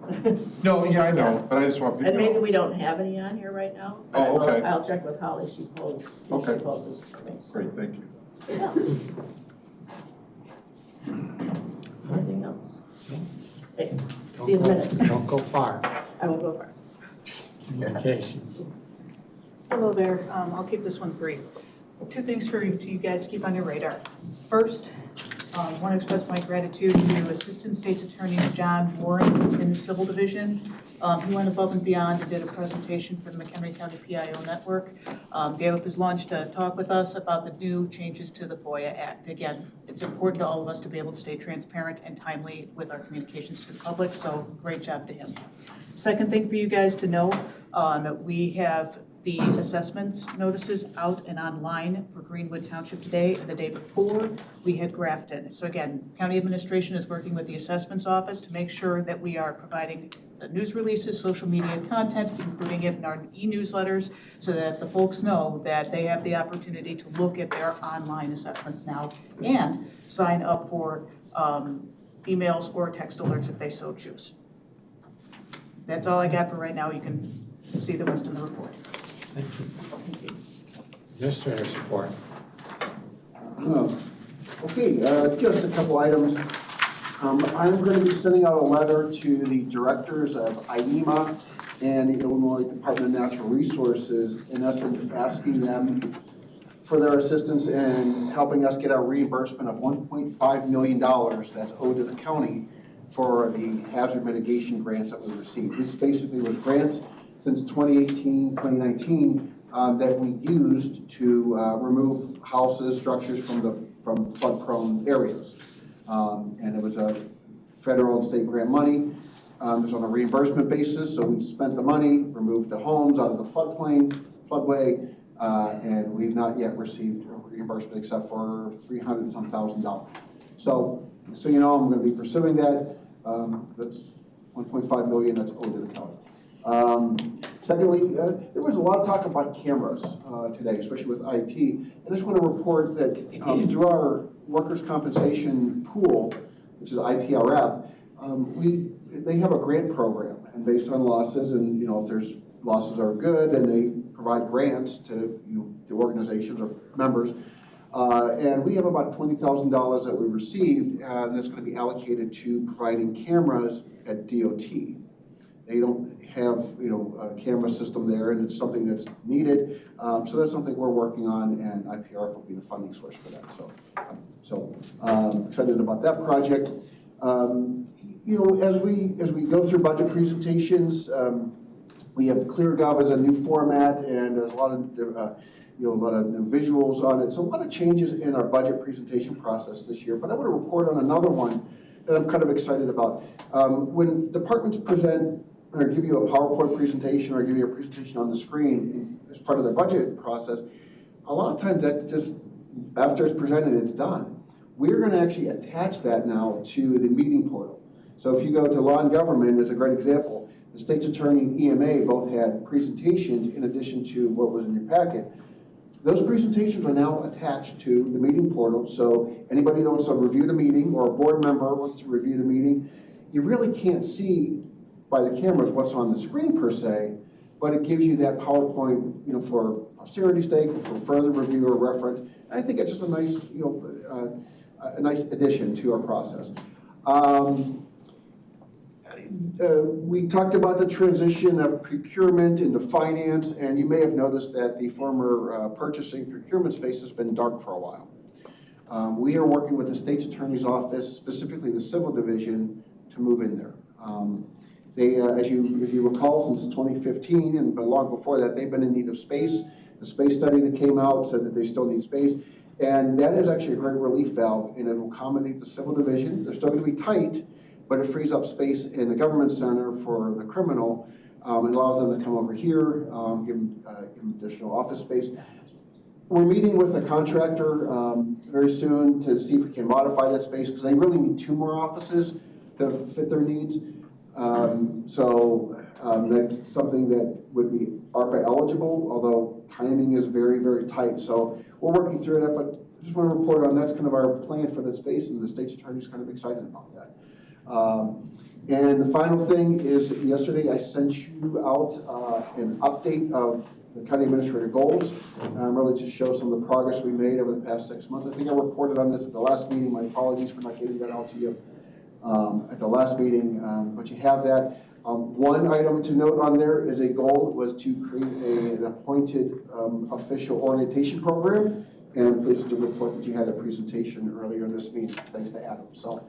No, yeah, I know, but I just want people And to maybe know. we don't have any on here right now. Oh, okay. I'll check with Holly, she poses for me. So. Great, thank you. Yeah. Anything else? Hey, see you in a minute. Don't go far. I won't go far. Communications. Hello there, I'll keep this one brief. Two things for you guys to keep on your radar. First, I want to express my gratitude to Assistant State's Attorney John Warren in the Civil Division. He went above and beyond and did a presentation for the McHenry County PIO Network. Gave up his lunch to talk with us about the new changes to the FOIA Act. Again, it's important to all of us to be able to stay transparent and timely with our communications to the public, so great job to him. Second thing for you guys to know, we have the assessment notices out and online for Greenwood Township today, and the day before we had Grafton. So again, county administration is working with the assessments office to make sure that we are providing the news releases, social media content, including it in our e-newsletters, so that the folks know that they have the opportunity to look at their online assessments now and sign up for emails or text alerts if they so choose. That's all I got for right now. You can see the rest in the report. Thank you. Administrator support. Okay, just a couple items. I'm going to be sending out a letter to the directors of IEMA and the Illinois Department of Natural Resources, in essence asking them for their assistance in helping us get our reimbursement of $1.5 million that's owed to the county for the hazard mitigation grants that we received. This basically was grants since 2018, 2019 that we used to remove houses, structures from flood-prone areas. And it was a federal and state grant money. It was on a reimbursement basis, so we spent the money, removed the homes out of the floodway, and we've not yet received a reimbursement except for $300,000. So you know, I'm going to be pursuing that. That's $1.5 million that's owed to the county. Secondly, there was a lot of talk about cameras today, especially with IT. I just want to report that through our workers' compensation pool, which is IPRF, they have a grant program, and based on losses, and you know, if there's losses are good, then they provide grants to the organizations or members. And we have about $20,000 that we received, and that's going to be allocated to providing cameras at DOT. They don't have a camera system there, and it's something that's needed. So that's something we're working on, and IPRF will be the funding source for that. So excited about that project. You know, as we go through budget presentations, we have ClearGov as a new format, and there's a lot of a lot of visuals on it. So a lot of changes in our budget presentation process this year. But I want to report on another one that I'm kind of excited about. When departments present or give you a PowerPoint presentation or give you a presentation on the screen as part of the budget process, a lot of times that just, after it's presented, it's done. We're going to actually attach that now to the meeting portal. So if you go to Law and Government, as a great example, the state's attorney and EMA both had presentations in addition to what was in your packet. Those presentations are now attached to the meeting portal, so anybody that wants to review the meeting or a board member wants to review the meeting, you really can't see by the cameras what's on the screen per se, but it gives you that PowerPoint, for posterity's sake, for further review or reference. And I think it's just a nice, a nice addition to our process. We talked about the transition of procurement into finance, and you may have noticed that the former purchasing procurement space has been dark for a while. We are working with the state's attorney's office, specifically the civil division, to move in there. They, as you recall, since 2015 and long before that, they've been in need of space. The space study that came out said that they still need space, and that is actually a great relief valve, and it will accommodate the civil division. They're still going to be tight, but it frees up space in the government center for the criminal. It allows them to come over here, give them additional office space. We're meeting with a contractor very soon to see if we can modify that space, because they really need 2 more offices to fit their needs. That's something that would be ARPA eligible, although timing is very, very tight. So we're working through that, but I just want to report on that's kind of our plan for that space, and the state's attorney's kind of excited about that. And the final thing is, yesterday I sent you out an update of the county administrator goals, really to show some of the progress we made over the past 6 months. I think I reported on this at the last meeting. My apologies for not getting that out to you at the last meeting, but you have that. One item to note on there is a goal was to create an appointed official orientation program, and I'm pleased to report that you had a presentation earlier in this meeting, thanks to Adam. So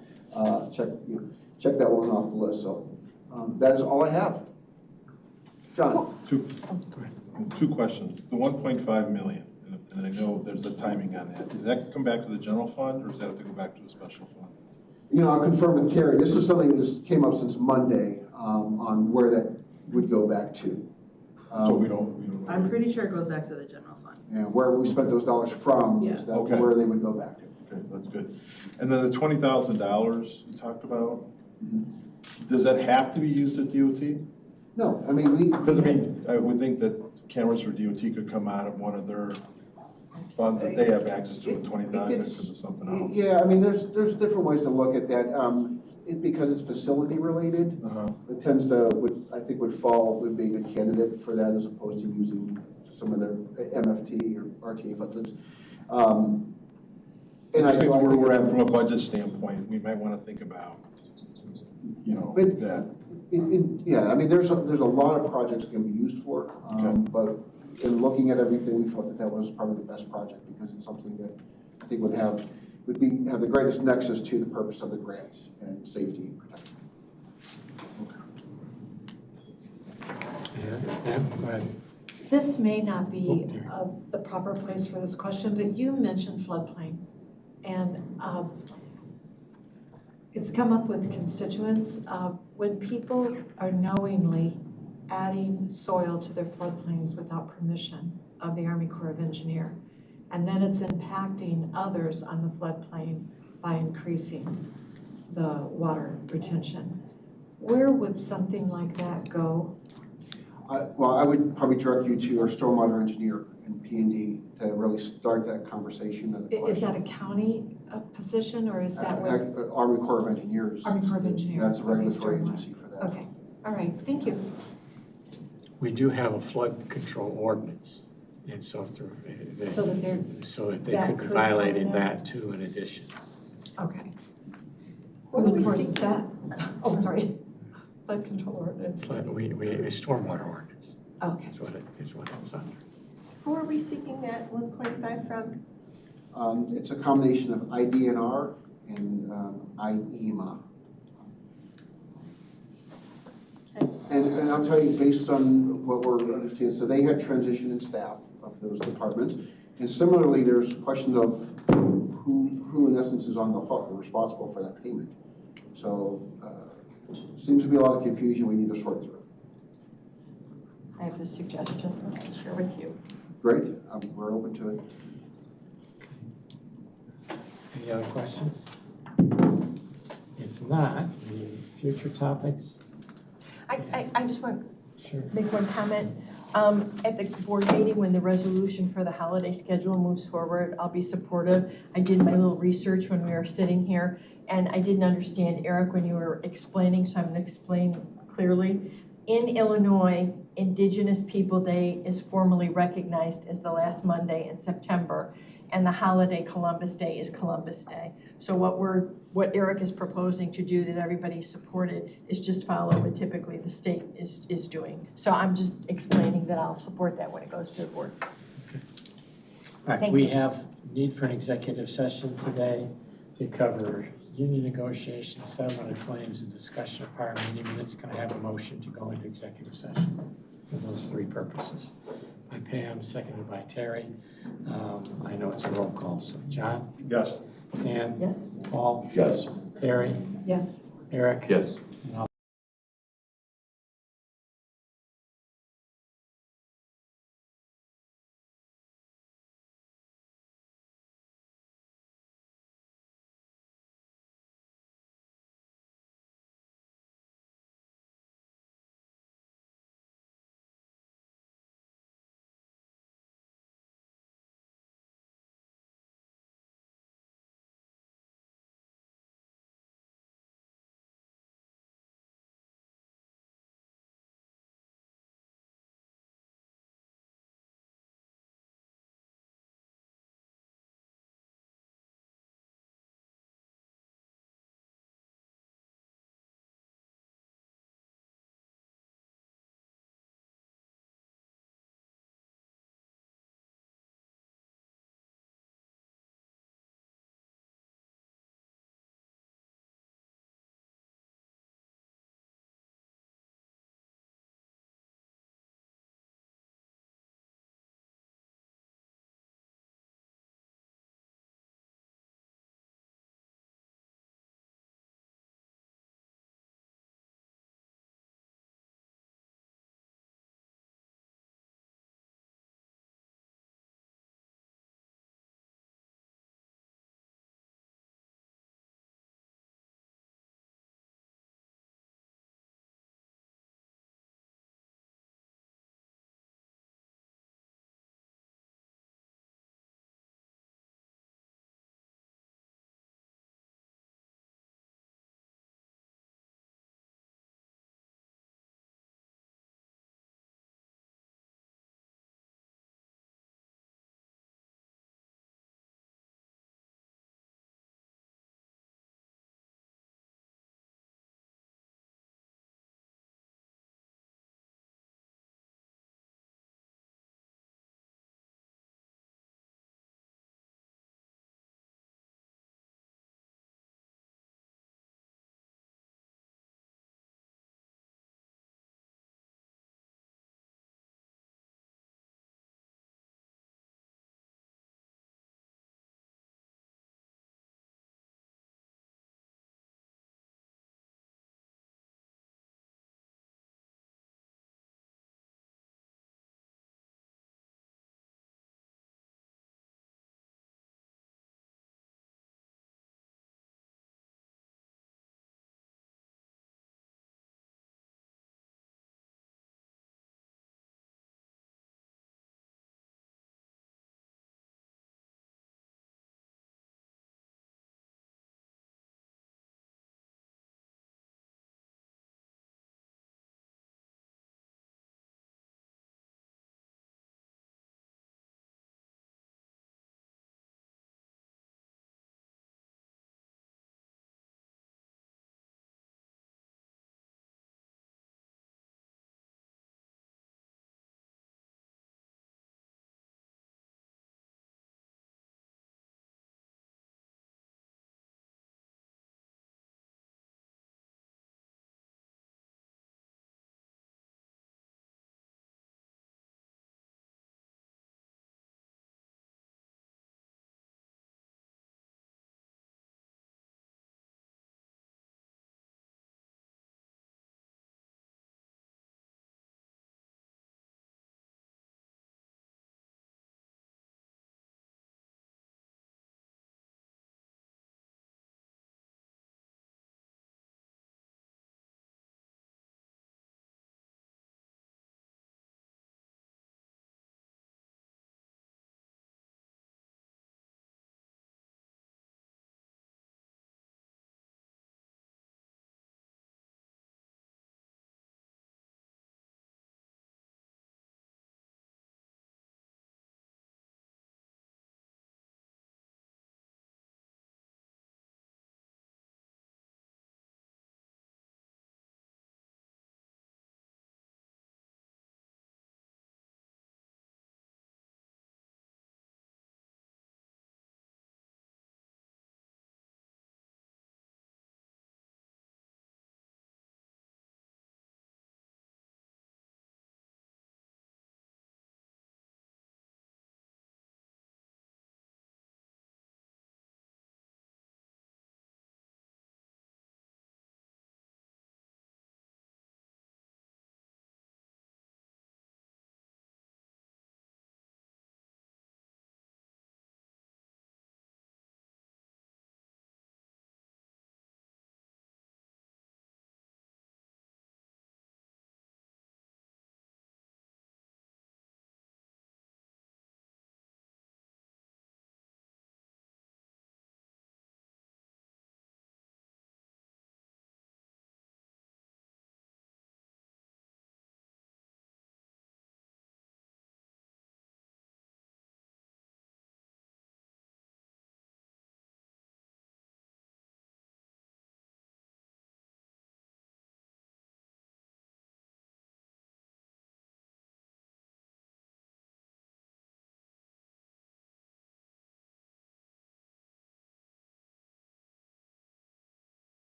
check that one off the list. So that is all I have. John. Two questions. The 1.5 million, and I know there's a timing on that. Does that come back to the general fund, or does that have to go back to a special fund? I'll confirm with Carrie. This is something that just came up since Monday on where that would go back to. So we don't. I'm pretty sure it goes back to the general fund. Yeah, where we spent those dollars from, is that where they would go back to. Okay, that's good. And then the $20,000 you talked about, does that have to be used at DOT? No, I mean, Because I would think that cameras for DOT could come out of one of their funds that they have access to, and 20,000 because of something else. Yeah, I mean, there's different ways to look at that. Because it's facility related, it tends to, would be a good candidate for that, as opposed to using some of their MFT or RTA funds. And I think where we're at from a budget standpoint, we might want to think about, that. Yeah, I mean, there's a lot of projects it can be used for, but in looking at everything, we felt that was probably the best project, because it's something that I think would have the greatest nexus to the purpose of the grants and safety and protection. Yeah, go ahead. This may not be the proper place for this question, but you mentioned floodplain. And it's come up with constituents. When people are knowingly adding soil to their floodplains without permission of the Army Corps of Engineers, and then it's impacting others on the floodplain by increasing the water retention, where would something like that go? Well, I would probably direct you to our stormwater engineer and P&D to really start that conversation. Is that a county position, or is that what? Army Corps of Engineers. Army Corps of Engineers. That's a regulatory agency for that. Okay, all right, thank you. We do have a flood control ordinance, and so if they could be violating that too in addition. Okay. What Who do we enforces see? that? Oh, sorry. Flood control ordinance. But we a stormwater ordinance. Okay. Is what it's under. Who are we seeking that 1.5 from? It's a combination of IDNR and IEMA. And I'll tell you, based on what we're understanding, so they had transition in staff of those departments. And similarly, there's a question of who in essence is on the hook or responsible for that payment. So seems to be a lot of confusion we need to sort through. I have a suggestion I'll share with you. Great, we're open to it. Any other questions? If not, the future topics. I just want Sure. to make one comment. At the board meeting, when the resolution for the holiday schedule moves forward, I'll be supportive. I did my little research when we were sitting here, and I didn't understand, Eric, when you were explaining, so I'm going to explain clearly. In Illinois, Indigenous People Day is formally recognized as the last Monday in September. and the holiday Columbus Day is Columbus Day. So what Eric is proposing to do that everybody supported is just follow what typically the state is doing. So I'm just explaining that I'll support that when it goes to the board. All right, Thank we you. have need for an executive session today to cover union negotiations, settlement of claims, and discussion of prior meeting minutes. Can I have a motion to go into executive session for those three purposes? By Pam, seconded by Terry. I know it's a roll call, so John? Yes. Pam? Yes. Paul? Yes. Terry? Yes. Eric? Yes.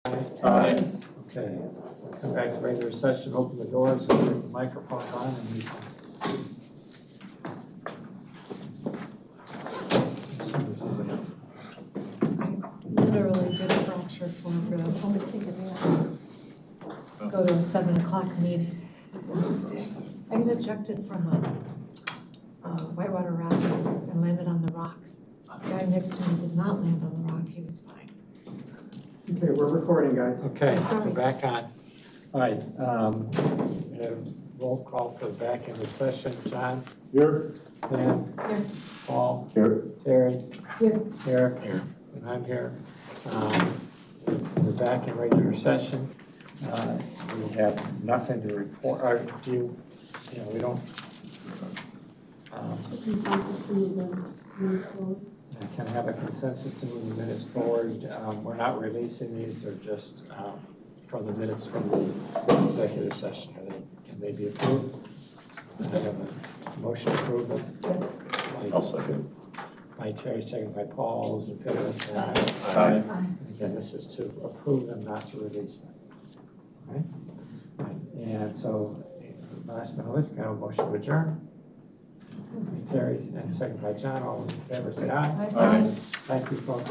Aye. Okay, come back to regular session, open the doors, and turn the microphones on, and we can. Literally did a fracture for go to a 7 o'clock meeting. I got ejected from a whitewater raft and landed on the rock. The guy next to me did not land on the rock, he was fine. Okay, we're recording, guys. Okay, Sorry. we're back on. All right, roll call for back into session. John? Here? Dan? Here. Paul? Here. Terry? Here. Here. And I'm here. We're back in regular session. We have nothing to report, or do you know, we don't. Consensus to move the minutes forward. I can have a consensus to move the minutes forward. We're not releasing these, they're just from the minutes from the executive session. Can they be approved? I have a motion to approve them. Yes. I'll second. By Terry, second by Paul. All those in favor, say aye. Aye. And again, this is to approve them, not to release them. All right? All right. And so, last but not least, can I have a motion to adjourn? Terry, and second by John. All those in favor, say aye. Aye. Thank you, folks.